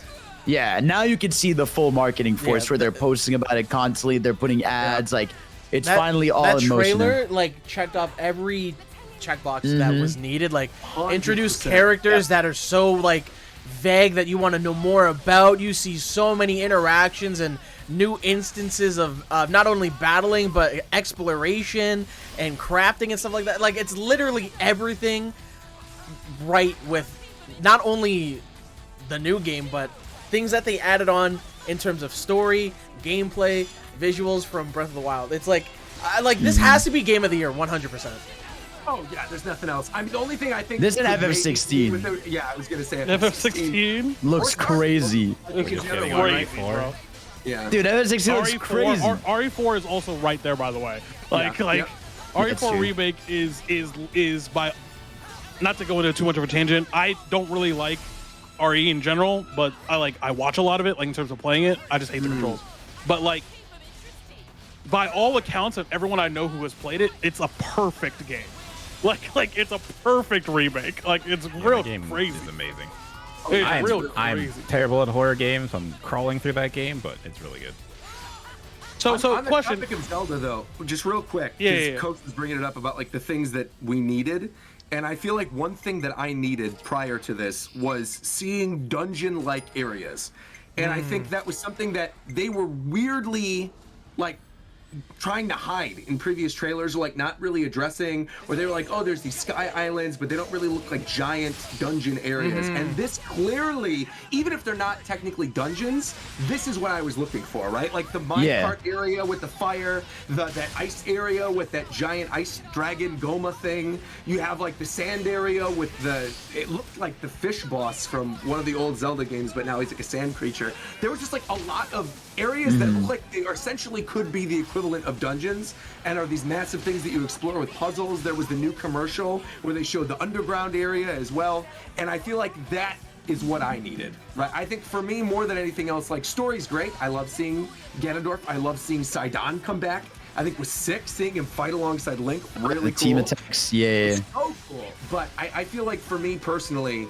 Yeah, now you can see the full marketing force where they're posting about it constantly. They're putting ads. Like it's finally all in motion. That trailer like checked off every checkbox that was needed. Like introduce characters that are so like vague that you want to know more about. You see so many interactions and new instances of not only battling but exploration and crafting and stuff like that. Like it's literally everything right with not only the new game but things that they added on in terms of story, gameplay, visuals from Breath of the Wild. It's like this has to be game of the year 100%. Oh yeah, there's nothing else. I mean, the only thing I think this is FF16. Yeah, I was gonna say FF16 looks crazy. Bro. Yeah, dude, FF16 looks crazy. RE4 is also right there, by the way. RE4 remake is by. Not to go into too much of a tangent, I don't really like RE in general, but I watch a lot of it, like in terms of playing it. I just hate the controls. But like, by all accounts of everyone I know who has played it, it's a perfect game. Like it's a perfect remake. Like it's real crazy. It's amazing. I'm terrible at horror games. I'm crawling through that game, but it's really good. So on question. The topic of Zelda though, just real quick, yeah. Coach was bringing it up about like the things that we needed. And I feel like one thing that I needed prior to this was seeing dungeon-like areas. And I think that was something that they were weirdly, like, trying to hide in previous trailers, or like not really addressing, where they were like, oh, there's these sky islands, but they don't really look like giant dungeon areas. And this clearly, even if they're not technically dungeons, this is what I was looking for, right? Like the minecart area with the fire, that ice area with that giant ice dragon Goma thing. You have like the sand area with it looked like the fish boss from one of the old Zelda games, but now he's like a sand creature. There was just like a lot of areas that look like they essentially could be the equivalent of dungeons, and are these massive things that you explore with puzzles. There was the new commercial where they showed the underground area as well, and I feel like that is what I needed, right? I think for me, more than anything else, like, story's great. I love seeing Ganondorf. I love seeing Sidon come back. I think was sick, seeing him fight alongside Link, really the cool. team attacks, yeah. So cool. But I feel like for me personally,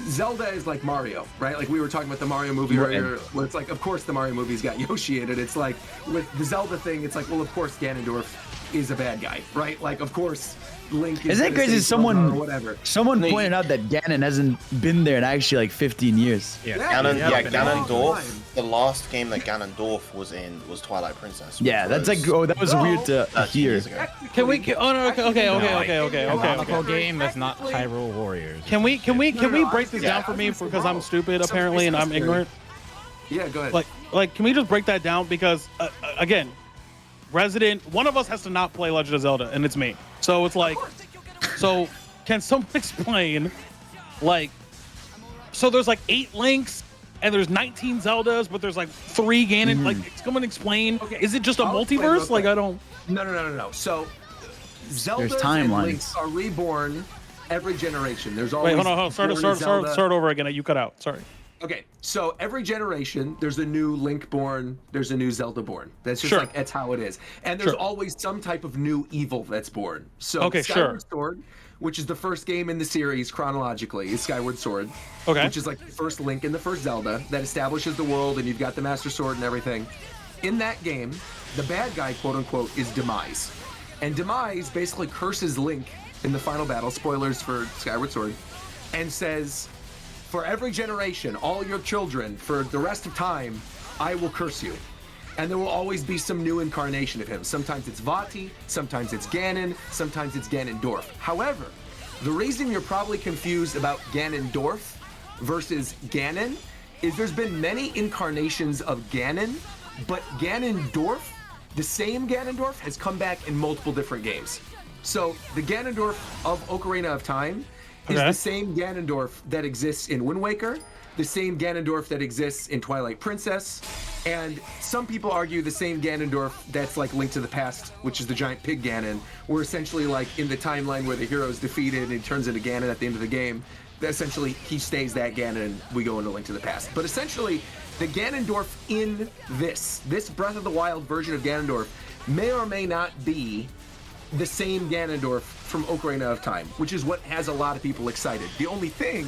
Zelda is like Mario, right? Like we were talking about the Mario movie earlier, where it's like, of course the Mario movie's got Yoshi in it. It's like, with the Zelda thing, it's like, well, of course Ganondorf is a bad guy, right? Like, of course Link is. Isn't that crazy? Someone pointed out that Ganon hasn't been there in actually like 15 years. Ganondorf. The last game that Ganondorf was in was Twilight Princess. Yeah, that's like, oh, that was weird to hear. Can we? Oh no. Okay. Canonical game that's not Hyrule Warriors. Can we break this down for me, because I'm stupid apparently and I'm ignorant? Yeah, go ahead. Like, can we just break that down? Because again, one of us has to not play Legend of Zelda, and it's me. So it's like, so can someone explain, like, so there's like 8 Links and there's 19 Zeldas, but there's like 3 Ganon. Like, someone explain. Okay, is it just a multiverse? Like, I don't. No. So Zelda timelines. and Links are reborn every generation. There's always. Wait, hold on. Start over again. You cut out. Sorry. Okay, so every generation, there's a new Link born, there's a new Zelda born. That's just like, that's how it is. And there's always some type of new evil that's born. So Skyward Sword, which is the first game in the series chronologically, is Skyward Sword. Okay. Which is like the first Link in the first Zelda that establishes the world, and you've got the Master Sword and everything. In that game, the bad guy, quote unquote, is Demise. And Demise basically curses Link in the final battle, spoilers for Skyward Sword, and says, for every generation, all your children, for the rest of time, I will curse you. And there will always be some new incarnation of him. Sometimes it's Vati, sometimes it's Ganon, sometimes it's Ganondorf. However, the reason you're probably confused about Ganondorf versus Ganon is there's been many incarnations of Ganon, but Ganondorf, the same Ganondorf, has come back in multiple different games. So the Ganondorf of Ocarina of Time is the same Ganondorf that exists in Wind Waker, the same Ganondorf that exists in Twilight Princess, and some people argue the same Ganondorf that's like Link to the Past, which is the giant pig Ganon, where essentially like in the timeline where the hero's defeated and he turns into Ganon at the end of the game, essentially he stays that Ganon and we go into Link to the Past. But essentially, the Ganondorf in this Breath of the Wild version of Ganondorf may or may not be the same Ganondorf from Ocarina of Time, which is what has a lot of people excited. The only thing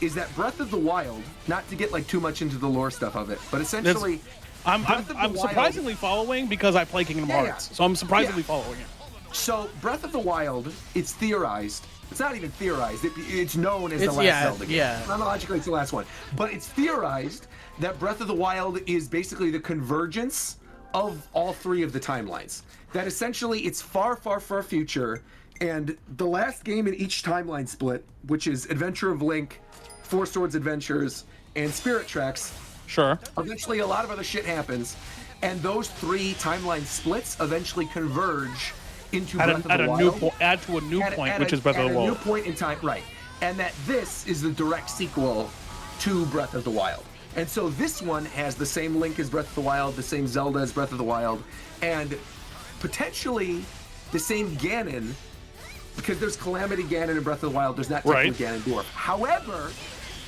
is that Breath of the Wild, not to get like too much into the lore stuff of it, but essentially, I'm surprisingly following because I play Kingdom Hearts, so I'm surprisingly following it. So Breath of the Wild, it's theorized. It's not even theorized. It's known as the last Zelda game. Yeah. Chronologically, it's the last one. But it's theorized that Breath of the Wild is basically the convergence of all 3 of the timelines. That essentially it's far, far, far future, and the last game in each timeline split, which is Adventure of Link, Four Swords Adventures, and Spirit Tracks. Sure. Eventually, a lot of other shit happens, and those 3 timeline splits eventually converge into Breath of the Wild. Add to a new point, which is Breath of the Wild. At a new point in time, right? And that this is the direct sequel to Breath of the Wild. And so this one has the same Link as Breath of the Wild, the same Zelda as Breath of the Wild, and potentially the same Ganon, because there's Calamity Ganon in Breath of the Wild. There's not technically Ganondorf. However,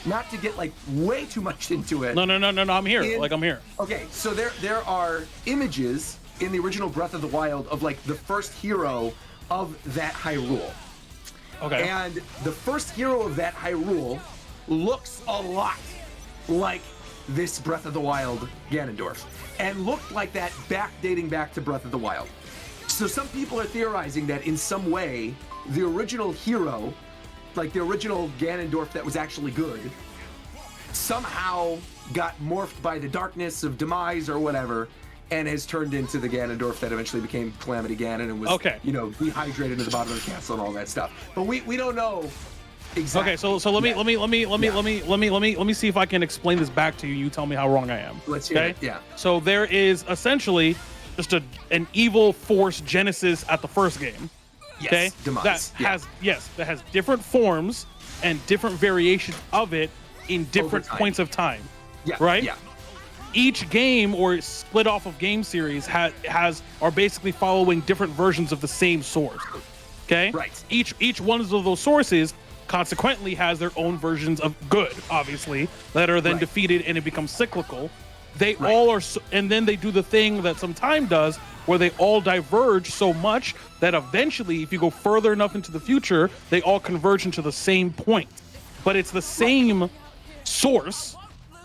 not to get like way too much into it. No. I'm here. I'm here. Okay, so there are images in the original Breath of the Wild of like the first hero of that Hyrule. Okay. And the first hero of that Hyrule looks a lot like this Breath of the Wild Ganondorf, and looked like that dating back to Breath of the Wild. So some people are theorizing that in some way, the original hero, like the original Ganondorf that was actually good, somehow got morphed by the darkness of Demise or whatever, and has turned into the Ganondorf that eventually became Calamity Ganon and was, dehydrated to the bottom of the castle and all that stuff. But we don't know exactly. Okay, so let me see if I can explain this back to you. You tell me how wrong I am. Let's hear it. Yeah. So there is essentially just an evil force genesis at the first game. Yes, okay, demise. that has different forms and different variations of it in different points of time. Yeah. Right. Yeah. Each game or split off of game series are basically following different versions of the same source. Okay. Right. Each one of those sources consequently has their own versions of good, obviously, that are then defeated and it becomes cyclical. They all are, and then they do the thing that some time does, where they all diverge so much that eventually, if you go further enough into the future, they all converge into the same point. But it's the same source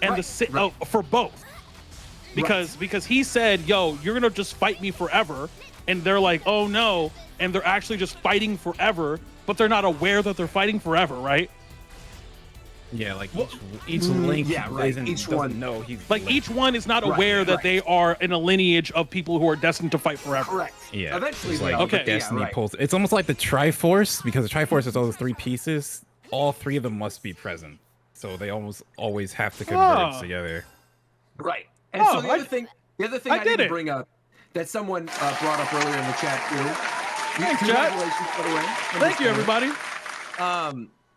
and for both. Because he said, "Yo, you're gonna just fight me forever," and they're like, "Oh no," and they're actually just fighting forever, but they're not aware that they're fighting forever, right? Yeah, like each link, each one. No, he's like each one is not aware that they are in a lineage of people who are destined to fight forever. Correct. Yeah, eventually, it's like the Destiny pulls. It's almost like the Triforce, because the Triforce is all those three pieces. All three of them must be present, so they almost always have to converge together. Right. And so the other thing I need to bring up that someone brought up earlier in the chat too. Thanks, congratulations, by the way. Thank you, everybody.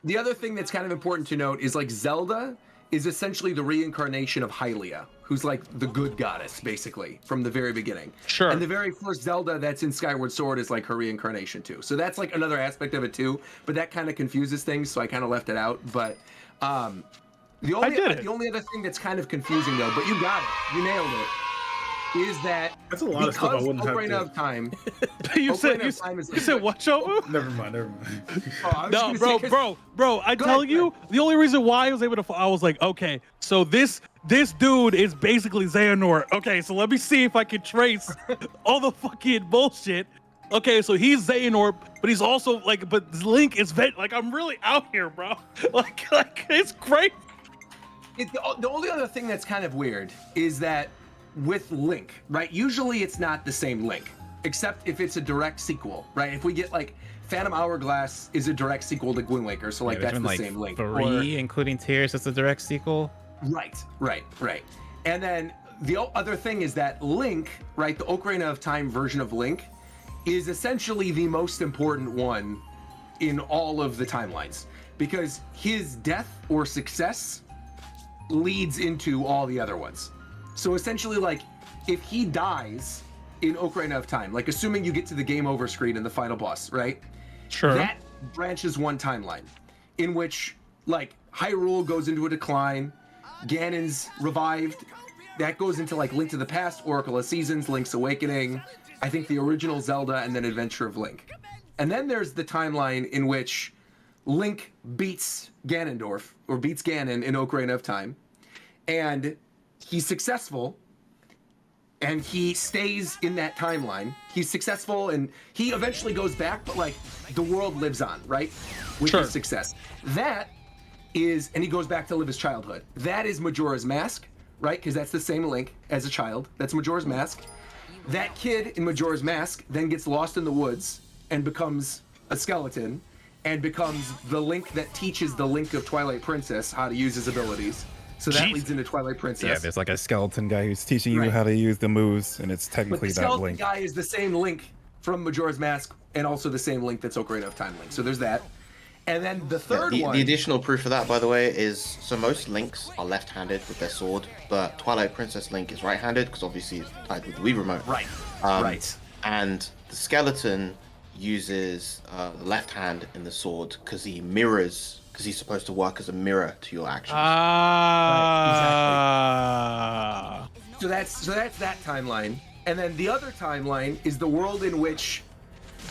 The other thing that's kind of important to note is like Zelda is essentially the reincarnation of Hylia, who's like the good goddess, basically, from the very beginning. Sure. And the very first Zelda that's in Skyward Sword is like her reincarnation too. So that's like another aspect of it too. But that kind of confuses things, so I kind of left it out. But the only other thing that's kind of confusing though, but you got it, you nailed it, is that that's a lot of stuff I wouldn't Ocarina have of Time. you said what, Shofu? Never mind. Oh, bro. I tell you, the only reason why I was able to, I was like, okay, so this dude is basically Xehanort. Okay, so let me see if I can trace all the fucking bullshit. Okay, so he's Xehanort, but he's also like, but Link is like, I'm really out here, bro. Like it's great. The only other thing that's kind of weird is that with Link, right? Usually it's not the same Link, except if it's a direct sequel, right? If we get like Phantom Hourglass is a direct sequel to Wind Waker, so like that's the same Link. Three, including Tears, is a direct sequel. Right. And then the other thing is that Link, right? The Ocarina of Time version of Link is essentially the most important one in all of the timelines, because his death or success leads into all the other ones. So essentially, like, if he dies in Ocarina of Time, like assuming you get to the game over screen in the final boss, right? Sure. That branches one timeline in which, like, Hyrule goes into a decline, Ganon's revived, that goes into, like, Link to the Past, Oracle of Seasons, Link's Awakening, I think the original Zelda, and then Adventure of Link. And then there's the timeline in which Link beats Ganondorf, or beats Ganon in Ocarina of Time, and he's successful, and he stays in that timeline. He's successful, and he eventually goes back, but like the world lives on, right? With his success. That is, and he goes back to live his childhood. That is Majora's Mask, right? Because that's the same Link as a child. That's Majora's Mask. That kid in Majora's Mask then gets lost in the woods and becomes a skeleton, and becomes the Link that teaches the Link of Twilight Princess how to use his abilities. So that leads into Twilight Princess. Yeah, there's like a skeleton guy who's teaching you how to use the moves, and it's technically that Link. But the skeleton guy is the same Link from Majora's Mask, and also the same Link that's Ocarina of Time Link. So there's that. And then the third one... The additional proof of that, by the way, is... So most Links are left-handed with their sword, but Twilight Princess Link is right-handed, because obviously it's tied with the Wii Remote. Right. And the skeleton uses the left hand in the sword, because he mirrors... Because he's supposed to work as a mirror to your actions. Exactly. So that's that timeline. And then the other timeline is the world in which,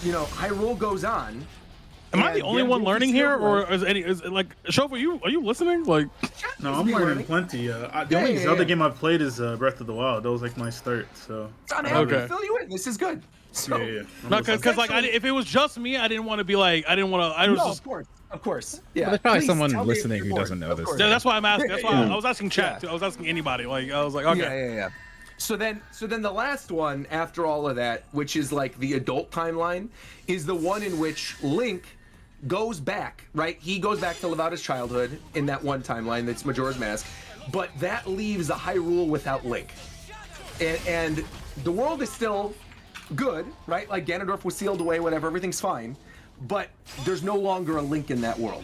you know, Hyrule goes on. Am I the only one learning here, or is like Shofu? Are you listening? Like, no, I'm learning plenty. The only Zelda game I've played is Breath of the Wild. That was like my start. So I'm happy to fill you in. This is good. So, no, because like if it was just me, I didn't want to be like I was just. Of course. Yeah. Well, there's probably someone listening who doesn't know this. Yeah, that's why I'm asking. That's why I was asking chat too. I was asking anybody. Like I was like, okay. Yeah. So then the last one after all of that, which is like the adult timeline, is the one in which Link goes back, right? He goes back to live out his childhood in that one timeline that's Majora's Mask, but that leaves a Hyrule without Link. And the world is still good, right? Like Ganondorf was sealed away, whatever, everything's fine, but there's no longer a Link in that world.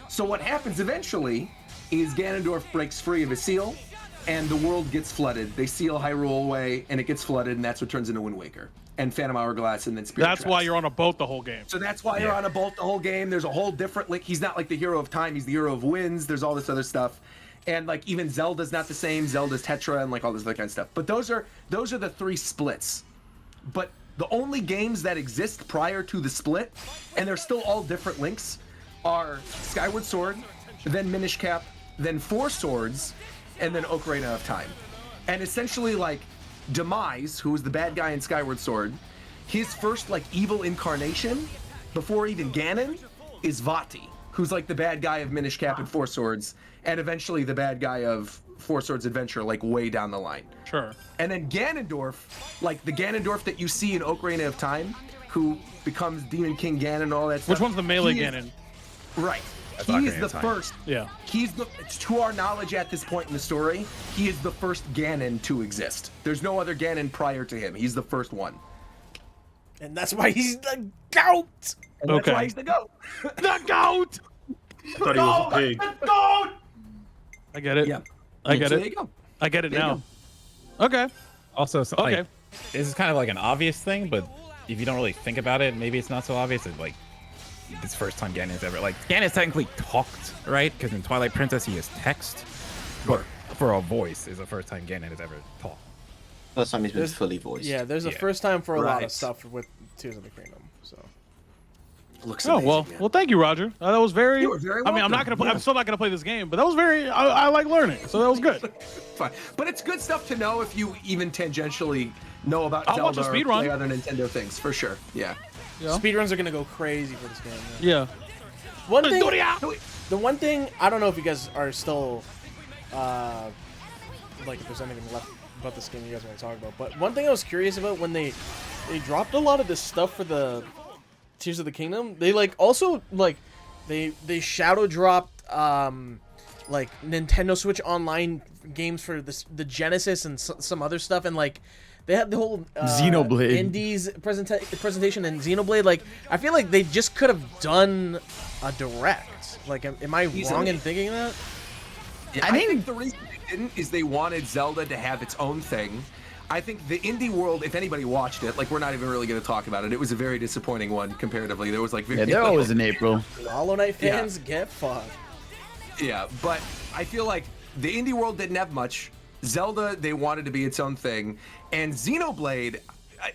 So what happens eventually is Ganondorf breaks free of his seal, and the world gets flooded. They seal Hyrule away, and it gets flooded, and that's what turns into Wind Waker and Phantom Hourglass, and then Spirit That's Tracks. why you're on a boat the whole game. So that's why you're on a boat the whole game. There's a whole different Link. He's not like the hero of time. He's the hero of winds. There's all this other stuff. And like even Zelda's not the same. Zelda's Tetra and like all this other kind of stuff. But those are the three splits. But the only games that exist prior to the split, and they're still all different Links, are Skyward Sword, then Minish Cap, then Four Swords, and then Ocarina of Time. And essentially like Demise, who was the bad guy in Skyward Sword, his first like evil incarnation before even Ganon is Vati, who's like the bad guy of Minish Cap and Four Swords, and eventually the bad guy of Four Swords Adventure, like way down the line. Sure. And then Ganondorf, like the Ganondorf that you see in Ocarina of Time, who becomes Demon King Ganon and all that stuff. Which one's the melee Ganon? Right. That's He is Ocarina the of Time. first. Yeah. He's the, to our knowledge at this point in the story, he is the first Ganon to exist. There's no other Ganon prior to him. He's the first one. And that's why he's the GOAT! And that's why he's the GOAT. The GOAT! I thought he was a pig. The GOAT! I get it. Yeah. I get So it. there you go. I get it There you now. Okay. Also, so, Okay. like, this is kind of like an obvious thing, but if you don't really think about it, maybe it's not so obvious. It's like this first time Ganon's ever Ganon's technically talked, right? Because in Twilight Princess he is text, but for a voice is the first time Ganon has ever talked. First time he's been There's- fully voiced. Yeah, there's a Yeah. first time for a lot Right. of stuff with Tears of the Kingdom. So Looks Oh amazing, well, man. well. Thank you, Roger. That was very. You were very I mean, I'm not welcome. gonna. Play, Yeah. I'm still not gonna play this game, but that was very. I like learning, so that was good. Fine. But it's good stuff to know if you even tangentially know about I'll watch Zelda a or speed run. play other Nintendo things, for sure. Yeah. Yeah. speedruns are gonna go crazy for this game. Yeah. One thing, Doria! the one thing I don't know if you guys are still, like if there's anything left about this game you guys want to talk about. But one thing I was curious about when they dropped a lot of this stuff for the Tears of the Kingdom, they like also like they shadow dropped like Nintendo Switch Online games for the Genesis and some other stuff, and like they had the whole Xenoblade. Indies presentation and Xenoblade. Like I feel like they just could have done a direct. Like am I wrong in thinking that? Yeah, I think the reason they didn't is they wanted Zelda to have its own thing. I think the indie world, if anybody watched it, like we're not even really going to talk about it. It was a very disappointing one comparatively. There was like Yeah, they're always in April. Hollow Knight fans get fucked. Yeah, but I feel like the indie world didn't have much. Zelda, they wanted to be its own thing. And Xenoblade,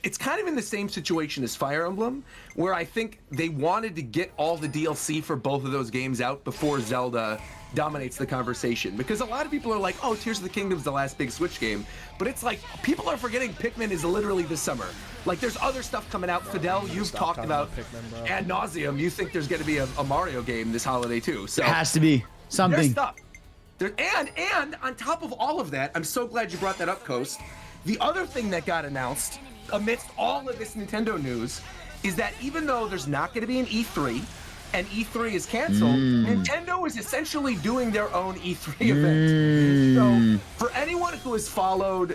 it's kind of in the same situation as Fire Emblem, where I think they wanted to get all the DLC for both of those games out before Zelda dominates the conversation. Because a lot of people are like, oh, Tears of the Kingdom's the last big Switch game. But it's like, people are forgetting Pikmin is literally this summer. Like, there's other stuff coming out. Fidel, you've talked about Pikmin, bro. ad nauseum. You think there's going to be a Mario game this holiday, too. So It has to be there's something. stuff. And on top of all of that, I'm so glad you brought that up, Coast. The other thing that got announced amidst all of this Nintendo news is that even though there's not going to be an E3 and E3 is canceled, Nintendo is essentially doing their own E3 event. So for anyone who has followed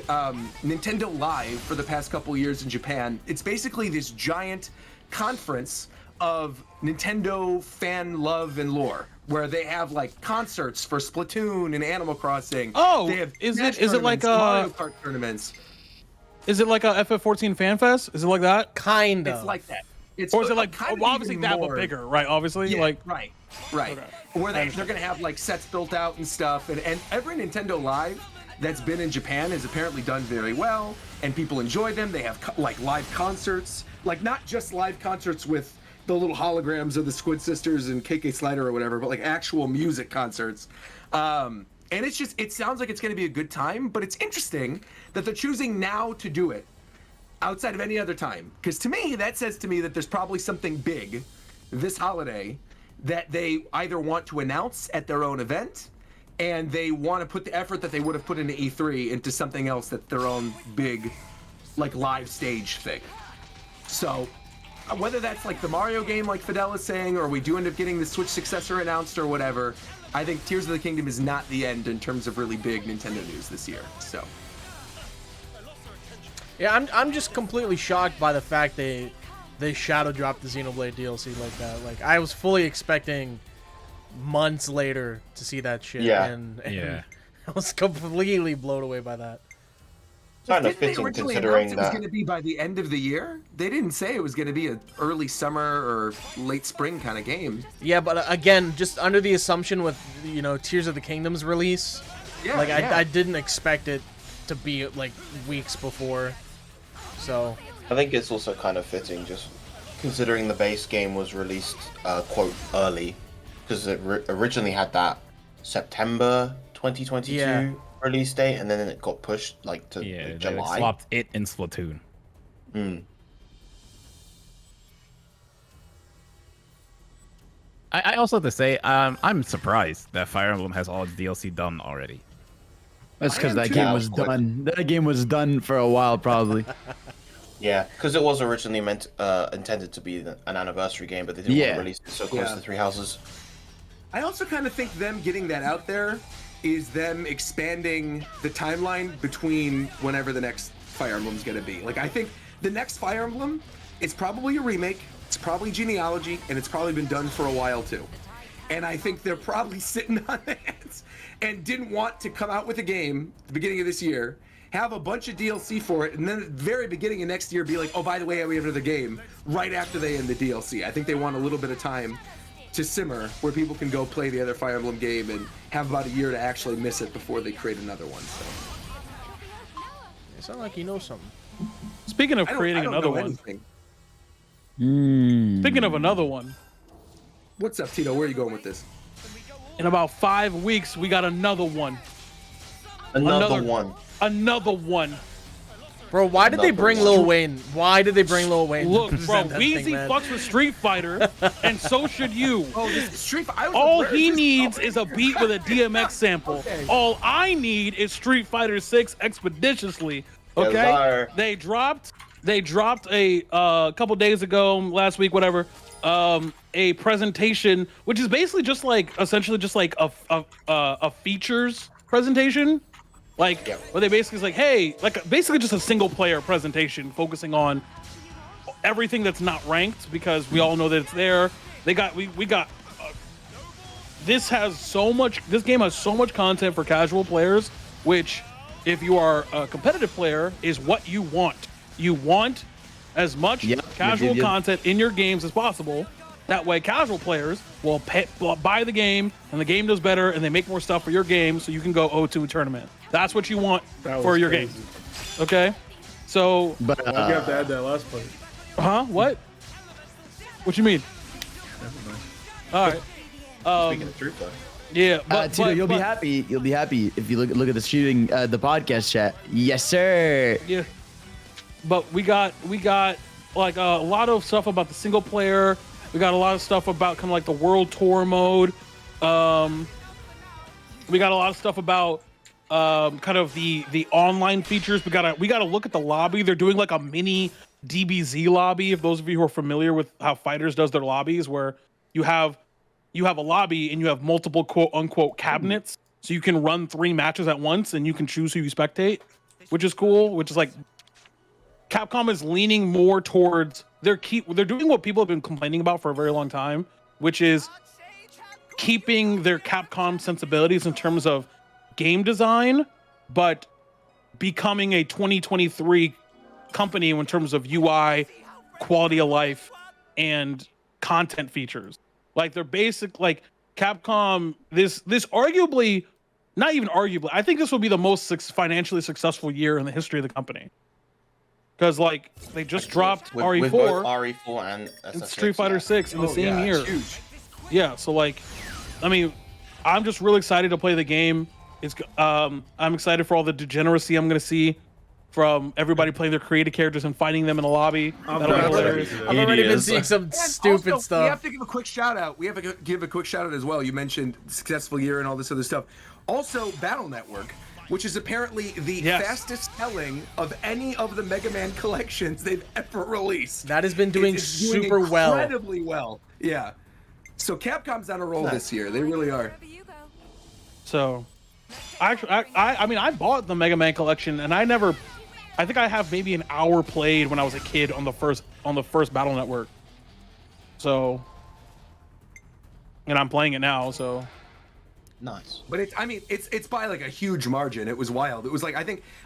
Nintendo Live for the past couple years in Japan, it's basically this giant conference of Nintendo fan love and lore, where they have like concerts for Splatoon and Animal Crossing. Oh, they have is Smash it like tournaments, Mario Kart tournaments? Is it like a FF14 fan fest? Is it like that? Kind of. It's like that. It's Or is it like kind of well, obviously even that more- but bigger, right? Obviously, Yeah, like right. Okay. Where they're going to have like sets built out and stuff, and every Nintendo Live that's been in Japan has apparently done very well, and people enjoy them. They have like live concerts, like not just live concerts with the little holograms of the Squid Sisters and KK Slider or whatever, but like actual music concerts. And it's just, it sounds like it's going to be a good time, but it's interesting that they're choosing now to do it outside of any other time. Because to me, that says to me that there's probably something big this holiday that they either want to announce at their own event, and they want to put the effort that they would have put into E3 into something else that's their own big, like, live stage thing. So, whether that's like the Mario game, like Fidel is saying, or we do end up getting the Switch successor announced or whatever, I think Tears of the Kingdom is not the end in terms of really big Nintendo news this year. So, yeah, I'm just completely shocked by the fact they shadow dropped the Xenoblade DLC like that. Like, I was fully expecting months later to see that shit, and I was completely blown away by that. Kind of didn't they fitting originally considering announce it was that. going to be by the end of the year? They didn't say it was going to be an early summer or late spring kind of game. Yeah, but again, just under the assumption with, you know, Tears of the Kingdom's release, Yeah, like yeah. I didn't expect it to be like weeks before. So I think it's also kind of fitting, just considering the base game was released, quote, early, because it originally had that September 2022 release date, and then it got pushed like to like, they July. swapped it in Splatoon. I also have to say, I'm surprised that Fire Emblem has all its DLC done already. That's because that game was done. That game was done for a while, probably. Yeah, because it was originally intended to be an anniversary game, but they didn't want to release it so close to Three Houses. I also kind of think them getting that out there is them expanding the timeline between whenever the next Fire Emblem's going to be. Like, I think the next Fire Emblem is probably a remake, it's probably genealogy, and it's probably been done for a while too. And I think they're probably sitting on their hands and didn't want to come out with a game at the beginning of this year, have a bunch of DLC for it, and then at the very beginning of next year be like, oh, by the way, we have another game right after they end the DLC. I think they want a little bit of time to simmer where people can go play the other Fire Emblem game and have about a year to actually miss it before they create another one. So. it sounds like you know something. Speaking of creating I don't another know one, anything. speaking of another one, What's up, Tito? Where are you going with this? in about 5 weeks we got another one. Another one. Another one. Bro, why did they bring Lil Wayne? Why did they bring Lil Wayne? Look, to bro, present that Weezy thing, man? fucks with Street Fighter, and so should you. Oh, this is Street Fighter. All he needs is a beat with a DMX sample. Okay. All I need is Street Fighter 6 expeditiously. Okay? Yes, sir. They dropped a couple days ago, last week, whatever, a presentation, which is basically just like essentially just like a features presentation. Like, where they basically is like, hey, like basically just a single player presentation focusing on everything that's not ranked, because we all know that it's there. We got this game has so much content for casual players, which if you are a competitive player is what you want. You want as much casual content in your games as possible. That way casual players will buy the game, and the game does better, and they make more stuff for your game, so you can go 0-2 a tournament. That's what you want for your game. Okay? So... But you have to add that last part. Huh? What? What you mean? All right. Speaking of Street Fighter. Yeah, Tito, you'll be happy. You'll be happy if you look at the shooting, the podcast chat. Yes, sir. Yeah. But we got like a lot of stuff about the single player. We got a lot of stuff about kind of like the world tour mode. We got a lot of stuff about kind of the online features. We gotta look at the lobby. They're doing like a mini DBZ lobby. If those of you who are familiar with how Fighters does their lobbies, where you have a lobby and you have multiple quote unquote cabinets, so you can run 3 matches at once and you can choose who you spectate, which is cool. Which is like Capcom is leaning more towards they're doing what people have been complaining about for a very long time, which is keeping their Capcom sensibilities in terms of game design, but becoming a 2023 company in terms of UI, quality of life, and content features. Like they're basic, like Capcom, this arguably, not even arguably, I think this will be the most financially successful year in the history of the company. Because like they just dropped RE4, with both RE4 and Street Fighter 6 in the same year. It's huge. Yeah, so like, I mean, I'm just really excited to play the game. I'm excited for all the degeneracy I'm gonna see from everybody playing their creative characters and fighting them in a lobby. That'll be hilarious. I've already been seeing some stupid also, stuff. We have to give a quick shout out. We have to give a quick shout out as well. You mentioned successful year and all this other stuff. Also, Battle Network, which is apparently the fastest selling of any of the Mega Man collections they've ever released. That has been doing super well. Incredibly well. Yeah. So Capcom's on a roll this year. They really are. So, I mean, I bought the Mega Man collection, and I think I have maybe an hour played when I was a kid on the first Battle Network. So, and I'm playing it now. So, nice. But it's by like a huge margin. It was wild. It was like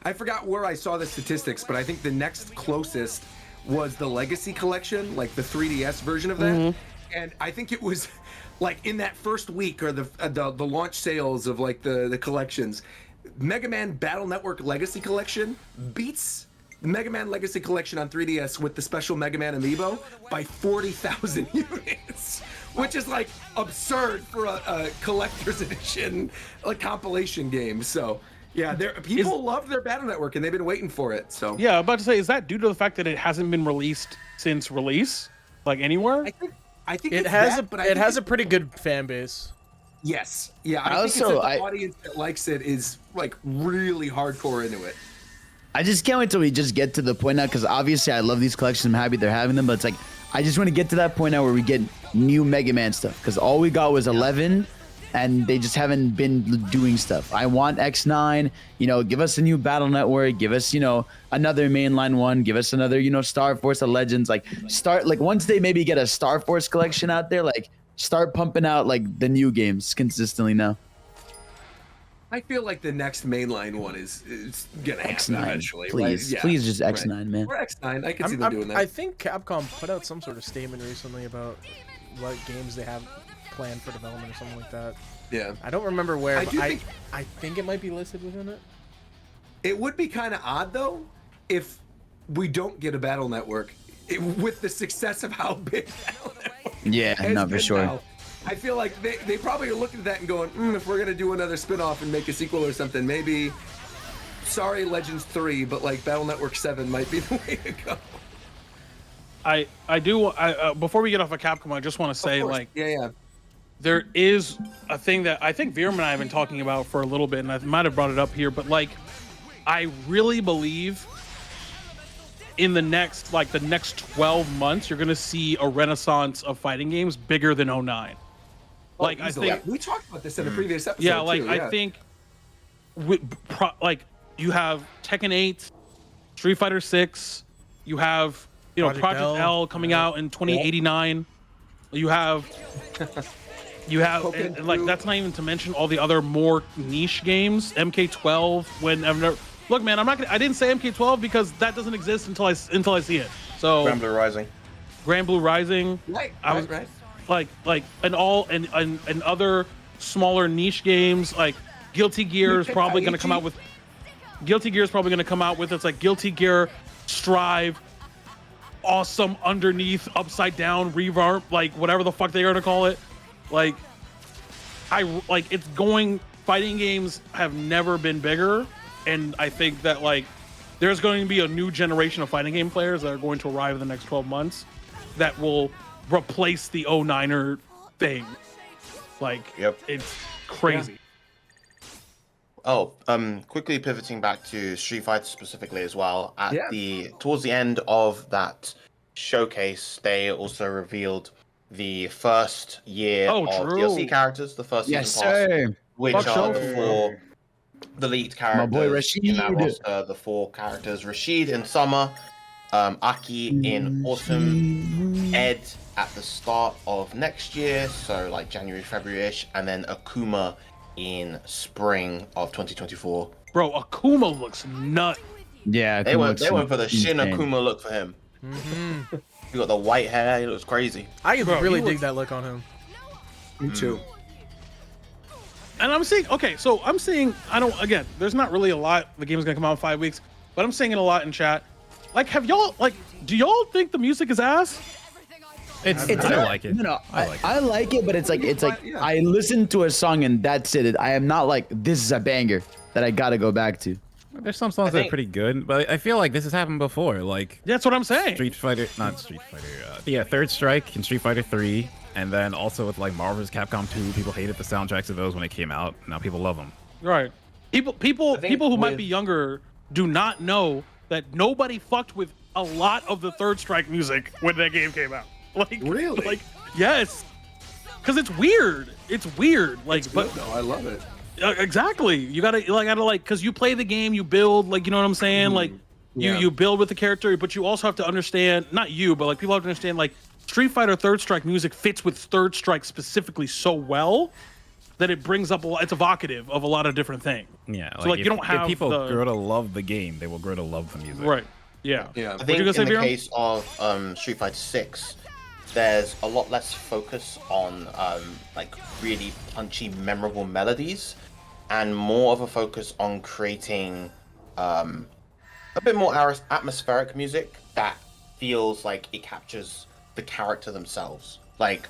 I forgot where I saw the statistics, but I think the next closest was the Legacy Collection, like the 3DS version of that. And I think it was like in that first week or the launch sales of like the collections, Mega Man Battle Network Legacy Collection beats the Mega Man Legacy Collection on 3DS with the special Mega Man Amiibo by 40,000 units, which is like absurd for a collector's edition, like compilation game. So yeah, people love their Battle Network and they've been waiting for it. So yeah, I'm about to say, is that due to the fact that it hasn't been released since release, like anywhere? I think it has a pretty good fan base. Yes. Yeah. I think it's that the audience that likes it is like really hardcore into it. I just can't wait till we just get to the point now, because obviously I love these collections. I'm happy they're having them, but it's like I just want to get to that point now where we get new Mega Man stuff, because all we got was 11, and they just haven't been doing stuff. I want X9. Give us a new Battle Network. Give us another mainline one. Give us another Star Force of Legends. Once they maybe get a Star Force collection out there, start pumping out the new games consistently now. I feel like the next mainline one is gonna happen eventually. Please, right? Please just X9, man. Or X9. I can see them doing that. I think Capcom put out some sort of statement recently about what games they have planned for development or something like that. Yeah. I don't remember where, I think it might be listed within it. It would be kind of odd though if we don't get a Battle Network with the success of how big Battle Network for sure. Now. I feel like they probably are looking at that and going, if we're gonna do another spin-off and make a sequel or something, maybe sorry Legends 3, but Battle Network 7 might be the way to go. I do before we get off of Capcom, I just want to say there is a thing that I think Veerman and I have been talking about for a little bit, and I might have brought it up here, but I really believe in the next 12 months, you're gonna see a renaissance of fighting games bigger than 09. I think we talked about this in a previous episode. Yeah, I think you have Tekken 8, Street Fighter 6, you have Project L coming out in 2089. You have and, that's not even to mention all the other more niche games. MK12. Look, man, I didn't say MK12 because that doesn't exist until I see it. So Grand Blue Rising. Right. And other smaller niche games like Guilty Gear is probably going to come out with. It's like Guilty Gear Strive, awesome underneath upside down revamp, whatever the fuck they're going to call it. Fighting games have never been bigger. And I think that there's going to be a new generation of fighting game players that are going to arrive in the next 12 months that will replace the 09er thing. It's crazy. Yeah. Quickly pivoting back to Street Fighter specifically as well. Towards the end of that showcase, they also revealed the first year of DLC characters, the first season pass, which are the lead characters. My boy Rashid. In that roster, the 4 characters: Rashid in summer, Aki in autumn, Ed at the start of next year, so January, February-ish, and then Akuma in spring of 2024. Bro, Akuma looks nuts. Yeah, they went for the Shin Akuma look for him. He got the white hair. He looks crazy. I really dig that look on him. Me too. And I'm seeing, there's not really a lot. The game's gonna come out in 5 weeks, but I'm seeing it a lot in chat. Do y'all think the music is ass? I like it. No, I like it, but it's I listen to a song and that's it. I am not this is a banger that I gotta go back to. There's some songs that are pretty good, but I feel like this has happened before. Like that's what I'm saying. Not Street Fighter. Third Strike and Street Fighter 3, and then also with like Marvel vs. Capcom 2. People hated the soundtracks of those when they came out. Now people love them. Right. People who might be younger do not know that nobody fucked with a lot of the Third Strike music when that game came out. Like really? Like yes, because it's weird. It's weird. Like, but no, I love it. Exactly. You gotta because you play the game, you build, like, you know what I'm saying? Like you build with the character, but you also have to understand, not you, but like people have to understand, like, Street Fighter Third Strike music fits with Third Strike specifically so well that it brings up it's evocative of a lot of different things. Yeah. So like if, you don't have if people grow to love the game, they will grow to love the music. Right. Yeah. I think in the case of Street Fighter 6, there's a lot less focus on like really punchy, memorable melodies, and more of a focus on creating a bit more atmospheric music that feels like it captures the character themselves. Like,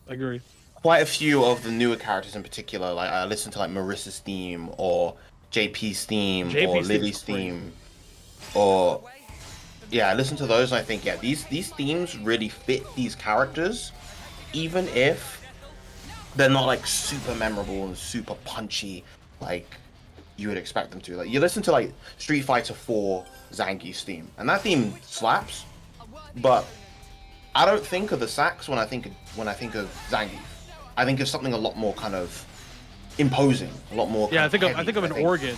I agree. Quite a few of the newer characters in particular, like I listen to like Marissa's theme or JP's theme or Lily's theme, or I listen to those and I think these themes really fit these characters, even if they're not like super memorable and super punchy like you would expect them to. Like you listen to like Street Fighter 4 Zangief's theme, and that theme slaps, but I don't think of the sax when I think of Zangief. I think of something a lot more kind of imposing, a lot more. Yeah, I think of an organ.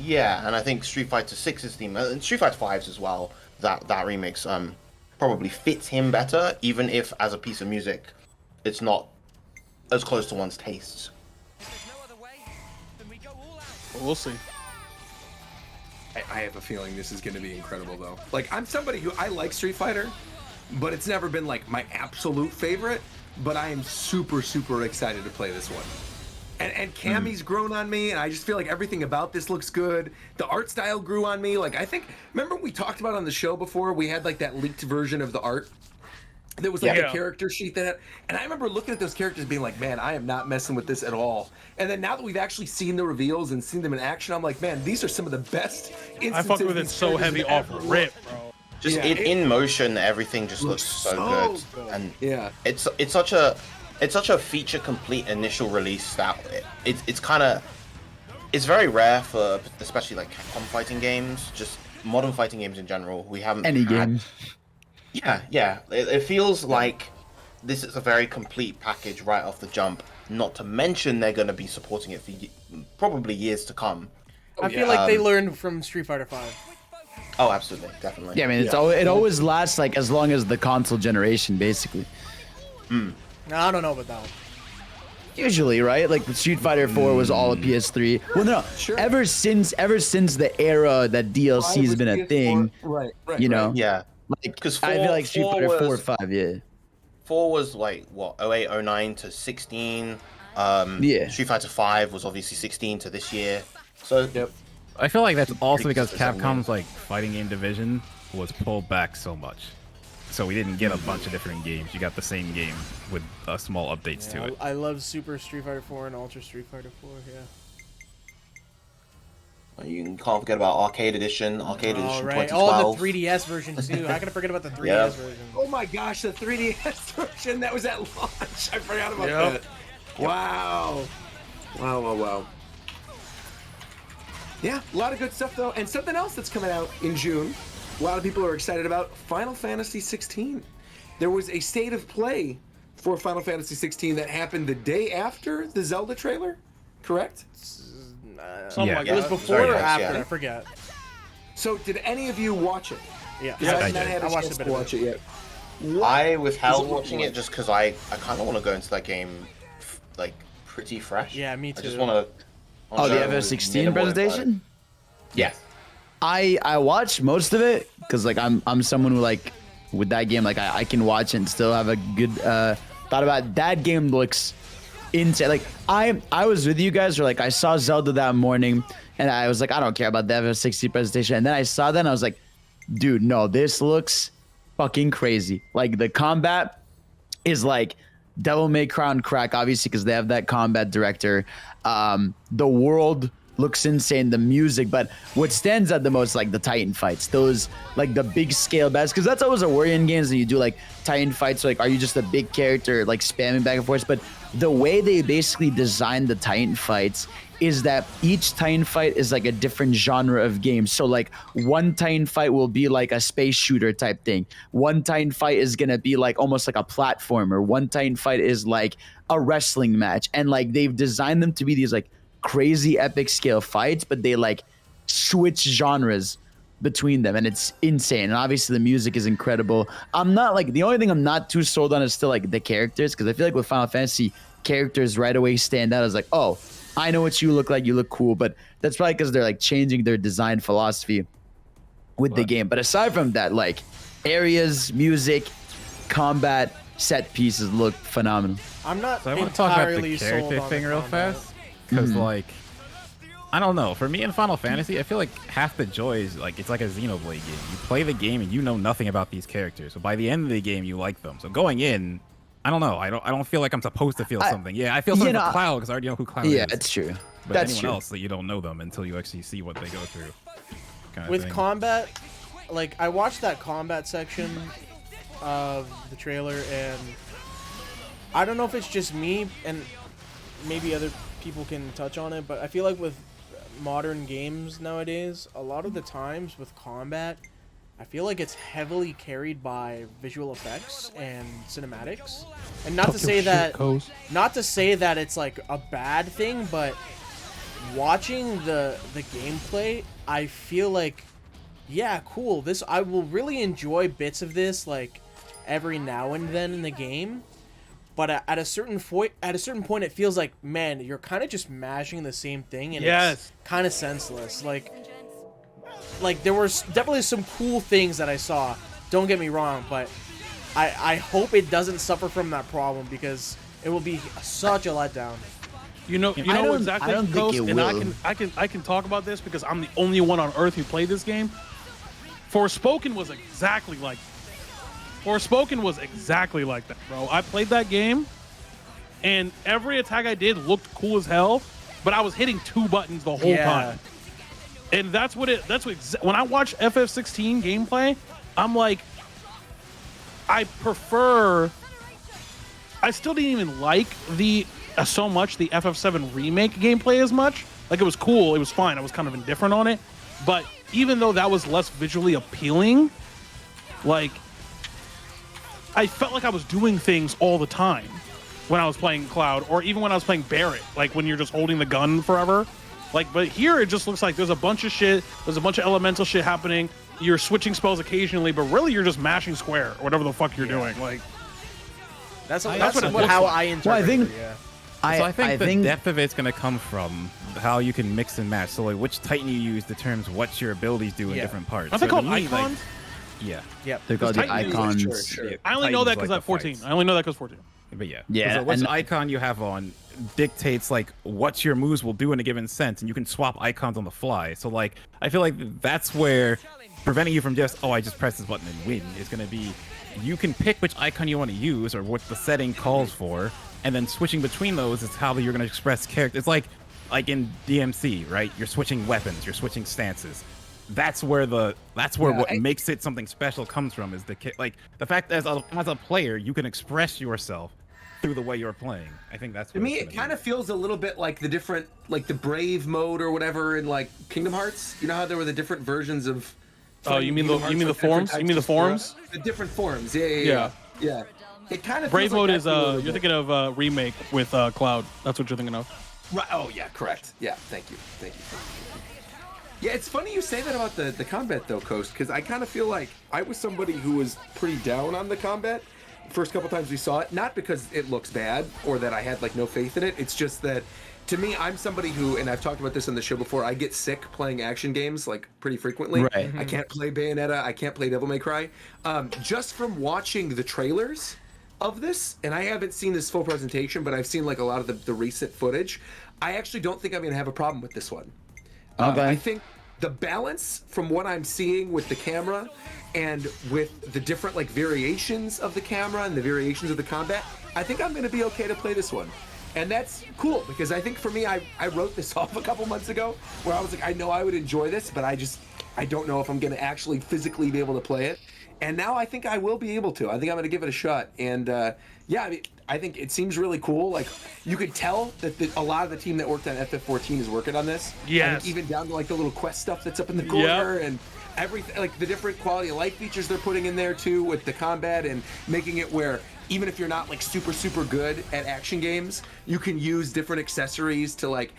Yeah, and I think Street Fighter 6's theme and Street Fighter 5's as well. That remix probably fits him better, even if as a piece of music, it's not as close to one's tastes. We'll see. I have a feeling this is going to be incredible, though. Like, I'm somebody who I like Street Fighter, but it's never been like my absolute favorite. But I am super, super excited to play this one. And Cammy's grown on me, and I just feel like everything about this looks good. The art style grew on me. Like, I think, remember we talked about on the show before, we had like that leaked version of the art? There was like a character sheet that, and I remember looking at those characters being like, man, I am not messing with this at all. And then now that we've actually seen the reveals and seen them in action, I'm like, man, these are some of the best instances. I fucked with it so heavy off rip, bro. Just in motion, everything just looks so good. And it's such a feature complete initial release that it's very rare for especially like Capcom fighting games, just modern fighting games in general. We haven't game. Yeah. It feels like this is a very complete package right off the jump. Not to mention they're going to be supporting it for probably years to come. I feel like they learned from Street Fighter 5. Oh, absolutely, definitely. Yeah, I mean, it always lasts like as long as the console generation, basically. I don't know about that one. Usually, right? Like Street Fighter 4 was all a PS3. Well, no, ever since the era that DLC has been a thing, right? You know, yeah. Because I feel like Street Fighter 4 or 5, 4 was like what 08, 09 to 16. Street Fighter 5 was obviously 16 to this year. So I feel like that's also because Capcom's like fighting game division was pulled back so much. So we didn't get a bunch of different games. You got the same game with small updates to it. I love Super Street Fighter 4 and Ultra Street Fighter 4, You can't forget about Arcade Edition, Edition 2012. Oh, the 3DS version too. How can I forget about the 3DS version? Oh my gosh, the 3DS version that was at launch. I forgot about that. Wow. Wow. Yeah, a lot of good stuff though, and something else that's coming out in June. A lot of people are excited about Final Fantasy 16. There was a state of play for Final Fantasy 16 that happened the day after the Zelda trailer, correct? It was before or after, I forget. So did any of you watch it? Yeah, I watched a bit of it yet. I withheld watching it just because I kind of want to go into that game like pretty fresh. Yeah, me too. I just want to. Oh, the FF16 presentation? Yeah. I watched most of it because like I'm someone who like with that game like I can watch and still have a good thought about it. That game looks insane. Like I was with you guys, or like I saw Zelda that morning and I was like, I don't care about the FF16 presentation, and then I saw that and I was like, dude, no, this looks fucking crazy. Like the combat is like Devil May Cry on crack, obviously, because they have that combat director. The world looks insane, the music, but what stands out the most, like the Titan fights, those like the big scale battles, because that's always a worry in games that you do like Titan fights, like are you just a big character like spamming back and forth? But the way they basically designed the Titan fights is that each Titan fight is like a different genre of game. So like one Titan fight will be like a space shooter type thing. One Titan fight is gonna be like almost like a platformer. One Titan fight is like a wrestling match. And like they've designed them to be these like crazy epic scale fights, but they like switch genres between them, and it's insane. And obviously the music is incredible. I'm not like, the only thing I'm not too sold on is still like the characters, because I feel like with Final Fantasy, characters right away stand out as like, oh, I know what you look like, you look cool. But that's probably because they're like changing their design philosophy with the game. But aside from that, like areas, music, combat, set pieces look phenomenal. I'm not So I want to talk about the entirely sold character on thing the real combat. fast, because like, I don't know. For me in Final Fantasy, I feel like half the joy is like it's like a Xenoblade game. You play the game and you know nothing about these characters. So by the end of the game, you like them. So going in, I don't know. I don't feel like I'm supposed to feel something. Yeah, I feel something for Cloud because I already know who Cloud is. Yeah, it's true. But That's anyone true. else, that you don't know them until you actually see what they go through. Kind of With thing. combat, like I watched that combat section of the trailer, and I don't know if it's just me, and maybe other people can touch on it, but I feel like with modern games nowadays, a lot of the times with combat, I feel like it's heavily carried by visual effects and cinematics. And not to say that it's like a bad thing, but watching the gameplay, I feel like, yeah, cool. This, I will really enjoy bits of this like every now and then in the game. But at a certain point, it feels like, man, you're kind of just mashing the same thing, and it's kind of senseless. Like there was definitely some cool things that I saw. Don't get me wrong, but I hope it doesn't suffer from that problem, because it will be such a letdown. You know exactly. I don't think it and will. I can talk about this because I'm the only one on Earth who played this game. Forspoken was exactly like. Forspoken was exactly like that, bro. I played that game, and every attack I did looked cool as hell, but I was hitting two buttons the whole time. And when I watch FF16 gameplay, I'm like, I still didn't even like so much the FF7 remake gameplay as much. Like, it was cool, it was fine, I was kind of indifferent on it, but even though that was less visually appealing, like, I felt like I was doing things all the time when I was playing Cloud, or even when I was playing Barret, like when you're just holding the gun forever. Like, but here it just looks like there's a bunch of shit, there's a bunch of elemental shit happening, you're switching spells occasionally, but really you're just mashing square, or whatever the fuck you're doing. Like, That's what it looks how like. I interpret Well, I think- it, yeah. I think the depth of it's going to come from how you can mix and match. So, like, which Titan you use determines what your abilities do in different parts. Aren't they So called to me, like, icons? yeah. Yep. They're called the Titan- icons. Sure. I only know that because Titans at 14. fights. I only know that because 14. But yeah. Yeah, So which and- icon you have on dictates like what your moves will do in a given sense, and you can swap icons on the fly. So like, I feel like that's where preventing you from just, oh, I just press this button and win is going to be, you can pick which icon you want to use or what the setting calls for, and then switching between those is how you're going to express character. It's like in DMC, right? You're switching weapons, you're switching stances. That's where what makes it something special comes from, is the fact that as a player you can express yourself through the way you're playing. I think that's To me, it kind of feels a little bit like the different, like the Brave mode or whatever in like Kingdom Hearts. You know how there were the different versions of. Oh, you mean the forms? You mean the forms? The different forms. Yeah. It kind of Brave feels like mode that is to me a little you're bit. thinking of remake with Cloud. That's what you're thinking of. Right. Oh yeah, correct. Yeah, thank you. Yeah, it's funny you say that about the combat though, Coast, because I kind of feel like I was somebody who was pretty down on the combat first couple times we saw it. Not because it looks bad or that I had like no faith in it. It's just that to me, I'm somebody who, and I've talked about this on the show before, I get sick playing action games like pretty frequently. Right. I can't play Bayonetta. I can't play Devil May Cry. Just from watching the trailers of this, and I haven't seen this full presentation, but I've seen like a lot of the recent footage. I actually don't think I'm going to have a problem with this one. Okay. I think the balance from what I'm seeing with the camera and with the different like variations of the camera and the variations of the combat, I think I'm going to be okay to play this one. And that's cool because I think for me, I wrote this off a couple months ago where I was like, I know I would enjoy this, but I don't know if I'm going to actually physically be able to play it. And now I think I will be able to. I think I'm going to give it a shot. And yeah, I mean, I think it seems really cool. Like you could tell that a lot of the team that worked on FF14 is working on this. Yes. And even down to like the little quest stuff that's up in the corner and everything, like the different quality of life features they're putting in there too with the combat and making it where even if you're not like super good at action games, you can use different accessories to like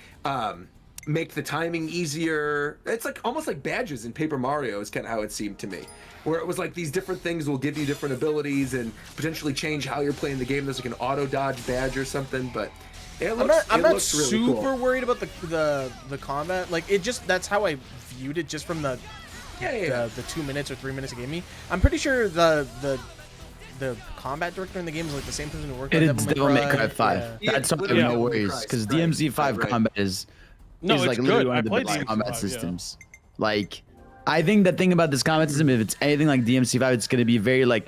make the timing easier. It's like almost like badges in Paper Mario is kind of how it seemed to me, where it was like these different things will give you different abilities and potentially change how you're playing the game. There's like an auto dodge badge or something, but I'm not really super cool. worried about the combat. Like it just that's how I viewed it just from the 2 minutes or 3 minutes it gave me. I'm pretty sure the combat director in the game is like the same person who worked on Devil May Cry 5. Yeah. That's something no worries because DMZ5 combat is like literally one of the best combat systems. Like I think the thing about this combat system, if it's anything like DMC5, it's gonna be very like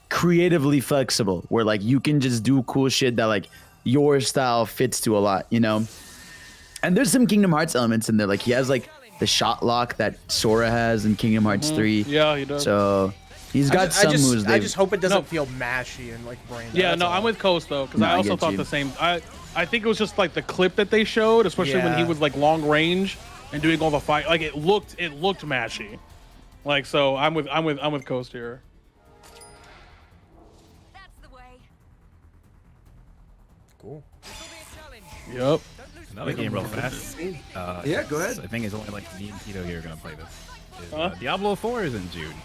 creatively flexible, where like you can just do cool shit that like your style fits to a lot, you know. And there's some Kingdom Hearts elements in there. Like he has like the shot lock that Sora has in Kingdom Hearts 3. Yeah, he does. So he's got some moves. I just hope it doesn't feel mashy and like brain. Yeah, no, I'm with Coast though, because I also thought the same. I think it was just like the clip that they showed, especially when he was like long range and doing all the fight. Like it looked mashy. Like so, I'm with Coast here. That's the way. Cool. Yep. Another game real fast. Yeah, go ahead. I think it's only like me and Tito here are gonna play this. Diablo 4 is in June.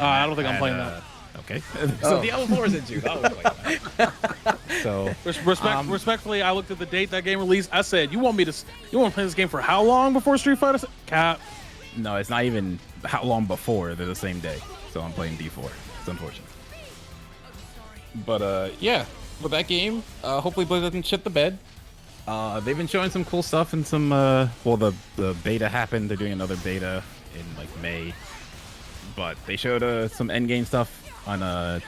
I don't think I'm playing that. Okay. So Diablo 4 is in June. I'll play that. So respectfully, I looked at the date that game released. I said, "You want to play this game for how long before Street Fighter?" Cap. No, it's not even how long before. They're the same day. So I'm playing D4. It's unfortunate. But yeah, with that game, hopefully Blizzard doesn't shit the bed. They've been showing some cool stuff and some well, the beta happened. They're doing another beta in like May. But they showed some endgame stuff on a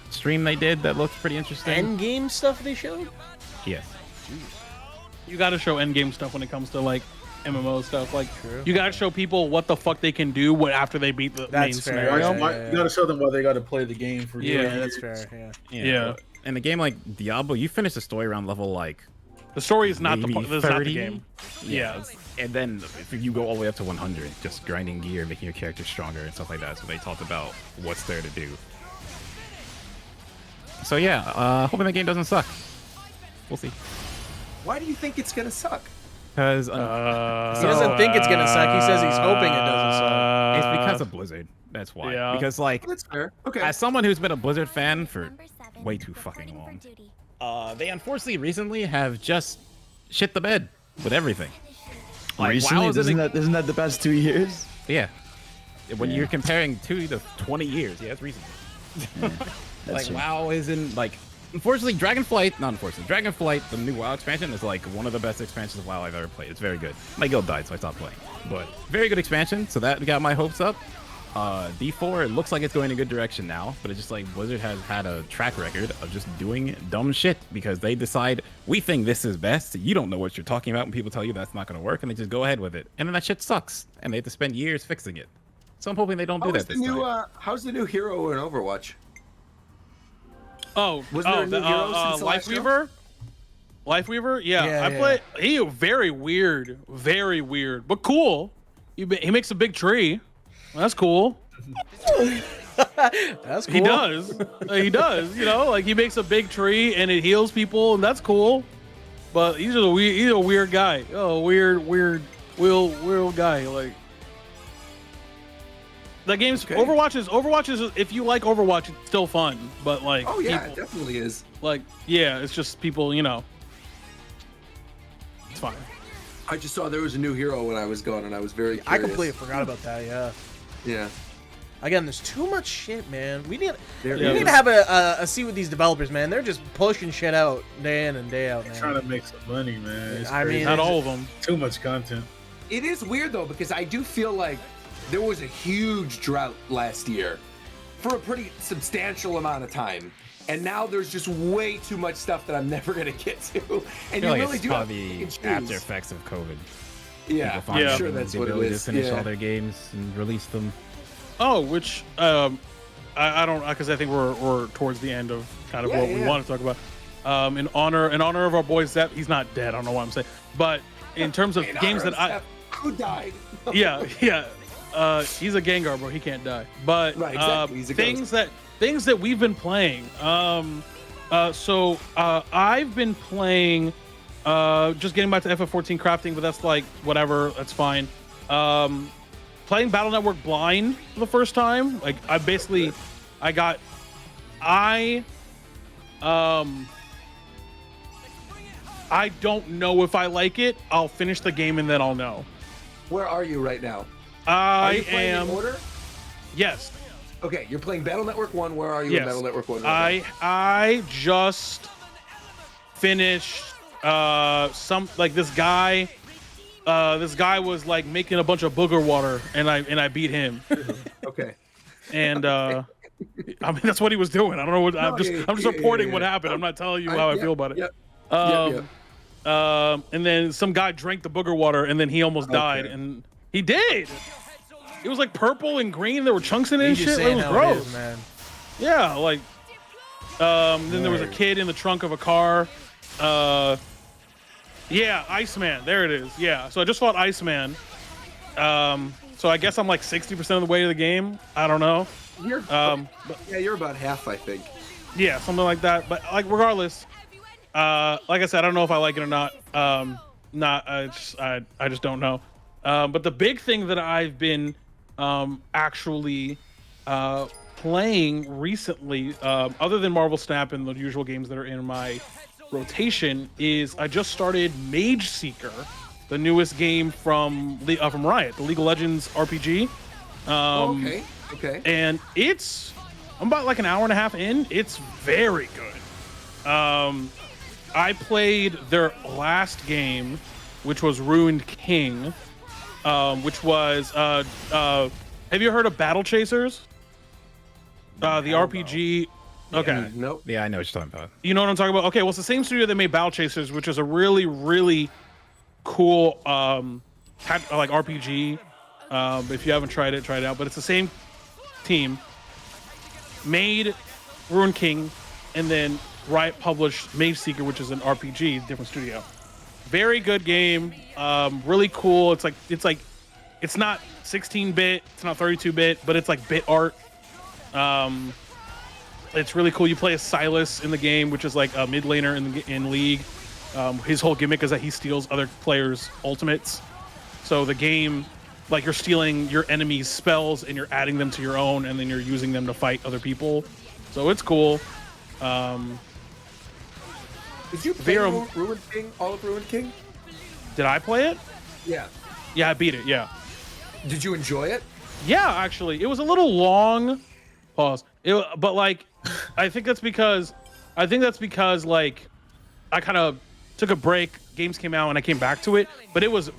stream they did that looked pretty interesting. Endgame stuff they showed? Yes. You got to show endgame stuff when it comes to like MMO stuff. Like you got to show people what the fuck they can do after they beat the main scenario. You got to show them why they got to play the game for. That's fair. Yeah. In a game like Diablo, you finish the story around level like. The story is not the game. Yeah. And then if you go all the way up to 100, just grinding gear, making your character stronger and stuff like that. So they talked about what's there to do. So yeah, hoping the game doesn't suck. We'll see. Why do you think it's gonna suck? Because he doesn't think it's gonna suck. He says he's hoping it doesn't suck. It's because of Blizzard. That's why. Yeah. Because like, that's fair. Okay. As someone who's been a Blizzard fan for way too fucking long, they unfortunately recently have just shit the bed with everything. Like, recently, isn't that the past 2 years? Yeah. When you're comparing 2 to 20 years, yeah, it's recent. Like true. WoW isn't like. Unfortunately, Dragonflight, the new WoW expansion, is like one of the best expansions of WoW I've ever played. It's very good. My guild died, so I stopped playing. But very good expansion, so that got my hopes up. D4, it looks like it's going in a good direction now, but it's just like Blizzard has had a track record of just doing dumb shit because they decide, we think this is best, you don't know what you're talking about when people tell you that's not going to work, and they just go ahead with it. And then that shit sucks, and they have to spend years fixing it. So I'm hoping they don't do that this time. How's the new hero in Overwatch? Oh, was there a new hero since the last Lifeweaver? Lifeweaver? Yeah, I play. He very weird, but cool. He makes a big tree. That's cool. That's cool. He does. He does. You know, like he makes a big tree and it heals people, and that's cool. But he's a weird guy. Oh, weird guy. Like the game's Overwatch is if you like Overwatch, it's still fun. But like, oh yeah, it definitely is. Like, yeah, it's just people. You know, it's fine. I just saw there was a new hero when I was gone, and I was very curious. I completely forgot about that. Yeah. Yeah. Again, there's too much shit, man. We need to have a seat with these developers, man. They're just pushing shit out day in and day out, man. They're trying to make some money, man. I mean, not all of them. Too much content. It is weird though, because I do feel like there was a huge drought last year for a pretty substantial amount of time. And now there's just way too much stuff that I'm never gonna get to. And I you feel like really it's do have probably to choose. after effects of COVID. Yeah, People finally I'm sure having that's the what it ability is. to finish Yeah. all their games and release them. Oh, which I don't, because I think we're towards the end of kind of what we want to talk about. In honor of our boy Zep, he's not dead. I don't know why I'm saying, but in terms of games that I who died? yeah, he's a Gengar, bro. He can't die. But Right, exactly. He's a things that we've been playing. So I've been playing, just getting back to FF14 crafting, but that's like whatever. That's fine. Playing Battle Network blind for the first time. Like I don't know if I like it. I'll finish the game and then I'll know. Where are you right now? I are you playing am. In order? Yes. Okay, you're playing Battle Network 1. Where are you in Battle Network 1? Right I just finished this guy was like making a bunch of booger water and I beat him. Okay. And I mean that's what he was doing. I don't know what I'm just reporting what happened. I'm not telling you how I feel about it. And then some guy drank the booger water and then he almost died, and he did. It was like purple and green. There were chunks in it and shit. It was gross, man. Yeah, like then there was a kid in the trunk of a car. Yeah, Iceman. There it is. Yeah. So I just fought Iceman. So I guess I'm like 60% of the way to the game. I don't know. You're you're about half, I think. Yeah, something like that. But like regardless, like I said, I don't know if I like it or not. I just don't know. But the big thing that I've been actually playing recently, other than Marvel Snap and the usual games that are in my rotation, is I just started Mage Seeker, the newest game from Riot, the League of Legends RPG. Okay. And I'm about like an hour and a half in. It's very good. I played their last game, which was Ruined King, which was have you heard of Battle Chasers? The RPG. Okay. Nope. Yeah, I know what you're talking about. You know what I'm talking about? Okay, well, it's the same studio that made Battle Chasers, which is a really, really cool like RPG. If you haven't tried it, try it out. But it's the same team. Made Ruined King, and then Riot published Mage Seeker, which is an RPG, different studio. Very good game. Really cool. It's not 16-bit, it's not 32-bit, but it's like bit art. It's really cool. You play as Silas in the game, which is like a mid laner in League. His whole gimmick is that he steals other players' ultimates. So the game, like you're stealing your enemy's spells and you're adding them to your own, and then you're using them to fight other people. So it's cool. Did you play Ruined King? All of Ruined King? Did I play it? Yeah. Yeah, I beat it. Yeah. Did you enjoy it? Yeah, actually, it was a little long. Pause. But like, I think that's because like, I kind of took a break. Games came out and I came back to it, but it was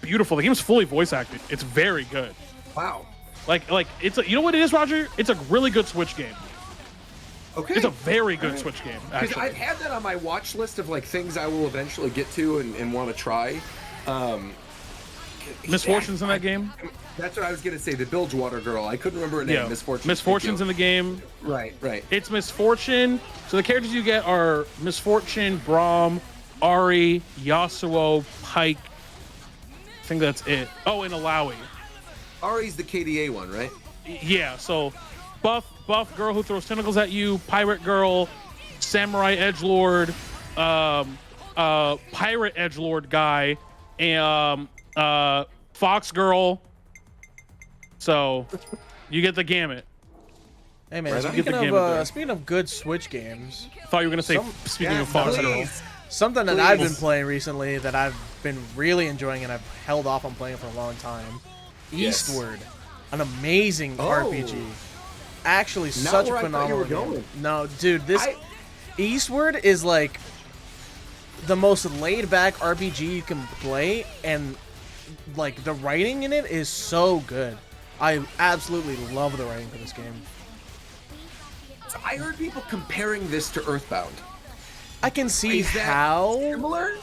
beautiful. The game's fully voice acted. It's very good. Wow. Like you know what it is, Roger? It's a really good Switch game. Okay. It's a very good Switch game, Because actually. I've had that on my watch list of like things I will eventually get to and want to try. Miss Fortune's in that game. That's what I was gonna say. The Bilgewater girl. I couldn't remember her name. Yeah, Miss Fortune. Miss Fortune's in the game. Right. It's Miss Fortune. So the characters you get are Miss Fortune, Braum, Ari, Yasuo, Pike. I think that's it. Oh, and Alawi. Ari's the KDA one, right? Yeah. So buff girl who throws tentacles at you, pirate girl, samurai edgelord, pirate edgelord guy, and fox girl. So you get the gamut. Hey man, Right speaking of good Switch games, I thought you were gonna say speaking of fox girl. Something that I've been playing recently that I've been really enjoying and I've held off on playing for a long time. Eastward, an amazing RPG. Actually, such a phenomenal game. No, dude, Eastward is like the most laid-back RPG you can play, and like the writing in it is so good. I absolutely love the writing for this game. So I heard people comparing this to Earthbound. I can see Is that how similar?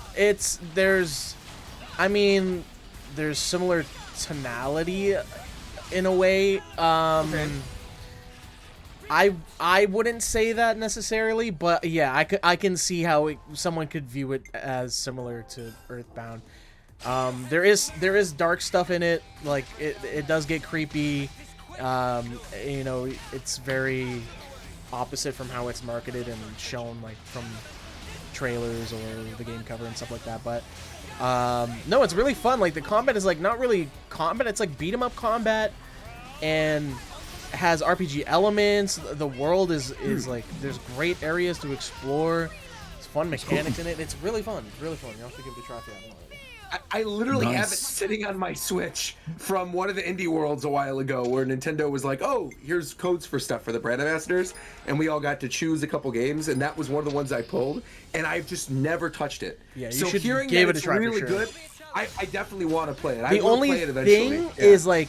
there's similar tonality in a way. Okay. I wouldn't say that necessarily, but yeah, I can see how someone could view it as similar to Earthbound. There is dark stuff in it, like it does get creepy. You know, it's very opposite from how it's marketed and shown, like from trailers or the game cover and stuff like that. But no, it's really fun. Like the combat is like not really combat; it's like beat 'em up combat, and has RPG elements. The world is like there's great areas to explore. It's fun mechanics in it. It's really fun. It's really fun. You have to give it a try if you haven't already. I literally have it sitting on my Switch from one of the indie worlds a while ago where Nintendo was like, oh, here's codes for stuff for the brand ambassadors, and we all got to choose a couple games, and that was one of the ones I pulled, and I've just never touched it. Yeah, you so should hearing give that it a it's try for really sure. good, I definitely want to play it. The I will only play it eventually. thing is like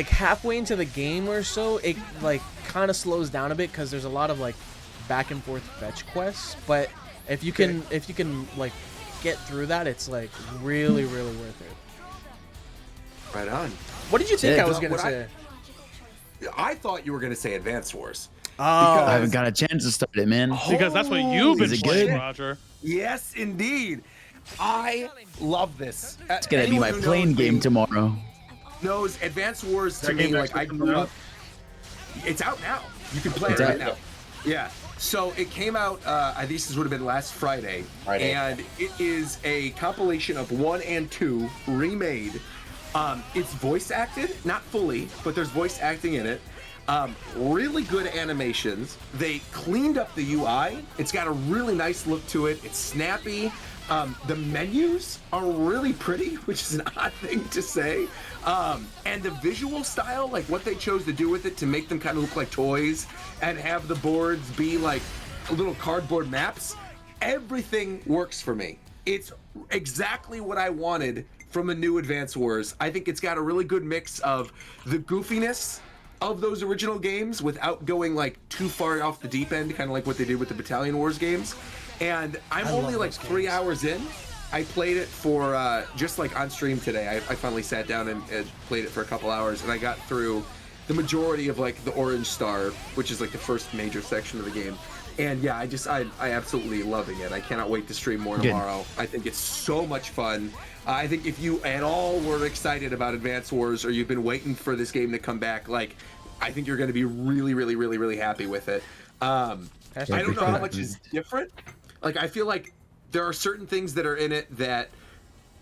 halfway into the game or so, it like kind of slows down a bit because there's a lot of like back and forth fetch quests. But if you can like get through that, it's like really worth it. Right on. What did you think Yeah, I was gonna say? I thought you were gonna say Advanced Wars. I haven't got a chance to start it, man. Because that's what you've been Is it playing, good? Roger. Yes, indeed. I love this. It's gonna be my playing game tomorrow. Knows Advanced Wars to That me, game like I actually grew coming up. It's out now. You can play It's it out. right now. Yeah. So it came out. I think this would have been last Friday, and it is a compilation of 1 and 2 remade. It's voice acted, not fully, but there's voice acting in it. Really good animations. They cleaned up the UI. It's got a really nice look to it. It's snappy. The menus are really pretty, which is an odd thing to say. And the visual style, like what they chose to do with it to make them kind of look like toys and have the boards be like little cardboard maps, everything works for me. It's exactly what I wanted from a new Advance Wars. I think it's got a really good mix of the goofiness of those original games without going like too far off the deep end, kind of like what they did with the Battalion Wars games. And I'm only like 3 hours in. I played it for just like on stream today. I finally sat down and played it for a couple hours, and I got through the majority of like the Orange Star, which is like the first major section of the game. And yeah, I absolutely loving it. I cannot wait to stream more tomorrow. I think it's so much fun. I think if you at all were excited about Advance Wars, or you've been waiting for this game to come back, like I think you're going to be really happy with it. I don't know how much is different. Like I feel like there are certain things that are in it that,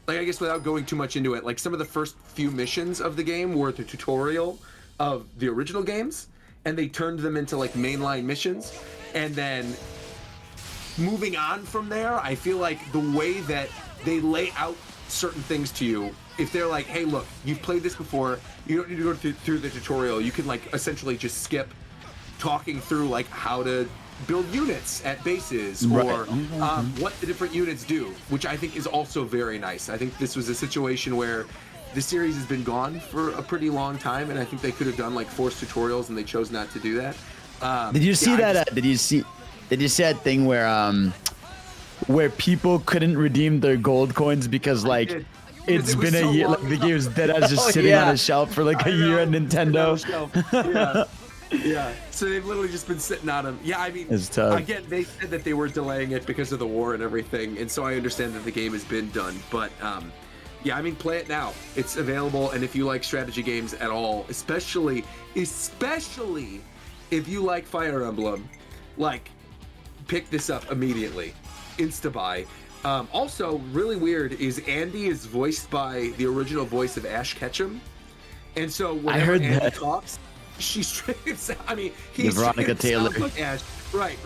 like, I guess without going too much into it, like some of the first few missions of the game were the tutorial of the original games, and they turned them into like mainline missions. And then moving on from there, I feel like the way that they lay out certain things to you, if they're like, hey, look, you've played this before, you don't need to go through the tutorial. You can like essentially just skip talking through like how to build units at bases or what the different units do, which I think is also very nice. I think this was a situation where the series has been gone for a pretty long time, and I think they could have done like forced tutorials, and they chose not to do that. Did you see that? Did you see that thing where people couldn't redeem their gold coins because like it's been a year, like the game's dead as just sitting on a shelf for like a year at Nintendo. Yeah, so they've literally just been sitting on them. Yeah, I mean, It's tough. again, they said that they were delaying it because of the war and everything, and so I understand that the game has been done. But yeah, I mean, play it now. It's available, and if you like strategy games at all, especially if you like Fire Emblem, like, pick this up immediately. Insta-buy. Also, really weird is Andy is voiced by the original voice of Ash Ketchum, and so whenever Andy talks, she straight. I mean, he's Veronica Taylor. Like Ash. Right.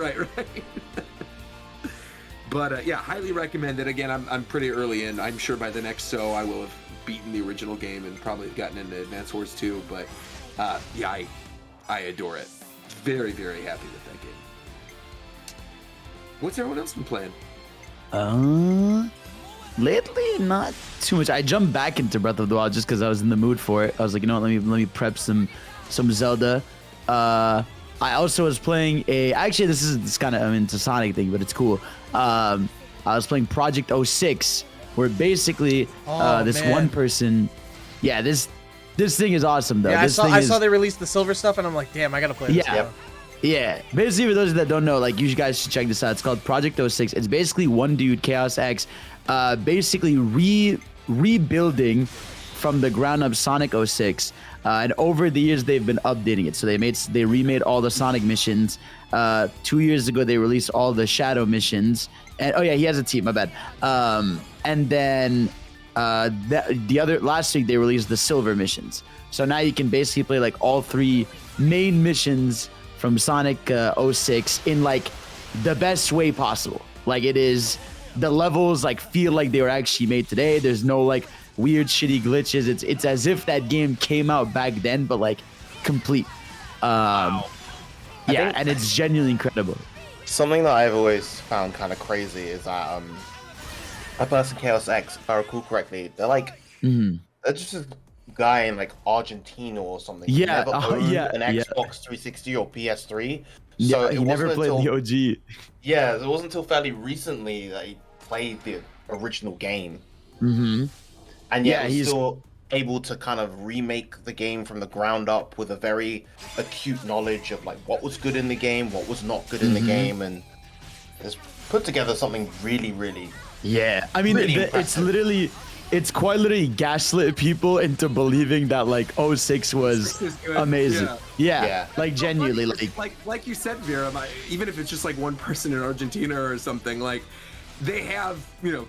But yeah, highly recommend it. Again, I'm pretty early in. I'm sure by the next I will have beaten the original game and probably gotten into Advance Wars 2. But yeah, I adore it. Very happy with that game. What's everyone else been playing? Lately, not too much. I jumped back into Breath of the Wild just because I was in the mood for it. I was like, you know what, let me prep some Zelda. I also was playing actually this kind of it's a Sonic thing, but it's cool. I was playing Project 06, where basically this man. one person, yeah, this thing is awesome though. Yeah, this I saw they released the silver stuff, and I'm like, damn, I gotta play this. Yeah. Yeah, basically for those that don't know, like you guys should check this out. It's called Project 06. It's basically one dude, Chaos X, basically rebuilding from the ground up Sonic 06. And over the years they've been updating it. So they remade all the Sonic missions. 2 years ago they released all the Shadow missions. And oh yeah, he has a team. My bad. And then last week they released the Silver missions. So now you can basically play like all 3 main missions from Sonic 06 in like the best way possible. Like it is, the levels like feel like they were actually made today. There's no like weird shitty glitches. It's as if that game came out back then, but like complete. Yeah, and it's genuinely incredible. Something that I've always found kind of crazy is that a person Chaos X, if I recall correctly, they're like they're just a guy in like Argentina or something. He never owned an Xbox 360 or PS3. So he never played the OG. Yeah, it wasn't until fairly recently that he played the original game. And yet he's still able to kind of remake the game from the ground up with a very acute knowledge of like what was good in the game, what was not good in the game, and has put together something really, really I mean, really it's quite literally gaslit people into believing that like 06 was amazing. Yeah, like genuinely, like you said, Vera, even if it's just like one person in Argentina or something, like they have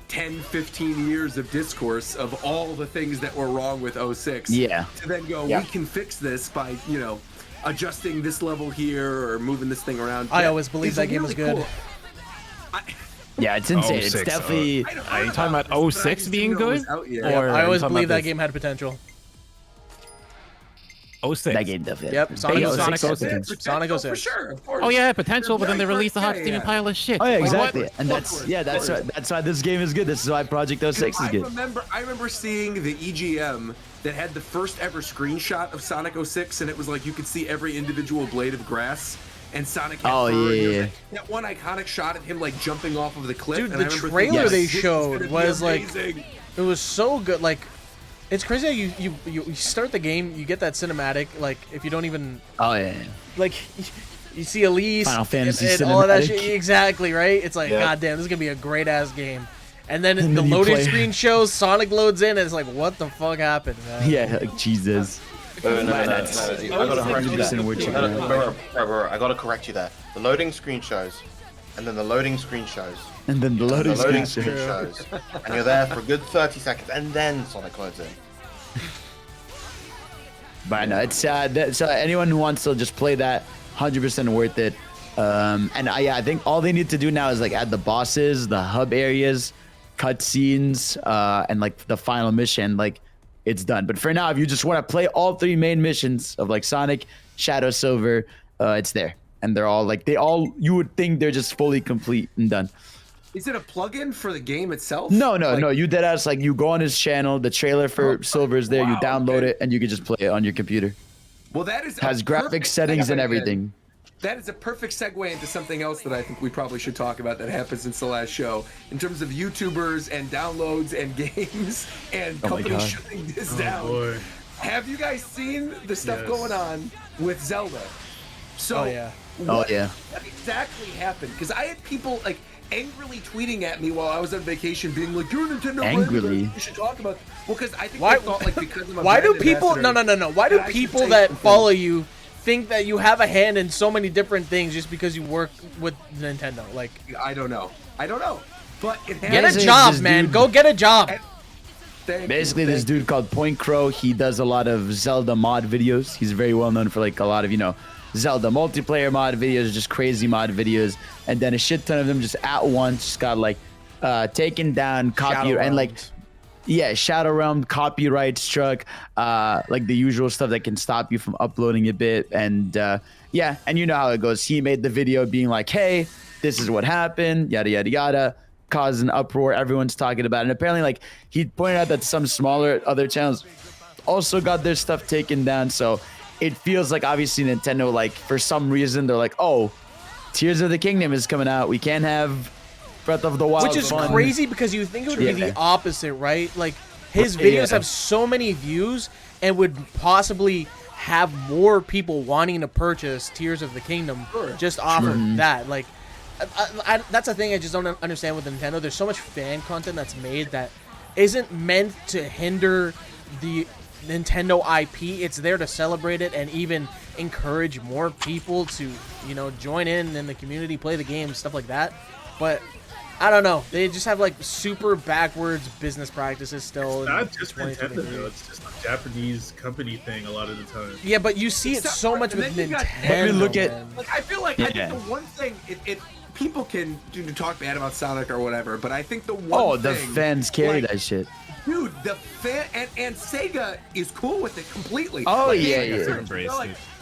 10, 15 years of discourse of all the things that were wrong with 06. Yeah. To then go, we can fix this by adjusting this level here or moving this thing around. I always believed that game was good. Cool. Yeah, it's insane. It's definitely. Are you talking about 06 being good? Or I always believed that game had potential. 06. That game definitely. Yep, Sonic 06. Sonic 06. For sure, of course. Oh yeah, potential, but then they released a hot steaming pile of shit. Oh yeah, exactly. And that's why this game is good. This is why Project 06 is good. I remember seeing the EGM that had the first ever screenshot of Sonic 06, and it was like you could see every individual blade of grass. And Sonic had that one iconic shot of him like jumping off of the cliff. Dude, and the trailer they showed was like, it was so good. Like, it's crazy how you start the game, you get that cinematic. Like, if you don't even like, you see Elise Final Fantasy and all of that shit. Exactly, right? It's like, goddamn, this is gonna be a great ass game. And then the loading screen shows, Sonic loads in, and it's like, what the fuck happened, man? Yeah, like Jesus. I gotta correct you there. The loading screen shows, and then the loading screen shows, and then the loading screen shows, and you're there for a good 30 seconds, and then Sonic loads in. But no, it's so anyone who wants to just play that, 100% worth it. And I think all they need to do now is like add the bosses, the hub areas, cutscenes, and like the final mission, like. It's done. But for now, if you just want to play all 3 main missions of like Sonic, Shadow, Silver, it's there. And they're all like, you would think they're just fully complete and done. Is it a plugin for the game itself? No. You deadass, like you go on his channel, the trailer for Silver is there, you download it, and you can just play it on your computer. Well, that is has graphic settings and everything. That is a perfect segue into something else that I think we probably should talk about that happened since the last show in terms of YouTubers and downloads and games and companies shutting this down. Boy. Have you guys seen the stuff going on with Zelda? So, what exactly happened? Because I had people like angrily tweeting at me while I was on vacation, being like, "You're Nintendo angrily. You should talk about." Well, because I think they thought like because I'm a why do brand people? ambassador, No. Why do people that follow you think that you have a hand in so many different things just because you work with Nintendo? Like, I don't know. But get a job, man. Go get a job. Basically, this dude called Point Crow, he does a lot of Zelda mod videos. He's very well known for like a lot of, Zelda multiplayer mod videos, just crazy mod videos. And then a shit ton of them just at once just got like taken down, copyright, and like, Shadow Realm, copyright struck, like the usual stuff that can stop you from uploading a bit. And and you know how it goes. He made the video being like, hey, this is what happened, yada, yada, yada. Caused an uproar. Everyone's talking about it. And apparently, like, he pointed out that some smaller other channels also got their stuff taken down. So it feels like obviously Nintendo, like for some reason they're like, oh, Tears of the Kingdom is coming out. We can't have Breath of the Wild. Which is fun. crazy because you think it would be the opposite, right? Like his videos have so many views and would possibly have more people wanting to purchase Tears of the Kingdom just off of that. Like, that's a thing I just don't understand with Nintendo. There's so much fan content that's made that isn't meant to hinder the Nintendo IP. It's there to celebrate it and even encourage more people to, you know, join in the community, play the game, stuff like that. But I don't know. They just have like super backwards business practices still. It's not just Nintendo though. It's just a Japanese company thing a lot of the time. Yeah, but you see it so much with Nintendo. Look at, like, I feel like I think the one thing people can talk bad about Sonic or whatever, but I think the one the fans carry that shit. Dude, the fan and Sega is cool with it completely. Oh, like, yeah.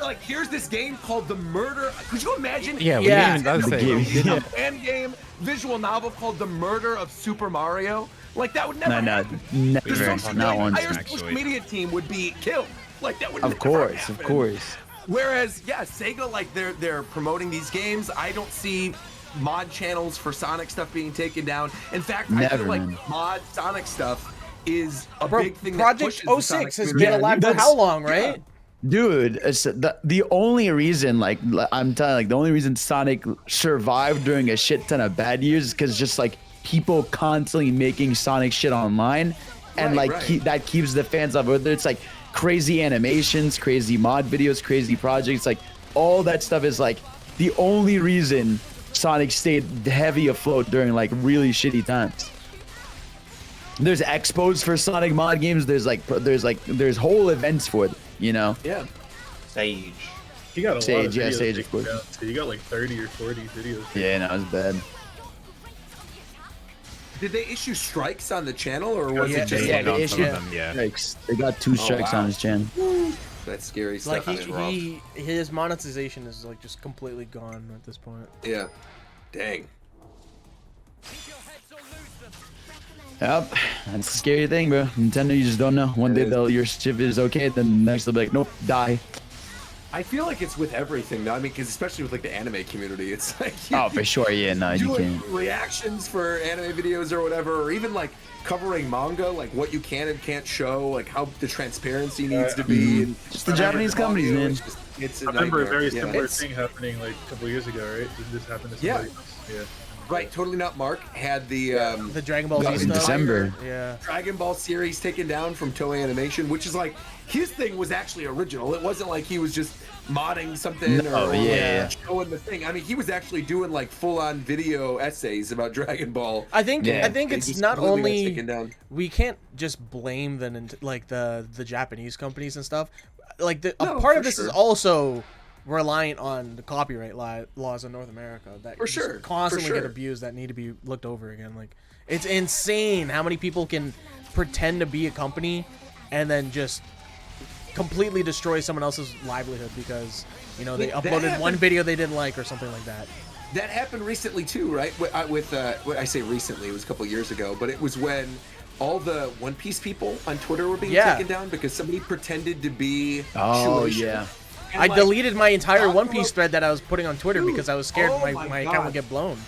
Like, here's this game called The Murder. Could you imagine? Yeah, we didn't even say a fan game visual novel called The Murder of Super Mario. Like, that would never happen. Never. Not once. Entire social media team would be killed. Like, that would never happen. Of course. Whereas, yeah, Sega, like, they're promoting these games. I don't see mod channels for Sonic stuff being taken down. In fact, I feel like mod Sonic stuff is a big thing. Project 06 has been alive for how long, right? Yeah. Dude, the only reason, like, I'm telling you, like, the only reason Sonic survived during a shit ton of bad years is because just, like, people constantly making Sonic shit online, and, that keeps the fans up. Whether it's, like, crazy animations, crazy mod videos, crazy projects, like, all that stuff is, like, the only reason Sonic stayed heavy afloat during, like, really shitty times. There's expos for Sonic mod games. There's whole events for it, you know? Yeah. Sage. You got a lot of videos Sage, of course. So you got like 30 or 40 videos. Yeah, no, it's bad. Did they issue strikes on the channel, or was it just they issued strikes? They got 2 strikes on his channel. That's scary stuff. Like his monetization is like just completely gone at this point. Yeah. Dang. Yep, that's the scary thing, bro. Nintendo, you just don't know. One day your ship is okay, then the next they'll be like, nope, die. I feel like it's with everything though. I mean, because especially with like the anime community, it's like for sure, yeah, no, you can't. Reactions for anime videos or whatever, or even like covering manga, like what you can and can't show, like how the transparency needs to be. And just the Japanese companies, man. It's I remember a very similar thing happening like a couple years ago, right? Didn't this happen to somebody else? Yeah. Right, Totally Not Mark had the Dragon Ball Z in stuff. December. Yeah. Dragon Ball series taken down from Toei Animation, which is like his thing was actually original. It wasn't like he was just modding something or showing the thing. I mean, he was actually doing like full-on video essays about Dragon Ball. I think it's not only we can't just blame the Japanese companies and stuff. Like a part of this is also reliant on the copyright laws in North America that constantly get abused, that need to be looked over again. Like, it's insane how many people can pretend to be a company and then just completely destroy someone else's livelihood because, you know, they uploaded one video they didn't like or something like that. That happened recently too, right? With I say recently, it was a couple years ago, but it was when all the One Piece people on Twitter were being taken down because somebody pretended to be Shueisha. And I deleted my entire One Piece thread that I was putting on Twitter because I was scared my account would get blown.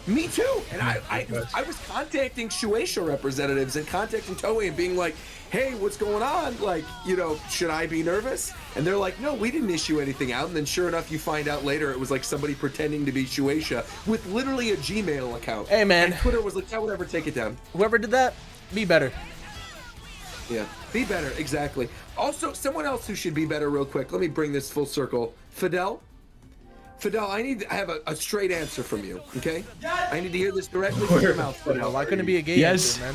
Me too. And I was contacting Shueisha representatives and contacting Toei and being like, hey, what's going on? Like, you know, should I be nervous? And they're like, no, we didn't issue anything out. And then sure enough, you find out later it was like somebody pretending to be Shueisha with literally a Gmail account. Hey, man. And Twitter was like, yeah, whatever, take it down. Whoever did that, be better. Yeah, be better, exactly. Also, someone else who should be better real quick. Let me bring this full circle. Fidel, I have a straight answer from you, okay? I need to hear this directly from your mouth, Fidel. Why couldn't it be a gay answer, man?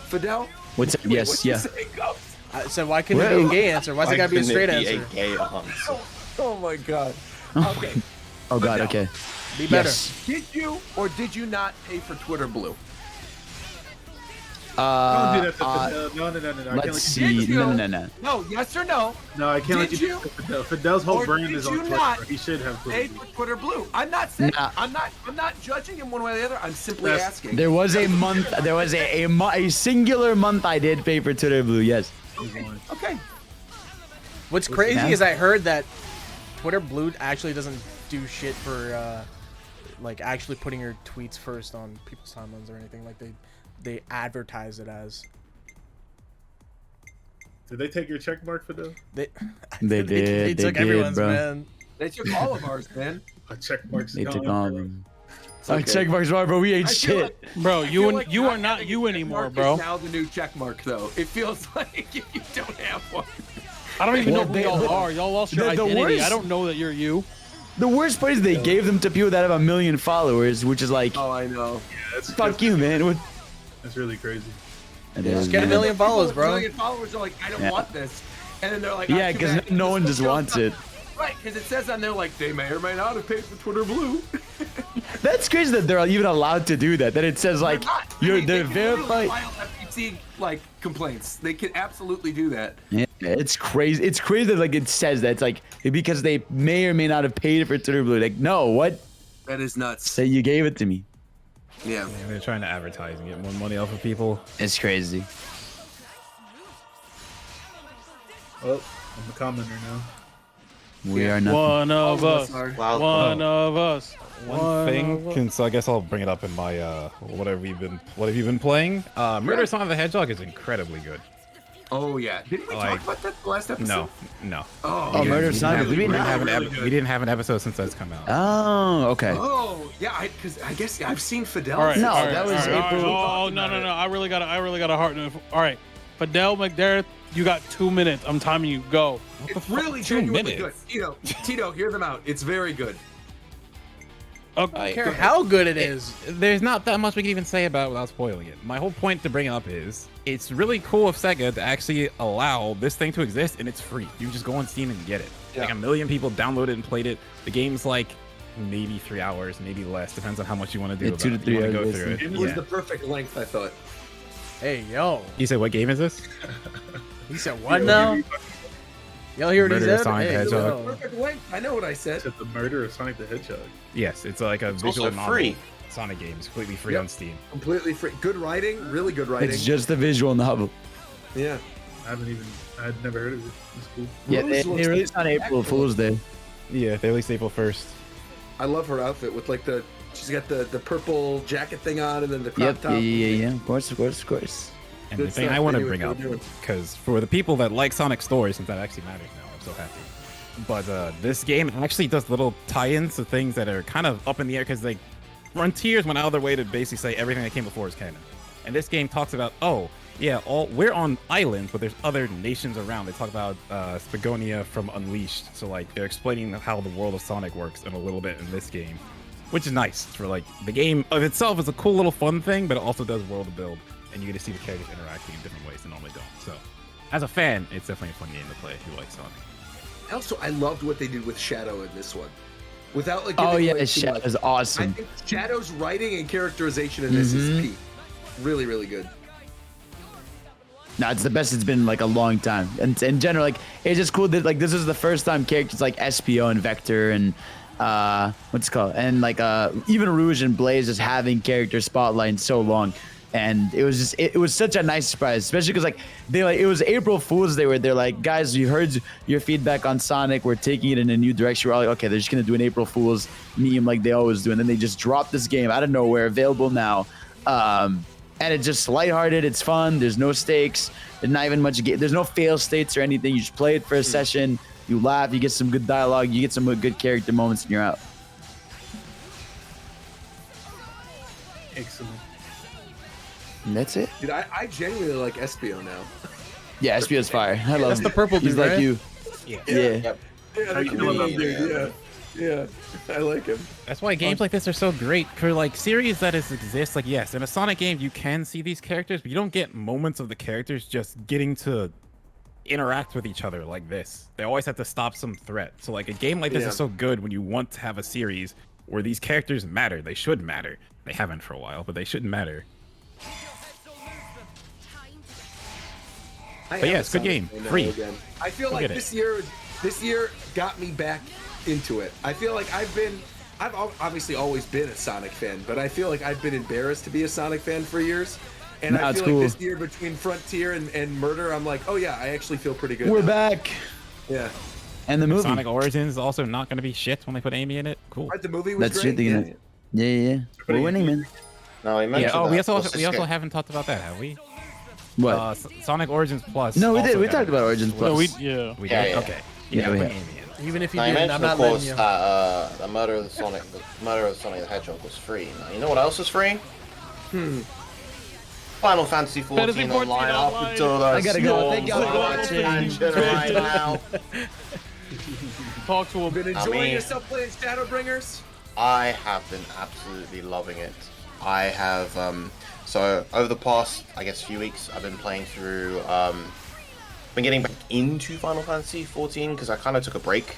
Fidel? What's it? Yes, yeah. I said, why couldn't it be a gay answer? Why's it gotta be a straight answer? A gay answer? Oh my god. Okay. Oh god, okay. Be better. Yes. Did you or did you not pay for Twitter Blue? Don't do that to Fidel. No. Let's see. No. No, yes or no? No, I can't let you do Fidel. Fidel's whole brand is on Twitter. He should have paid for Twitter Blue. I'm not saying I'm not judging him one way or the other. I'm simply asking. There was a month. There was a singular month I did pay for Twitter Blue. Yes. Okay. What's crazy is I heard that Twitter Blue actually doesn't do shit for like actually putting your tweets first on people's timelines or anything. Like they advertise it as. Did they take your check mark for them? They did. They took everyone's, bro. man. They took all of ours, man. A check mark's They took gone, all of bro. them. Our check marks are, bro. We ain't shit. Bro, I feel like you are not not having you a check anymore, mark bro. is now the new check mark, though. It feels like if you don't have one. I don't even know Well, who y'all are. Y'all lost your the identity. worst- I don't know that you're you. The worst part is they gave them to people that have 1 million followers, which is like, Oh, I know. Yeah, fuck you, man. What? That's really crazy. It Just is, get a man. million followers, People with bro. 1 million followers are like, I don't Yeah. want this. And then they're like, Yeah, too because bad. no one This just shows wants up- it. Right, because it says on there like they may or may not have paid for Twitter Blue. That's crazy that they're even allowed to do that. That it says like they're they can literally verified. file FTC like complaints. They can absolutely do that. Yeah, it's crazy. It's crazy that like it says that. It's like because they may or may not have paid for Twitter Blue. Like, no, what? That is nuts. Say you gave it to me. Yeah. Yeah, they're trying to advertise and get more money off of people. It's crazy. Well, I'm a commenter now. We are nothing. One of All of us. us are. Wow. One of us. One thing, so I guess I'll bring it up in my what have you been playing? Murder Song of the Hedgehog is incredibly good. Oh yeah. Didn't we Like- talk about that the last episode? No. Oh, yeah. Murder We Song. didn't have- Did we we didn't not? have an Really ep- good. we didn't have an episode since that's come out. Oh, okay. Oh yeah, because I guess I've seen Fidel. All right. No, all right, that was all right, April. all right. Oh no. I really got a heart. All right, Fidel McDermott, you got 2 minutes. I'm timing you. Go. It's really 2 genuinely minutes? good. Tito, hear them out. It's very good. I don't care how good it is. There's not that much we can even say about it without spoiling it. My whole point to bring it up is it's really cool of Sega to actually allow this thing to exist and it's free. You just go on Steam and get it. Yeah. Like 1 million people downloaded and played it. The game's like maybe 3 hours, maybe less. Depends on how much you want to do. Yeah, about 2 to it. 3 You wanna hours, go through it. It was Yeah. the perfect length, I thought. Hey, yo. You said what game is this? He said what now? Y'all hear what he Murder said? Sonic Hey, Hedgehog. yo. Perfect length. I know what I I said. said the murder of Sonic the Hedgehog. Yes, it's like a visual also novel. free. Sonic game. It's completely free Yep. on Steam. Completely free. Good writing. Really good writing. It's just a visual novel. Yeah. I'd never heard of it. It's cool. Yeah, Rose they looks released on April excellent. Fool's Day. Yeah, they released April 1st. I love her outfit with like she's got the purple jacket thing on and then the crop Yep. top. Yeah. Of course. And Good the thing stuff. I want They to knew what bring they were up, doing. because for the people that like Sonic stories, since that actually matters now, I'm so happy. But this game actually does little tie-ins to things that are kind of up in the air, because like Frontiers went out of their way to basically say everything that came before is canon. And this game talks about, oh, yeah, we're on islands, but there's other nations around. They talk about Spagonia from Unleashed. So like they're explaining how the world of Sonic works in a little bit in this game, which is nice. For like the game of itself is a cool little fun thing, but it also does world build, and you get to see the characters interacting in different ways they normally don't. So as a fan, it's definitely a fun game to play if you like Sonic. Also, I loved what they did with Shadow in this one. Without like. Oh giving yeah, away too Shadow much. is I awesome. think Shadow's writing and characterization in this is peak. Really, really good. No, it's the best it's been in like a long time. And in general, like it's just cool that like this is the first time characters like SPO and Vector and what's it called, and like even Rouge and Blaze just having character spotlight in so long. And it was just it was such a nice surprise, especially because like it was April Fool's Day where they're like, guys, you heard your feedback on Sonic, we're taking it in a new direction. We're all like, okay, they're just gonna do an April Fool's meme like they always do, and then they just dropped this game out of nowhere, available now. And it's just lighthearted, it's fun, there's no stakes, there's not even much there's no fail states or anything. You just play it for a session, you laugh, you get some good dialogue, you get some good character moments, and you're out. Excellent. And that's it. Dude, I genuinely like SPO now. Yeah, SPO's fire. I love That's him. the purple He's dude, like right? you. Yeah. Yeah. Yep. Yeah, How you feel about dude. Yeah, I like him. That's why games like this are so great for like series that exist. Like, yes, in a Sonic game, you can see these characters, but you don't get moments of the characters just getting to interact with each other like this. They always have to stop some threat. So like a game like this Yeah. is so good when you want to have a series where these characters matter. They should matter. They haven't for a while, but they should matter. I But am yeah, a it's a good Sonic game. fan now Free. again. I feel Go like get it. this year got me back into it. I feel like I've obviously always been a Sonic fan, but I feel like I've been embarrassed to be a Sonic fan for years. And Nah, I it's feel cool. like this year between Frontier and Murder, I'm like, oh yeah, I actually feel pretty good. We're now. back. Yeah. And the movie. Sonic Origins is also not going to be shit when they put Amy in it. Cool. Right, the movie was That's great. shit. Yeah. We're winning, man. No, he Yeah. mentioned Oh, that. we also haven't talked about that, have we? What? Sonic Origins Plus. No, we did. also We got talked it. about Origins Plus. No, we We Yeah, did. yeah. Okay. Yeah, put we Amy have. in. Even if you Now, you didn't, mentioned, I'm of not letting course, you. that the murder of the Sonic the Hedgehog was free. Now, you know what else is free? Final Fantasy 14 online up until the I gotta go. Thank y'all for watching watching. right now. Talk to him. Been enjoying I mean- yourself playing Shadowbringers? I have been absolutely loving it. I have so over the past, I guess, few weeks, I've been playing through been getting back into Final Fantasy 14 because I kind of took a break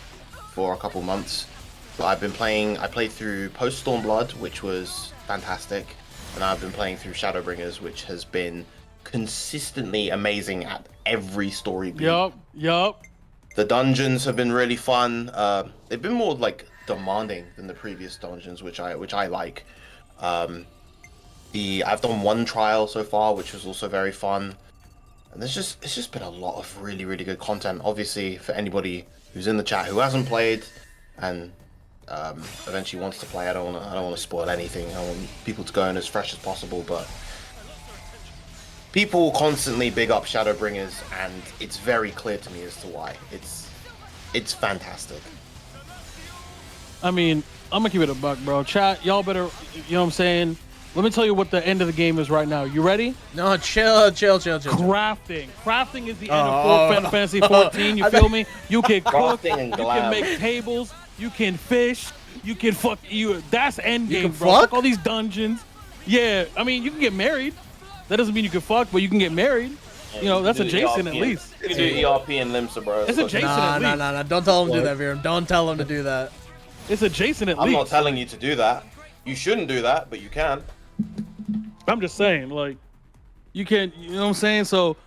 for a couple months. But I played through Post Stormblood, which was fantastic, and I've been playing through Shadowbringers, which has been consistently amazing at every story beat. Yup. The dungeons have been really fun. They've been more like demanding than the previous dungeons, which I like. I've done one trial so far, which was also very fun. And it's just been a lot of really, really good content. Obviously, for anybody who's in the chat who hasn't played and eventually wants to play, I don't want to spoil anything. I want people to go in as fresh as possible. But people constantly big up Shadowbringers, and it's very clear to me as to why. It's fantastic. I mean, I'm gonna keep it a buck, bro. Chat, y'all better, you know what I'm saying? Let me tell you what the end of the game is right now. You ready? No, chill. Crafting. Crafting is the end of Final Fantasy 14. You feel me? You can cook. Crafting and You glam. can make tables. You can fish. You can fuck. That's end You game, can bro. fuck? Fuck all these dungeons. Yeah, I mean, you can get married. That doesn't mean you can fuck, but you can get married. You know, that's adjacent at least. You can do ERP and Limsa, bro. It's adjacent at least. Nah. Don't tell him to do that, Viram. Don't tell him to do that. It's adjacent at I'm least. not telling you to do that. You shouldn't do that, but you can. I'm just saying, like, you can, you know what I'm saying? So,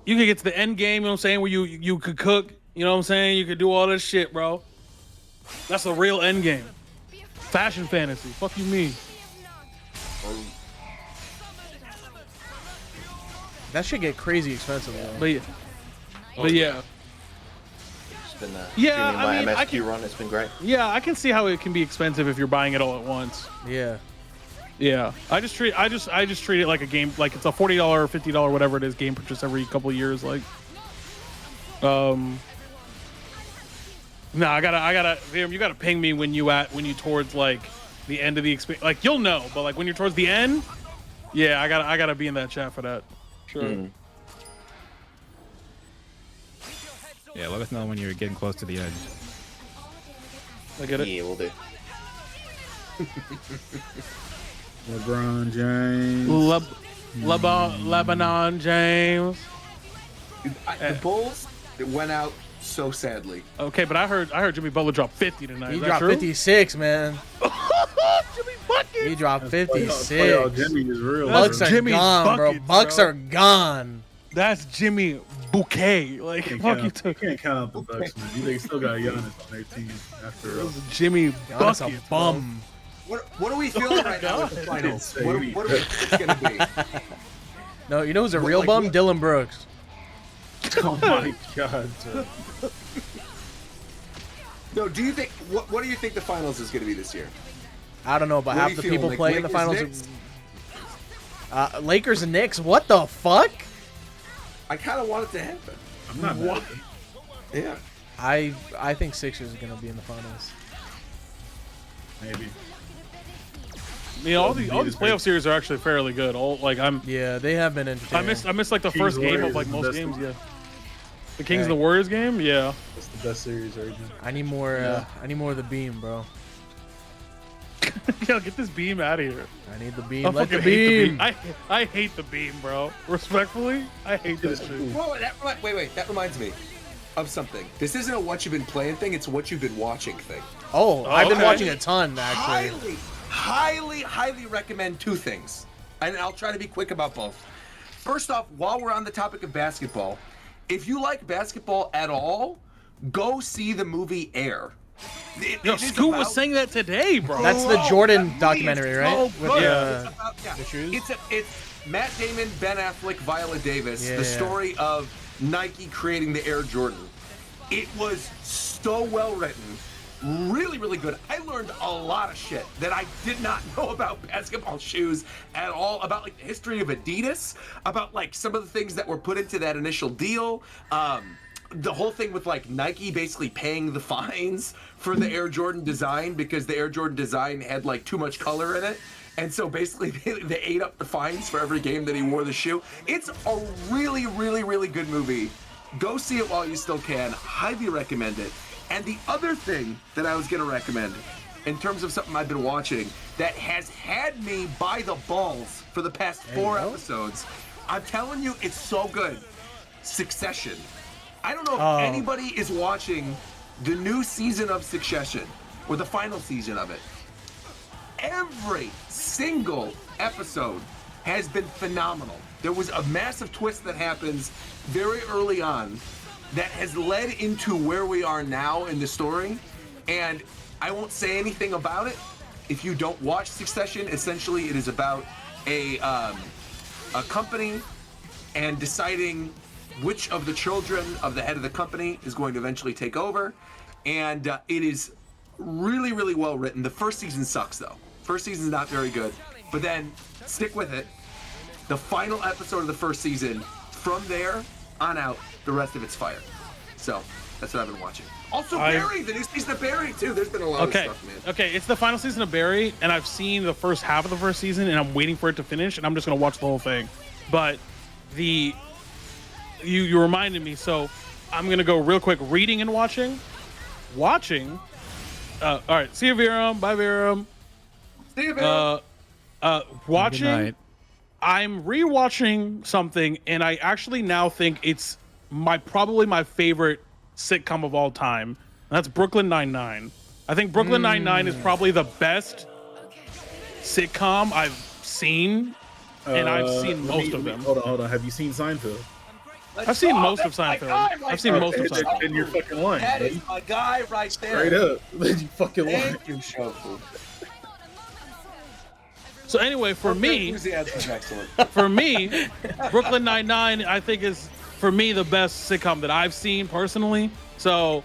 you can get to the end game, you know what I'm saying, where you could cook, you know what I'm saying? You could do all this shit, bro. That's a real end game. Fashion fantasy. Fuck you mean? That should get crazy expensive, though. But yeah. It's been Yeah, my I mean, I MSQ can- run. It's been great. Yeah, I can see how it can be expensive if you're buying it all at once. Yeah. Yeah, I just treat it like a game, like it's a $40 or $50 whatever it is game purchase every couple of years. Like, no, I gotta, Viram, you gotta ping me when you towards like the end of the experience. Like you'll know, but like when you're towards the end, yeah, I gotta be in that chat for that. Sure. Yeah, let us know when you're getting close to the edge. I get it. Yeah, we'll do. LeBron James. Lebanon James. The Bulls went out so sadly. Okay, but I heard Jimmy Butler dropped 50 tonight. He Is that dropped true? 56, man. Jimmy Bucket. He dropped 56. Playoff Jimmy is real. Bucks bro. are Jimmy's gone, bro. buckets, Bucks bro. are gone. That's Jimmy Bouquet. Like Can't fuck count, you you too. can't count out the Bucks, man. They still got Giannis on their team after. Jimmy That's a Bucket. bum. What are we feeling right now with the finals? What are we it's gonna be? No, you know who's a real bum? Dylan Brooks. Oh my god. No, do you think what do you think the finals is gonna be this year? I don't know, but What are half you the feeling, people like playing in the Lakers, finals. Knicks? Lakers and Knicks. What the fuck? I kind of want it to happen. I'm not mad at them. Yeah. I think Sixers are gonna be in the finals. Maybe. I mean, all these playoff series are actually fairly good. Yeah, they have been entertaining. I missed like the Kings first game of Warriors like is the most best games. one. Yeah. The Kings and Hey. the Warriors game. Yeah. That's the best series right now. I need more. Yeah. I need more of the beam, bro. Yo, get this beam out of here. I need the beam. I Let the fucking hate the beam. beam. I hate the beam, bro. Respectfully, I hate that shit. Whoa, wait, that reminds me of something. This isn't a what you've been playing thing, it's what you've been watching thing. Oh, I've been okay. watching a ton actually. Highly recommend two things. And I'll try to be quick about both. First off, while we're on the topic of basketball, if you like basketball at all, go see the movie Air. Yo, Scoot was saying that today, bro. That's the Jordan movie documentary, is right? so With good. the- It's about- the shoes? It's Matt Damon, Ben Affleck, Viola Davis. Yeah. The story of Nike creating the Air Jordan. It was so well written, really, really good. I learned a lot of shit that I did not know about basketball shoes at all, about like the history of Adidas, about like some of the things that were put into that initial deal. The whole thing with like Nike basically paying the fines for the Air Jordan design because the Air Jordan design had like too much color in it. And so basically they ate up the fines for every game that he wore the shoe. It's a really, really, really good movie. Go see it while you still can. Highly recommend it. And the other thing that I was going to recommend in terms of something I've been watching that has had me by the balls for the past 4 episodes, I'm telling you, it's so good. Succession. I don't know if anybody is watching the new season of Succession or the final season of it. Every single episode has been phenomenal. There was a massive twist that happens very early on that has led into where we are now in the story. And I won't say anything about it. If you don't watch Succession, essentially it is about a company and deciding which of the children of the head of the company is going to eventually take over. And it is really, really well written. The first season sucks though. First season's not very good, but then stick with it. The final episode of the first season, from there on out, the rest of it's fire. So that's what I've been watching. Also, Barry, the new season of Barry too. There's been a lot of stuff, man. Okay, it's the final season of Barry, and I've seen the first half of the first season, and I'm waiting for it to finish, and I'm just gonna watch the whole thing. But you reminded me, so I'm gonna go real quick. Reading and watching. All right, see you, Viram. Bye, Viram. See you, Viram. Watching. I'm rewatching something, and I actually now think it's probably my favorite sitcom of all time. And that's Brooklyn Nine-Nine. I think Brooklyn Nine-Nine is probably the best sitcom I've seen, and I've seen most of them. Hold on. Have you seen Seinfeld? I've seen most of Seinfeld. I've seen most of Seinfeld. Then you're fucking lying. That is my guy right there. Straight up. Then you fucking lying. Thank you, Shofu. So anyway, for me, Brooklyn Nine-Nine, I think is, for me, the best sitcom that I've seen personally. So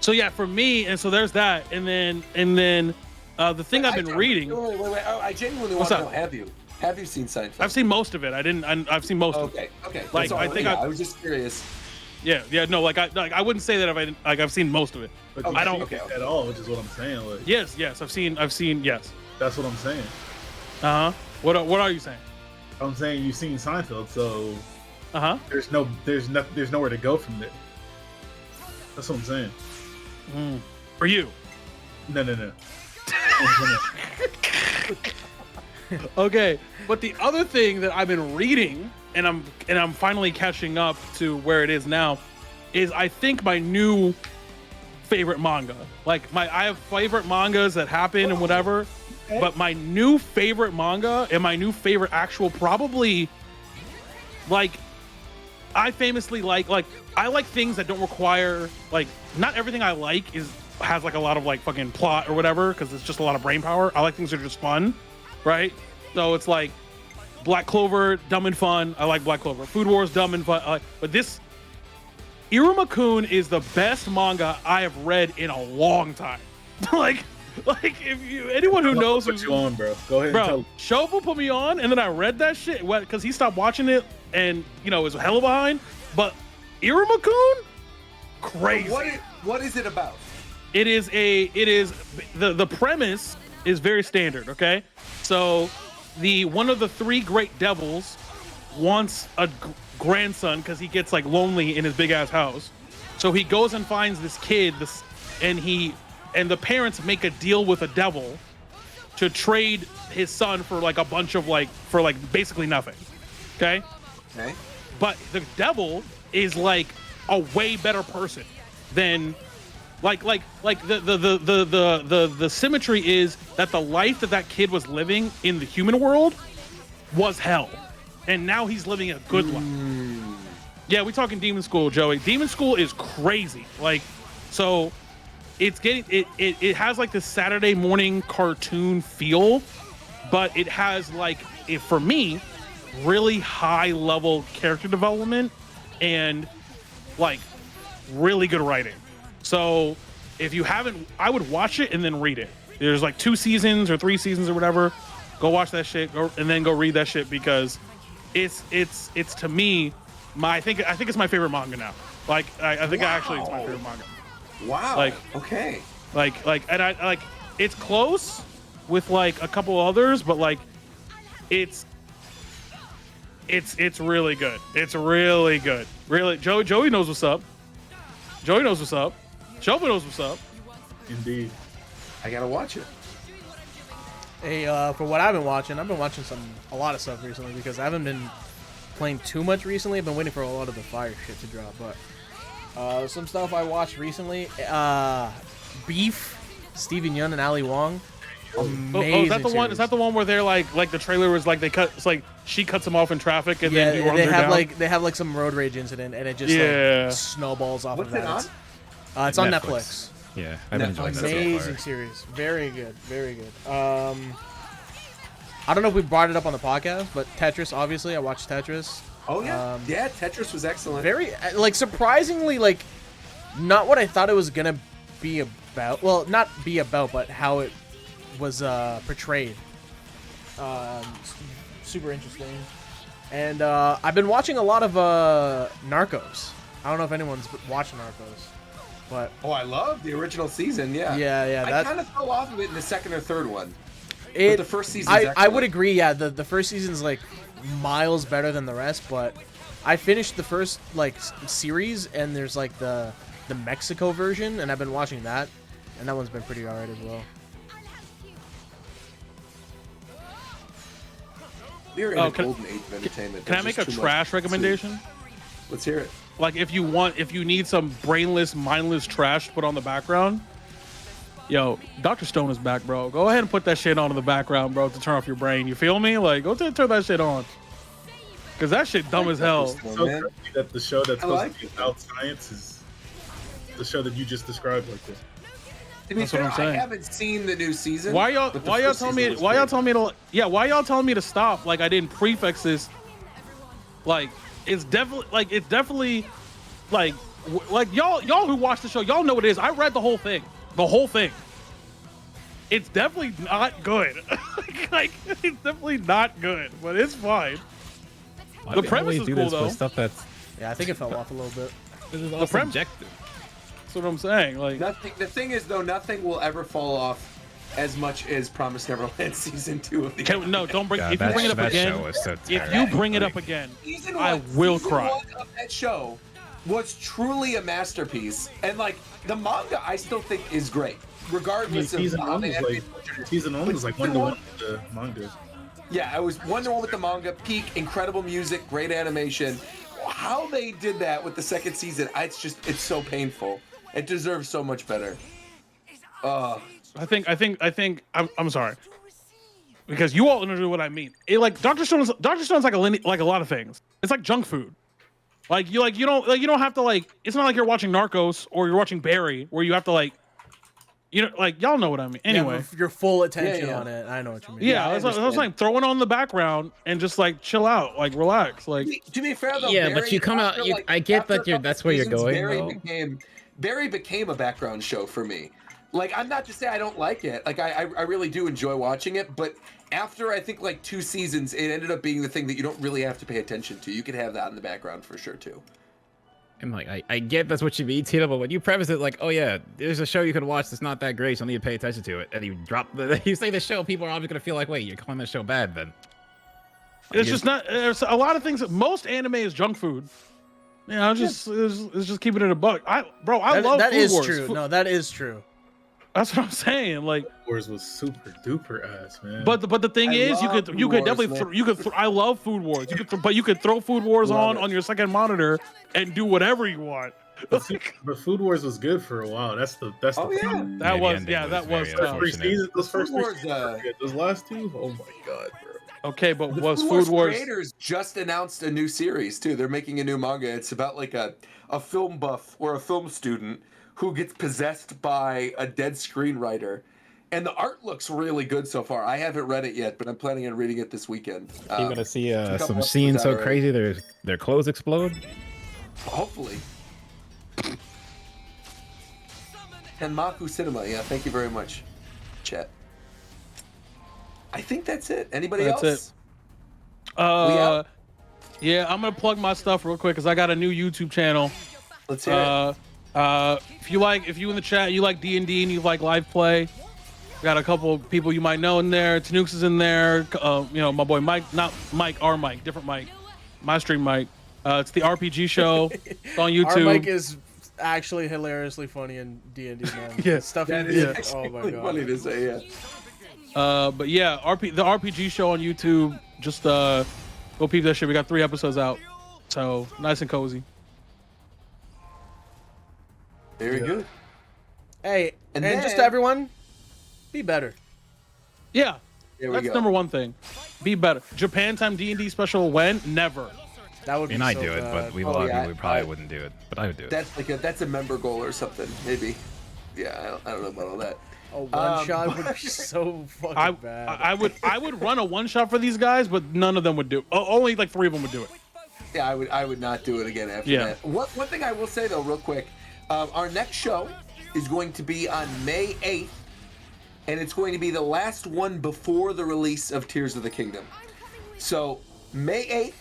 yeah, for me, and so there's that, and then the thing I've been reading. Wait. I genuinely want to know, have you seen Seinfeld? I've seen most of it. I've seen most of it. Okay. Like I was just curious. Yeah. No, I wouldn't say that I've seen most of it. But I don't at all, which is what I'm saying. Like, yes, I've seen. Yes. That's what I'm saying. What are you saying? I'm saying you've seen Seinfeld, so there's nowhere to go from there. That's what I'm saying. For you? No. Okay, but the other thing that I've been reading, and I'm finally catching up to where it is now, is I think my new favorite manga. Like I have favorite mangas that happen and whatever, but my new favorite manga and my new favorite actual, probably, like, I famously like I like things that don't require, like, not everything I like has like a lot of like fucking plot or whatever, because it's just a lot of brain power. I like things that are just fun, right? So it's like Black Clover, dumb and fun. I like Black Clover. Food Wars, dumb and fun. But this Iruma-kun is the best manga I have read in a long time. like if anyone who knows, put you on, bro. Go ahead. Bro, Shofu put me on, and then I read that shit because he stopped watching it, and is hella behind. But Iruma-kun, crazy. What is it about? It is the premise is very standard. Okay, so one of the 3 great devils wants a grandson because he gets like lonely in his big ass house. So he goes and finds this kid, and the parents make a deal with a devil to trade his son for like a bunch of basically nothing. Okay. But the devil is like a way better person than the symmetry is that the life that kid was living in the human world was hell, and now he's living a good life. Yeah, we talking Demon School, Joey. Demon School is crazy. Like, so it's getting it has like this Saturday morning cartoon feel, but it has for me, really high level character development and like really good writing. So if you haven't, I would watch it and then read it. There's like 2 seasons or 3 seasons or whatever. Go watch that shit, and then go read that shit, because it's to me, I think it's my favorite manga now. Like I think actually it's my favorite manga. Wow. Like okay. And I like, it's close with like a couple others, but like it's really good. It's really good. Really, Joey knows what's up. Joey knows what's up. Shoba knows what's up. Indeed. I gotta watch it. Hey, for what I've been watching a lot of stuff recently, because I haven't been playing too much recently. I've been waiting for a lot of the fire shit to drop, but some stuff I watched recently. Beef, Steven Yeun and Ali Wong. Amazing. Is that the one? series. Is that the one where they're like the trailer was like it's like she cuts him off in traffic and Yeah, then he runs they her have down? they have like some road rage incident, and it just like snowballs off What's of that. it on? It's on Netflix. Yeah, I've been enjoying that so Amazing far. series, very good, very good. I don't know if we brought it up on the podcast, but Tetris, obviously, I watched Tetris. Oh yeah, yeah, Tetris was excellent. Very like surprisingly like not what I thought it was gonna be about. Well, not be about, but how it was portrayed. Super interesting. And I've been watching a lot of Narcos. I don't know if anyone's watched Narcos, but I love the original season. Yeah. Yeah. I kind of fell off of it in the second or third one. But the first season. I would agree. Yeah, the first season's like miles better than the rest, but I finished the first like series, and there's like the Mexico version, and I've been watching that, and that one's been pretty alright as well. We're in a golden age of entertainment. Can I make a trash recommendation? Let's hear it. Like if you need some brainless, mindless trash to put on the background, yo, Dr. Stone is back, bro. Go ahead and put that shit on in the background, bro, to turn off your brain. You feel me? Like, go turn that shit on. Because that shit dumb as hell. It's so crazy that the show that's supposed to be about science is the show that you just described like this. To be That's fair, what I'm saying. I haven't seen the new season. Why y'all telling me to stop? Like I didn't prefix this. Like it's definitely like y'all who watch the show, y'all know what it is. I read the whole thing. It's definitely not good. like it's definitely not good, but it's fine. The premise is cool though. Stuff that's I think it fell off a little bit. This is all subjective. That's what I'm saying. Like nothing. The thing is, though, nothing will ever fall off as much as Promised Neverland season 2 of the. Don't bring. If you bring it up again, if you bring it up again, I will cry. Season 1 of that show was truly a masterpiece, and like the manga, I still think is great, regardless of season how one they was have like season 1 was like 1-to-1 with the manga. Yeah, I was 1-to-1 with the manga. Peak, incredible music, great animation. How they did that with the second season, it's so painful. It deserves so much better. I think I'm sorry, because you all know what I mean. It like Dr. Stone's like a lot of things. It's like junk food. Like you don't have to like. It's not like you're watching Narcos or you're watching Barry, where you have to like. Like y'all know what I mean. Anyway, your full attention on it. I know what you mean. Yeah, I was like throwing on the background and just like chill out, like relax, like. To be fair though, yeah, but you come out. I get that that's where you're going. Barry became a background show for me. Like, I'm not to say I don't like it. Like, I really do enjoy watching it. But after, I think, like, 2 seasons, it ended up being the thing that you don't really have to pay attention to. You can have that in the background for sure, too. And, like, I get that's what you mean, Tito, but when you preface it like, oh, yeah, there's a show you could watch that's not that great, so you need to pay attention to it, and you say the show, people are obviously going to feel like, wait, you're calling that show bad, then. It's just not. There's a lot of things. Most anime is junk food. Yeah, it's just keeping it a buck. I love that Food is Wars. true. No, that is true. That's what I'm saying. Like Wars was super duper ass, man. But the thing is, you could definitely I love Food Wars. You could throw Food Wars on your second monitor and do whatever you want. But Food Wars was good for a while. That's the that was tough. Those first 3 seasons, those last 2, oh my god, bro. Okay, but the was Food Wars creators just announced a new series too. They're making a new manga. It's about like a film buff or a film student who gets possessed by a dead screenwriter, and the art looks really good so far. I haven't read it yet, but I'm planning on reading it this weekend. You're gonna see some scenes so crazy their clothes explode. Hopefully. And Maku Cinema, yeah, thank you very much, chat. I think that's it. Anybody else? That's it. Yeah, I'm gonna plug my stuff real quick because I got a new YouTube channel. Let's hear it. If you in the chat, you like D&D and you like live play, got a couple people you might know in there. Tanooks is in there. You know, my boy Mike, not Mike, our Mike, different Mike, my stream Mike. It's the RPG show. It's on YouTube. Our Mike is actually hilariously funny in D&D, man. Yeah, stuff. That He is did. Oh my really god. funny to say, yeah. But yeah, the RPG show on YouTube. Just go peep that shit. We got 3 episodes out, so nice and cozy. Very good. Hey, and then, just to everyone, be better. Yeah, there we that's go. number one thing. Be better. Japan time D&D special when? Never. That would be And I so do it, bad. but we Oh, a lot of yeah, people probably wouldn't do it, but I would do it. That's a member goal or something, maybe. Yeah, I don't know about all that. A one shot would be so fucking bad. I would run a one shot for these guys, but none of them would do. Only like 3 of them would do it. Yeah, I would not do it again after that. One thing I will say though, real quick, our next show is going to be on May 8th, and it's going to be the last one before the release of Tears of the Kingdom. So May 8th,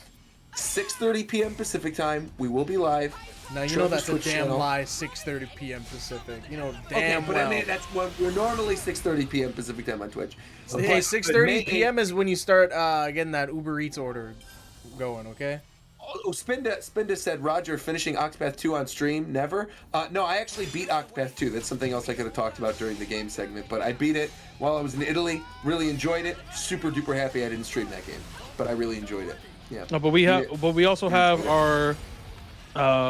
6:30 p.m. Pacific time, we will be live. Now you know that's a Twitch damn channel. lie. 6:30 p.m. Pacific. You know damn okay, but well. I mean that's when we're normally 6:30 p.m. Pacific time on Twitch. Hey, But 6:30 May p.m. is when you start getting that Uber Eats order going. Okay. Oh, Spinda said, Roger, finishing Octopath 2 on stream? Never. No, I actually beat Octopath 2. That's something else I could have talked about during the game segment. But I beat it while I was in Italy. Really enjoyed it. Super duper happy I didn't stream that game, but I really enjoyed it. Yeah. No, but we also have our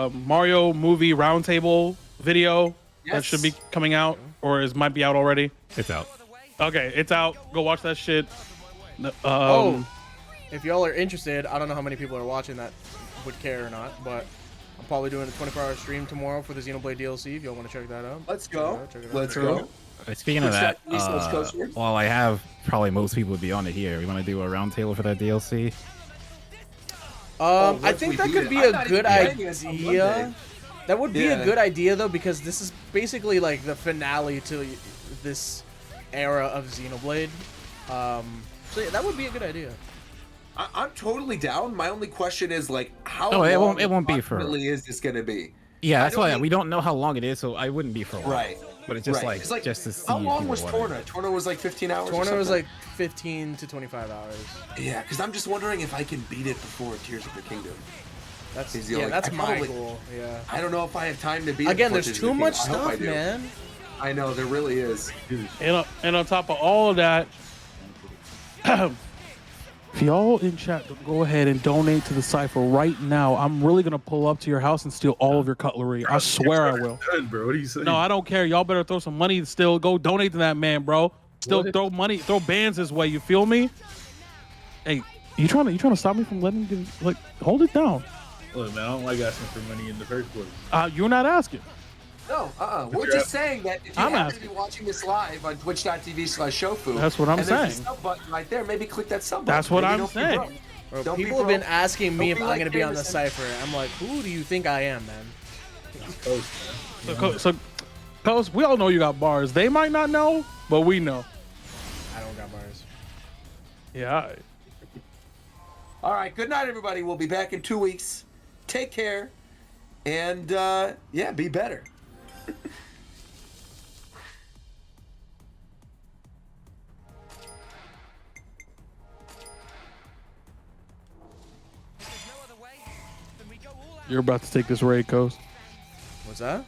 Mario movie roundtable video that should be coming out, or might be out already. It's out. Okay, it's out. Go watch that shit. If y'all are interested, I don't know how many people are watching that would care or not, but I'm probably doing a 24-hour stream tomorrow for the Xenoblade DLC. If y'all want to check that out, Let's go. Check it out. Let's go. Speaking of that, Let's go, sir. while I have probably most people would be on it here, we want to do a roundtable for that DLC. I once think we that beat could it. be I'm a not good even getting it until idea. Monday. That would be Yeah. a good idea though, because this is basically like the finale to this era of Xenoblade. So yeah, that would be a good idea. I'm totally down. My only question is like, how No, long it won't be for. approximately is this gonna be? Yeah, I that's don't why think- we don't know how long it is, so I wouldn't be for a while. Right. But it's just Right. like, It's like, just to see. how if long people was wanna do Torna? it. Torna was like 15 hours. or Torna was something? like 15 to 25 hours. Yeah, because I'm just wondering if I can beat it before Tears of the Kingdom. That's Is the yeah, only- that's I my probably- goal. Yeah. I don't know if I have time to beat it. Again, before there's Tears of too the much Kingdom. I hope I stuff, do. man. I know there really is. And on top of all of that, if y'all in chat, go ahead and donate to the cipher right now. I'm really gonna pull up to your house and steal all of your cutlery. I swear I will. Done, bro. What are you saying? No, I don't care. Y'all better throw some money. Still, go donate to that man, bro. Still throw money, throw bands his way. You feel me? Hey, you trying to stop me from letting me get, like, hold it down. Look, man, I don't like asking for money in the first place. You're not asking. No, we're just saying that if you I'm happen asking. to be watching this live on twitch.tv/Shofu, That's what I'm and there's saying. a sub button right there, maybe click that sub button. That's what Maybe I'm don't be saying. broke. Bro, Don't be people have been broke. asking me Don't if be I'm like gonna be on the Jameson. cipher. I'm like, who do you think I am, man? So, Coach, we all know you got bars. They might not know, but we know. I don't got bars. Yeah. All right. All right, good night, everybody. We'll be back in 2 weeks. Take care, and yeah, be better. You're about to take this raid, Coach. What's that?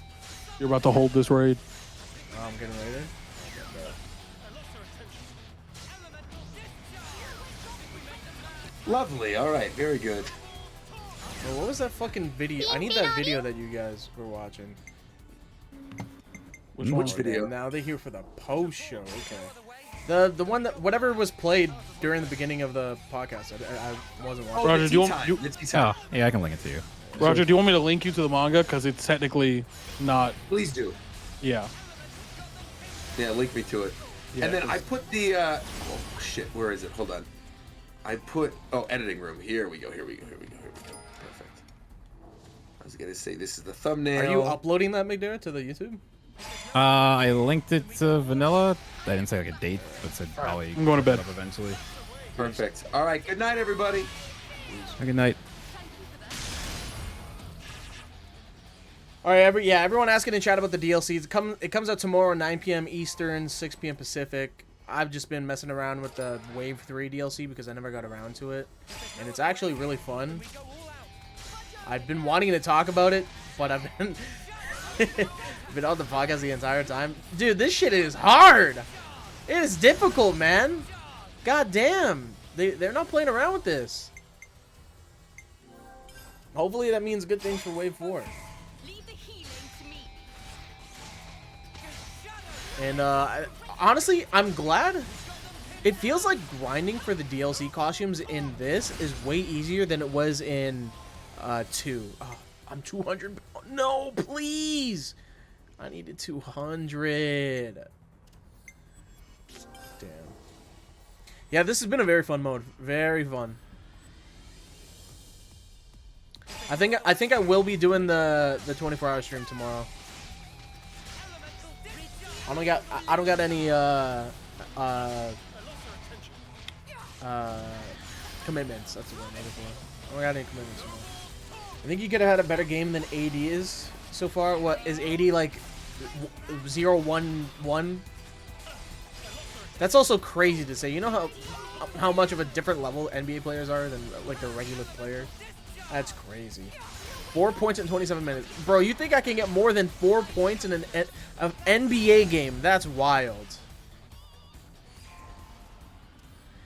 You're about to hold this raid. Oh, I'm getting ready. Lovely. All right, very good. Well, what was that fucking video? I need that video that you guys were watching. Which video? Now they're here for the post show. Okay. The one that whatever was played during the beginning of the podcast. I wasn't watching. Roger, do you want? Oh, yeah, I can link it to you. Roger, do you want me to link you to the manga? Because it's technically not. Please do. Yeah. Yeah, link me to it. Yeah, and then I put the oh shit, where is it? Hold on. I put editing room. Here we go. Perfect. How's it gonna say this is the thumbnail. Are you uploading that, McDermott, to the YouTube? I linked it to Vanilla. I didn't say like a date, but said probably. I'm going to bed. Up eventually. Perfect. All right. Good night, everybody. Good night. All right, everyone asking in chat about the DLCs. It comes out tomorrow, 9 p.m. Eastern, 6 p.m. Pacific. I've just been messing around with the Wave 3 DLC because I never got around to it, and it's actually really fun. I've been wanting to talk about it, but I've been been on the podcast the entire time. Dude, this shit is hard. It is difficult, man. God damn. They're not playing around with this. Hopefully that means good things for Wave 4. And honestly, I'm glad. It feels like grinding for the DLC costumes in this is way easier than it was in 2. Oh, I'm 200. No, please. I needed 200. Damn. Yeah, this has been a very fun mode. Very fun. I think I will be doing the 24-hour stream tomorrow. I don't got any commitments. That's what I'm looking for. I don't got any commitments tomorrow. I think you could have had a better game than AD is so far. What is AD like 0-1-1? That's also crazy to say. You know how much of a different level NBA players are than like the regular player? That's crazy. 4 points in 27 minutes. Bro, you think I can get more than 4 points in an NBA game? That's wild.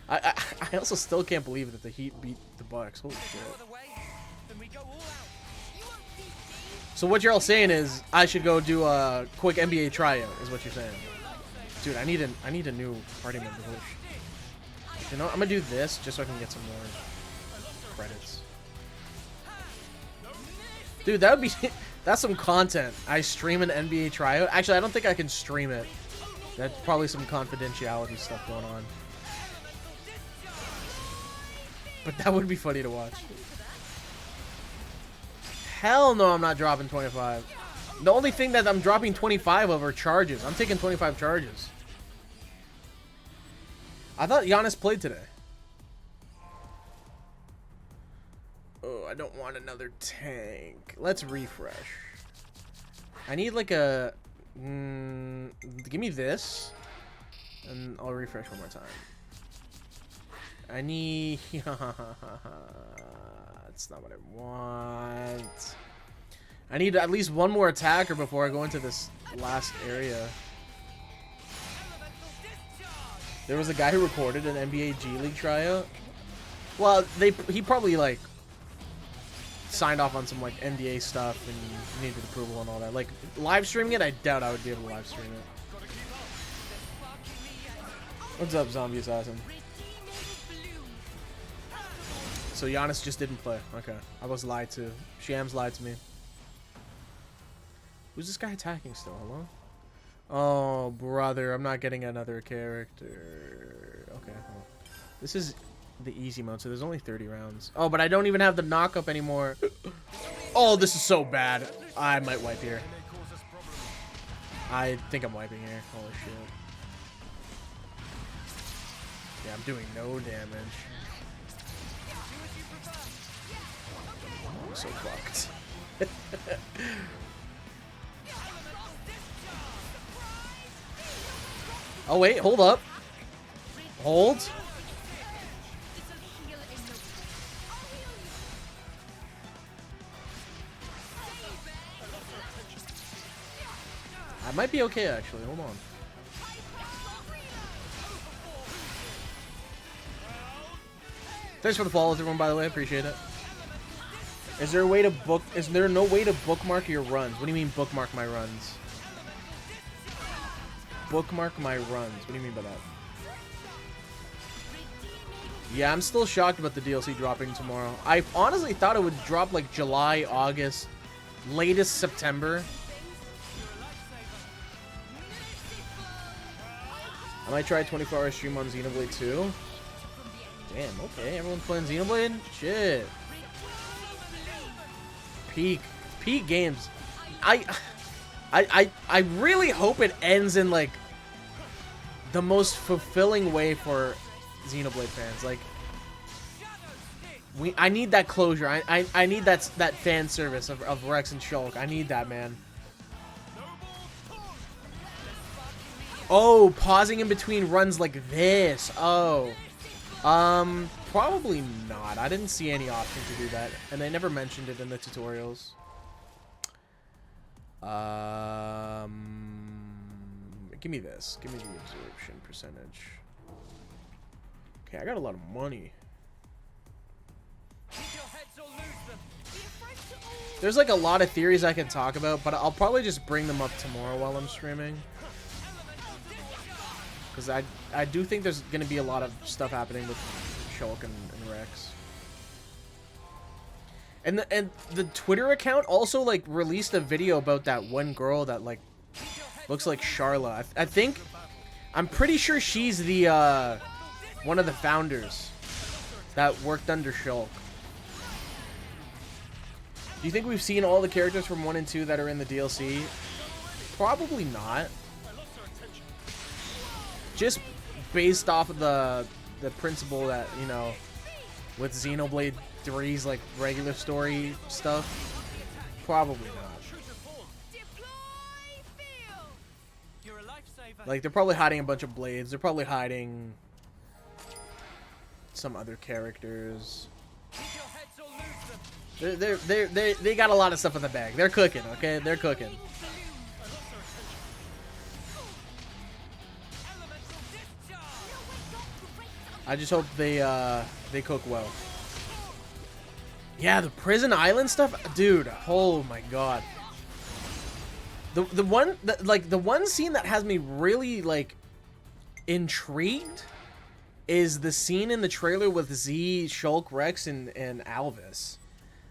I also still can't believe that the Heat beat the Bucks. Holy shit. So what you're all saying is I should go do a quick NBA tryout, is what you're saying. Dude, I need a new party member. You know, I'm gonna do this just so I can get some more credits. Dude, that would be that's some content. I stream an NBA tryout. Actually, I don't think I can stream it. That's probably some confidentiality stuff going on. But that would be funny to watch. Hell no, I'm not dropping 25. The only thing that I'm dropping 25 of are charges. I'm taking 25 charges. I thought Giannis played today. Oh, I don't want another tank. Let's refresh. I need like a... give me this. And I'll refresh one more time. I need... That's not what I want. I need at least one more attacker before I go into this last area. There was a guy who recorded an NBA G League tryout. Well, he probably like signed off on some like NDA stuff and needed approval and all that. Like live streaming it, I doubt I would be able to live stream it. What's up, Zombie Assassin? So Giannis just didn't play. Okay, I was lied to. Shams lied to me. Who's this guy attacking still? Hello? Oh, brother, I'm not getting another character. Okay, well, this is the easy mode, so there's only 30 rounds. Oh, but I don't even have the knock-up anymore. Oh, this is so bad. I might wipe here. I think I'm wiping here. Holy shit. Yeah, I'm doing no damage. I'm so fucked. Oh wait, hold up. Hold. I might be okay actually, hold on. Thanks for the follows everyone, by the way, I appreciate it. Is there a way to book, is there no way to bookmark your runs? What do you mean bookmark my runs? Bookmark my runs. What do you mean by that? Yeah, I'm still shocked about the DLC dropping tomorrow. I honestly thought it would drop like July, August, latest September. I might try a 24-hour stream on Xenoblade 2. Damn, okay. Everyone's playing Xenoblade? Shit. Peak. Peak Games. I really hope it ends in like the most fulfilling way for Xenoblade fans. Like, I need that closure. I need that fan service of Rex and Shulk. I need that, man. Oh, pausing in between runs like this. Oh. Probably not. I didn't see any option to do that, and they never mentioned it in the tutorials. Give me this. Give me the absorption percentage. Okay, I got a lot of money. There's like a lot of theories I can talk about, but I'll probably just bring them up tomorrow while I'm streaming. Because I do think there's going to be a lot of stuff happening with Shulk and Rex. And the Twitter account also like released a video about that one girl that like looks like Sharla. I think, I'm pretty sure she's the one of the founders that worked under Shulk. Do you think we've seen all the characters from 1 and 2 that are in the DLC? Probably not. Just based off of the principle that, you know, with Xenoblade 3's like regular story stuff, probably not. Like, they're probably hiding a bunch of blades. They're probably hiding some other characters. They got a lot of stuff in the bag. They're cooking, okay? They're cooking. I just hope they cook well. Yeah, the prison island stuff, dude. Oh my god. The one scene that has me really like intrigued is the scene in the trailer with Z, Shulk, Rex, and Alvis.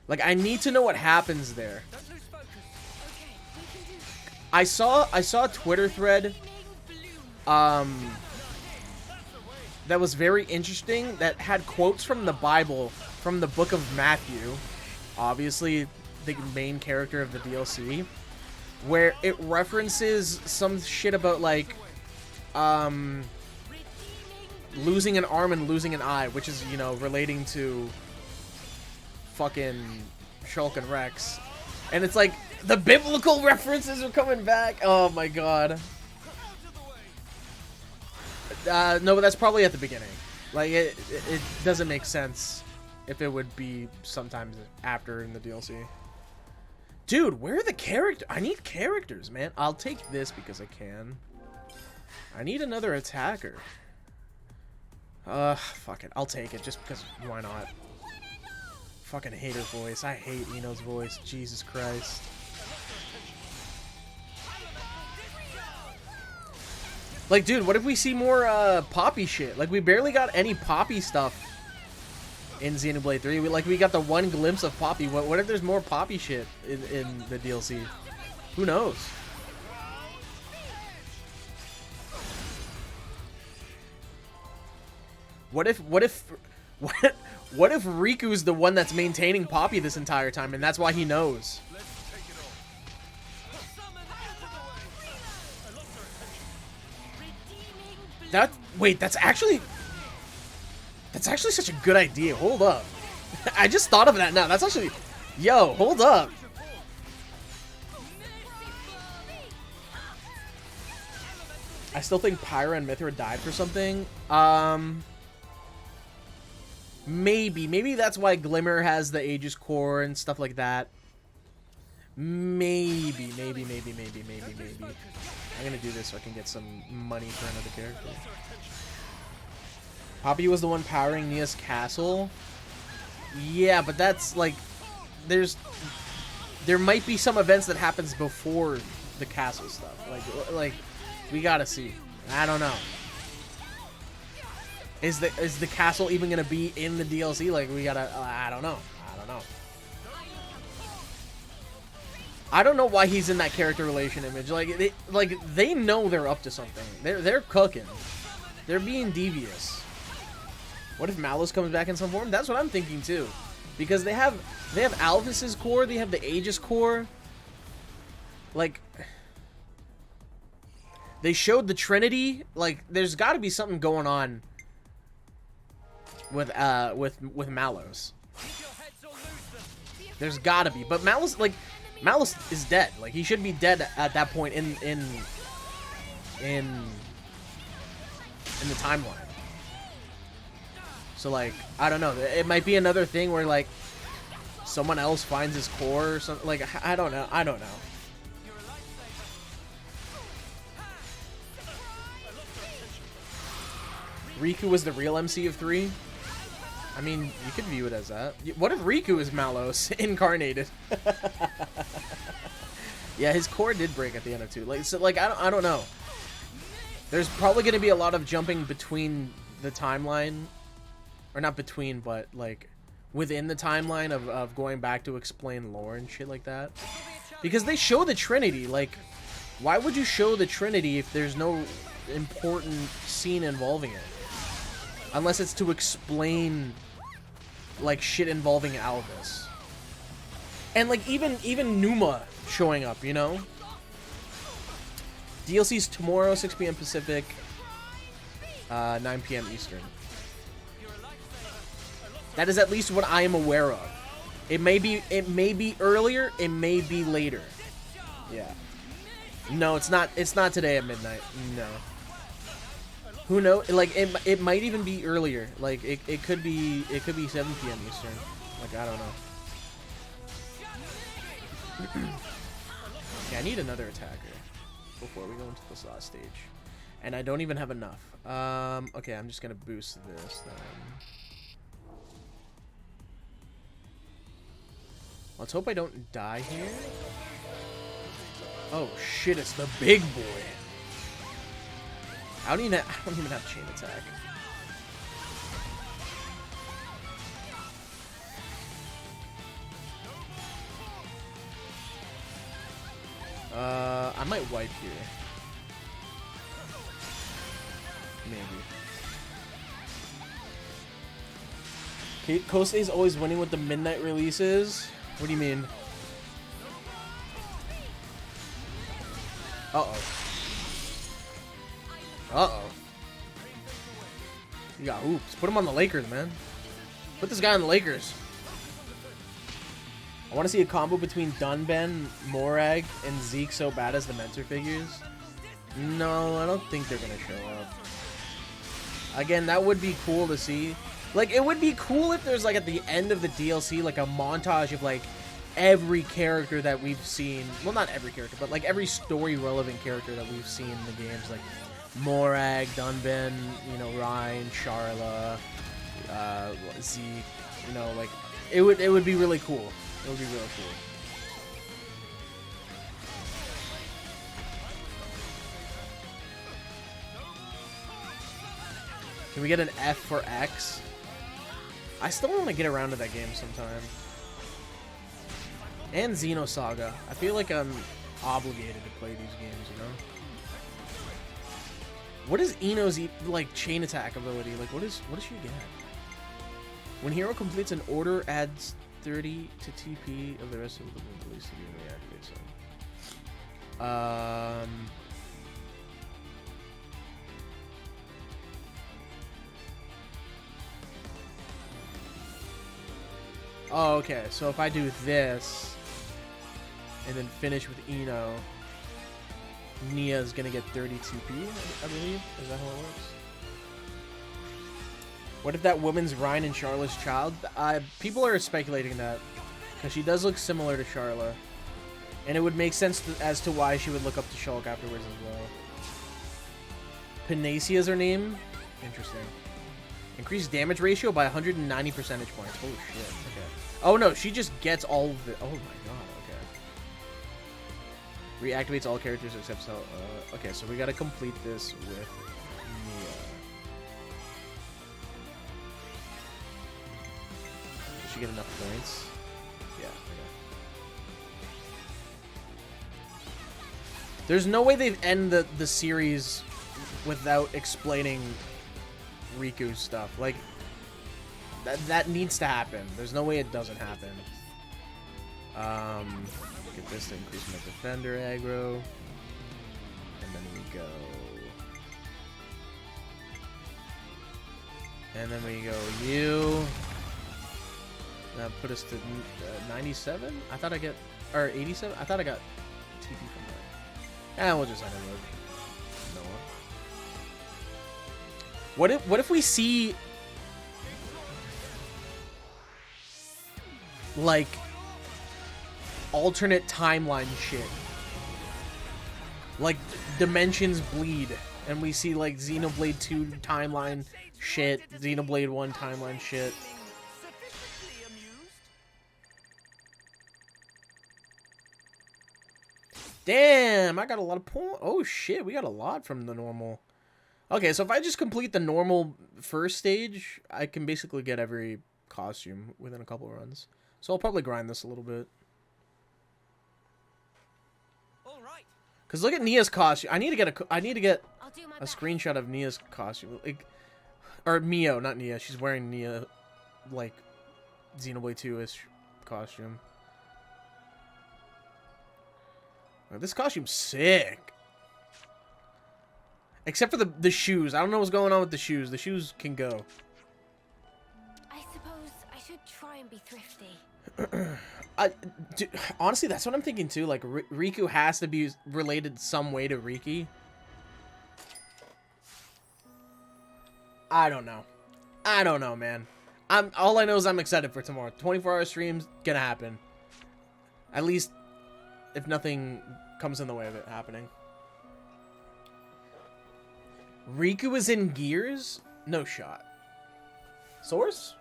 Like, I need to know what happens there. I saw a Twitter thread that was very interesting, that had quotes from the Bible, from the book of Matthew, obviously the main character of the DLC, where it references some shit about like losing an arm and losing an eye, which is, you know, relating to fucking Shulk and Rex. And it's like the biblical references are coming back. Oh my god. No, but that's probably at the beginning. Like, it doesn't make sense if it would be sometimes after in the DLC. Dude, where are the characters? I need characters, man. I'll take this because I can. I need another attacker. Fuck it. I'll take it just because, why not? Fucking hate her voice. I hate Ino's voice. Jesus Christ. Like, dude, what if we see more Poppy shit? Like, we barely got any Poppy stuff in Xenoblade 3. We got the one glimpse of Poppy. What if there's more Poppy shit in the DLC? Who knows? What if Riku's the one that's maintaining Poppy this entire time, and that's why he knows? Wait, that's actually such a good idea. Hold up. I just thought of that now. That's actually, yo, hold up. I still think Pyra and Mithra died for something. Maybe that's why Glimmer has the Aegis Core and stuff like that. Maybe. I'm gonna do this so I can get some money for another character. Poppy was the one powering Nia's castle. Yeah, but that's like, there might be some events that happens before the castle stuff. Like we gotta see. I don't know. Is the castle even gonna be in the DLC? Like, we gotta. I don't know. I don't know why he's in that character relation image. Like they know they're up to something. They're cooking. They're being devious. What if Malus comes back in some form? That's what I'm thinking too, because they have Alvis's core, they have the Aegis core. Like, they showed the Trinity. Like, there's got to be something going on with Malos. There's got to be, but Malos is dead. Like, he should be dead at that point in the timeline. So, like, I don't know. It might be another thing where, like, someone else finds his core or something. Like, I don't know. I don't know. Riku was the real MC of 3? I mean, you could view it as that. What if Riku is Malos incarnated? Yeah, his core did break at the end of 2. Like, so, like, I don't know. There's probably going to be a lot of jumping between the timeline. Or not between, but, like, within the timeline of going back to explain lore and shit like that. Because they show the Trinity. Like, why would you show the Trinity if there's no important scene involving it? Unless it's to explain, like, shit involving Alvis. And, like, even Numa showing up, you know? DLC's tomorrow, 6 p.m. Pacific, 9 p.m. Eastern. That is at least what I am aware of. It may be earlier, it may be later. Yeah. No, it's not today at midnight. No. Who knows? Like, it might even be earlier. Like, it could be 7 p.m. Eastern. Like, I don't know. Okay, I need another attacker before we go into this last stage. And I don't even have enough. Okay, I'm just gonna boost this then. Let's hope I don't die here. Oh shit, it's the big boy. I don't even have chain attack. I might wipe here. Maybe. Kosei's always winning with the midnight releases. What do you mean? Uh-oh. Uh-oh. You got hoops. Put him on the Lakers, man. Put this guy on the Lakers. I want to see a combo between Dunban, Morag, and Zeke so bad as the mentor figures. No, I don't think they're going to show up. Again, that would be cool to see. Like, it would be cool if there's, like, at the end of the DLC, like, a montage of, like, every character that we've seen. Well, not every character, but, like, every story-relevant character that we've seen in the games. Like, Morag, Dunban, you know, Ryan, Charla, Zeke. You know, like, it would be really cool. It would be really cool. Can we get an F for X? I still want to get around to that game sometime. And Xenosaga. I feel like I'm obligated to play these games, you know? What is Ino's, like, chain attack ability? Like, what does she get? When hero completes an order, adds 30 to TP of the rest of the release to reactivate some. Oh, okay. So if I do this and then finish with Ino, Nia's gonna get 32p, I believe. Is that how it works? What if that woman's Ryan and Charla's child? People are speculating that because she does look similar to Charla, and it would make sense as to why she would look up to Shulk afterwards as well. Panacea's her name. Interesting. Increased damage ratio by 190 percentage points. Holy shit. Okay. Oh no, she just gets all of it. Oh my god. Okay. Reactivates all characters except Cell. Okay, so we gotta complete this with Nia. Does she get enough points? Yeah. Okay. There's no way they'd end the series without explaining Riku's stuff. Like, That needs to happen. There's no way it doesn't happen. Get this to increase my defender aggro. And then we go. And then we go you. That put us to 97? I thought I get, or 87? I thought I got TP from that. And we'll just end it with Noah. What if we see like alternate timeline shit? Like dimensions bleed and we see like Xenoblade 2 timeline shit, Xenoblade 1 timeline shit. Damn, I got a lot of points. Oh shit, we got a lot from the normal. Okay, so if I just complete the normal first stage, I can basically get every costume within a couple runs. So I'll probably grind this a little bit. Cause look at Nia's costume. I need to get a screenshot of Nia's costume. Like, or Mio, not Nia. She's wearing Nia, like, Xenoblade 2-ish costume. This costume's sick. Except for the shoes. I don't know what's going on with the shoes. The shoes can go. I suppose I should try and be thrifty. Dude, honestly, that's what I'm thinking too. Like, Riku has to be related some way to Riki. I don't know. I don't know, man. All I know is I'm excited for tomorrow. 24-hour streams gonna happen. At least, if nothing comes in the way of it happening. Riku is in Gears? No shot. Source?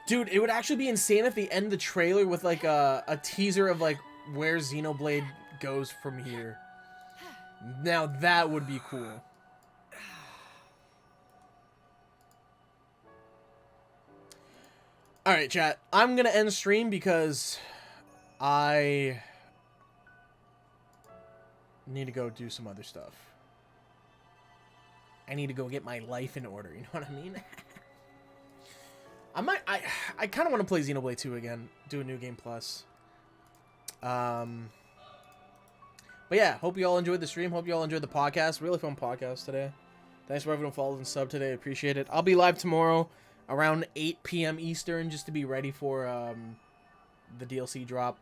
Dude, it would actually be insane if they end the trailer with like a teaser of like where Xenoblade goes from here. Now that would be cool. Alright, chat. I'm gonna end stream because I need to go do some other stuff. I need to go get my life in order, you know what I mean? I kind of want to play Xenoblade 2 again. Do a new game plus. But yeah, hope you all enjoyed the stream. Hope you all enjoyed the podcast. Really fun podcast today. Thanks for everyone who followed and subbed today. Appreciate it. I'll be live tomorrow around 8 p.m. Eastern just to be ready for the DLC drop.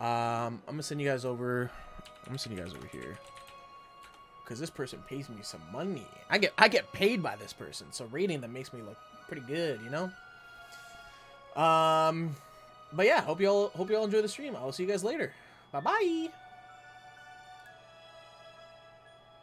I'm gonna send you guys over. I'm gonna send you guys over here because this person pays me some money. I get paid by this person, so rating them makes me look pretty good, you know. But yeah, hope you all enjoy the stream. I'll see you guys later. Bye bye.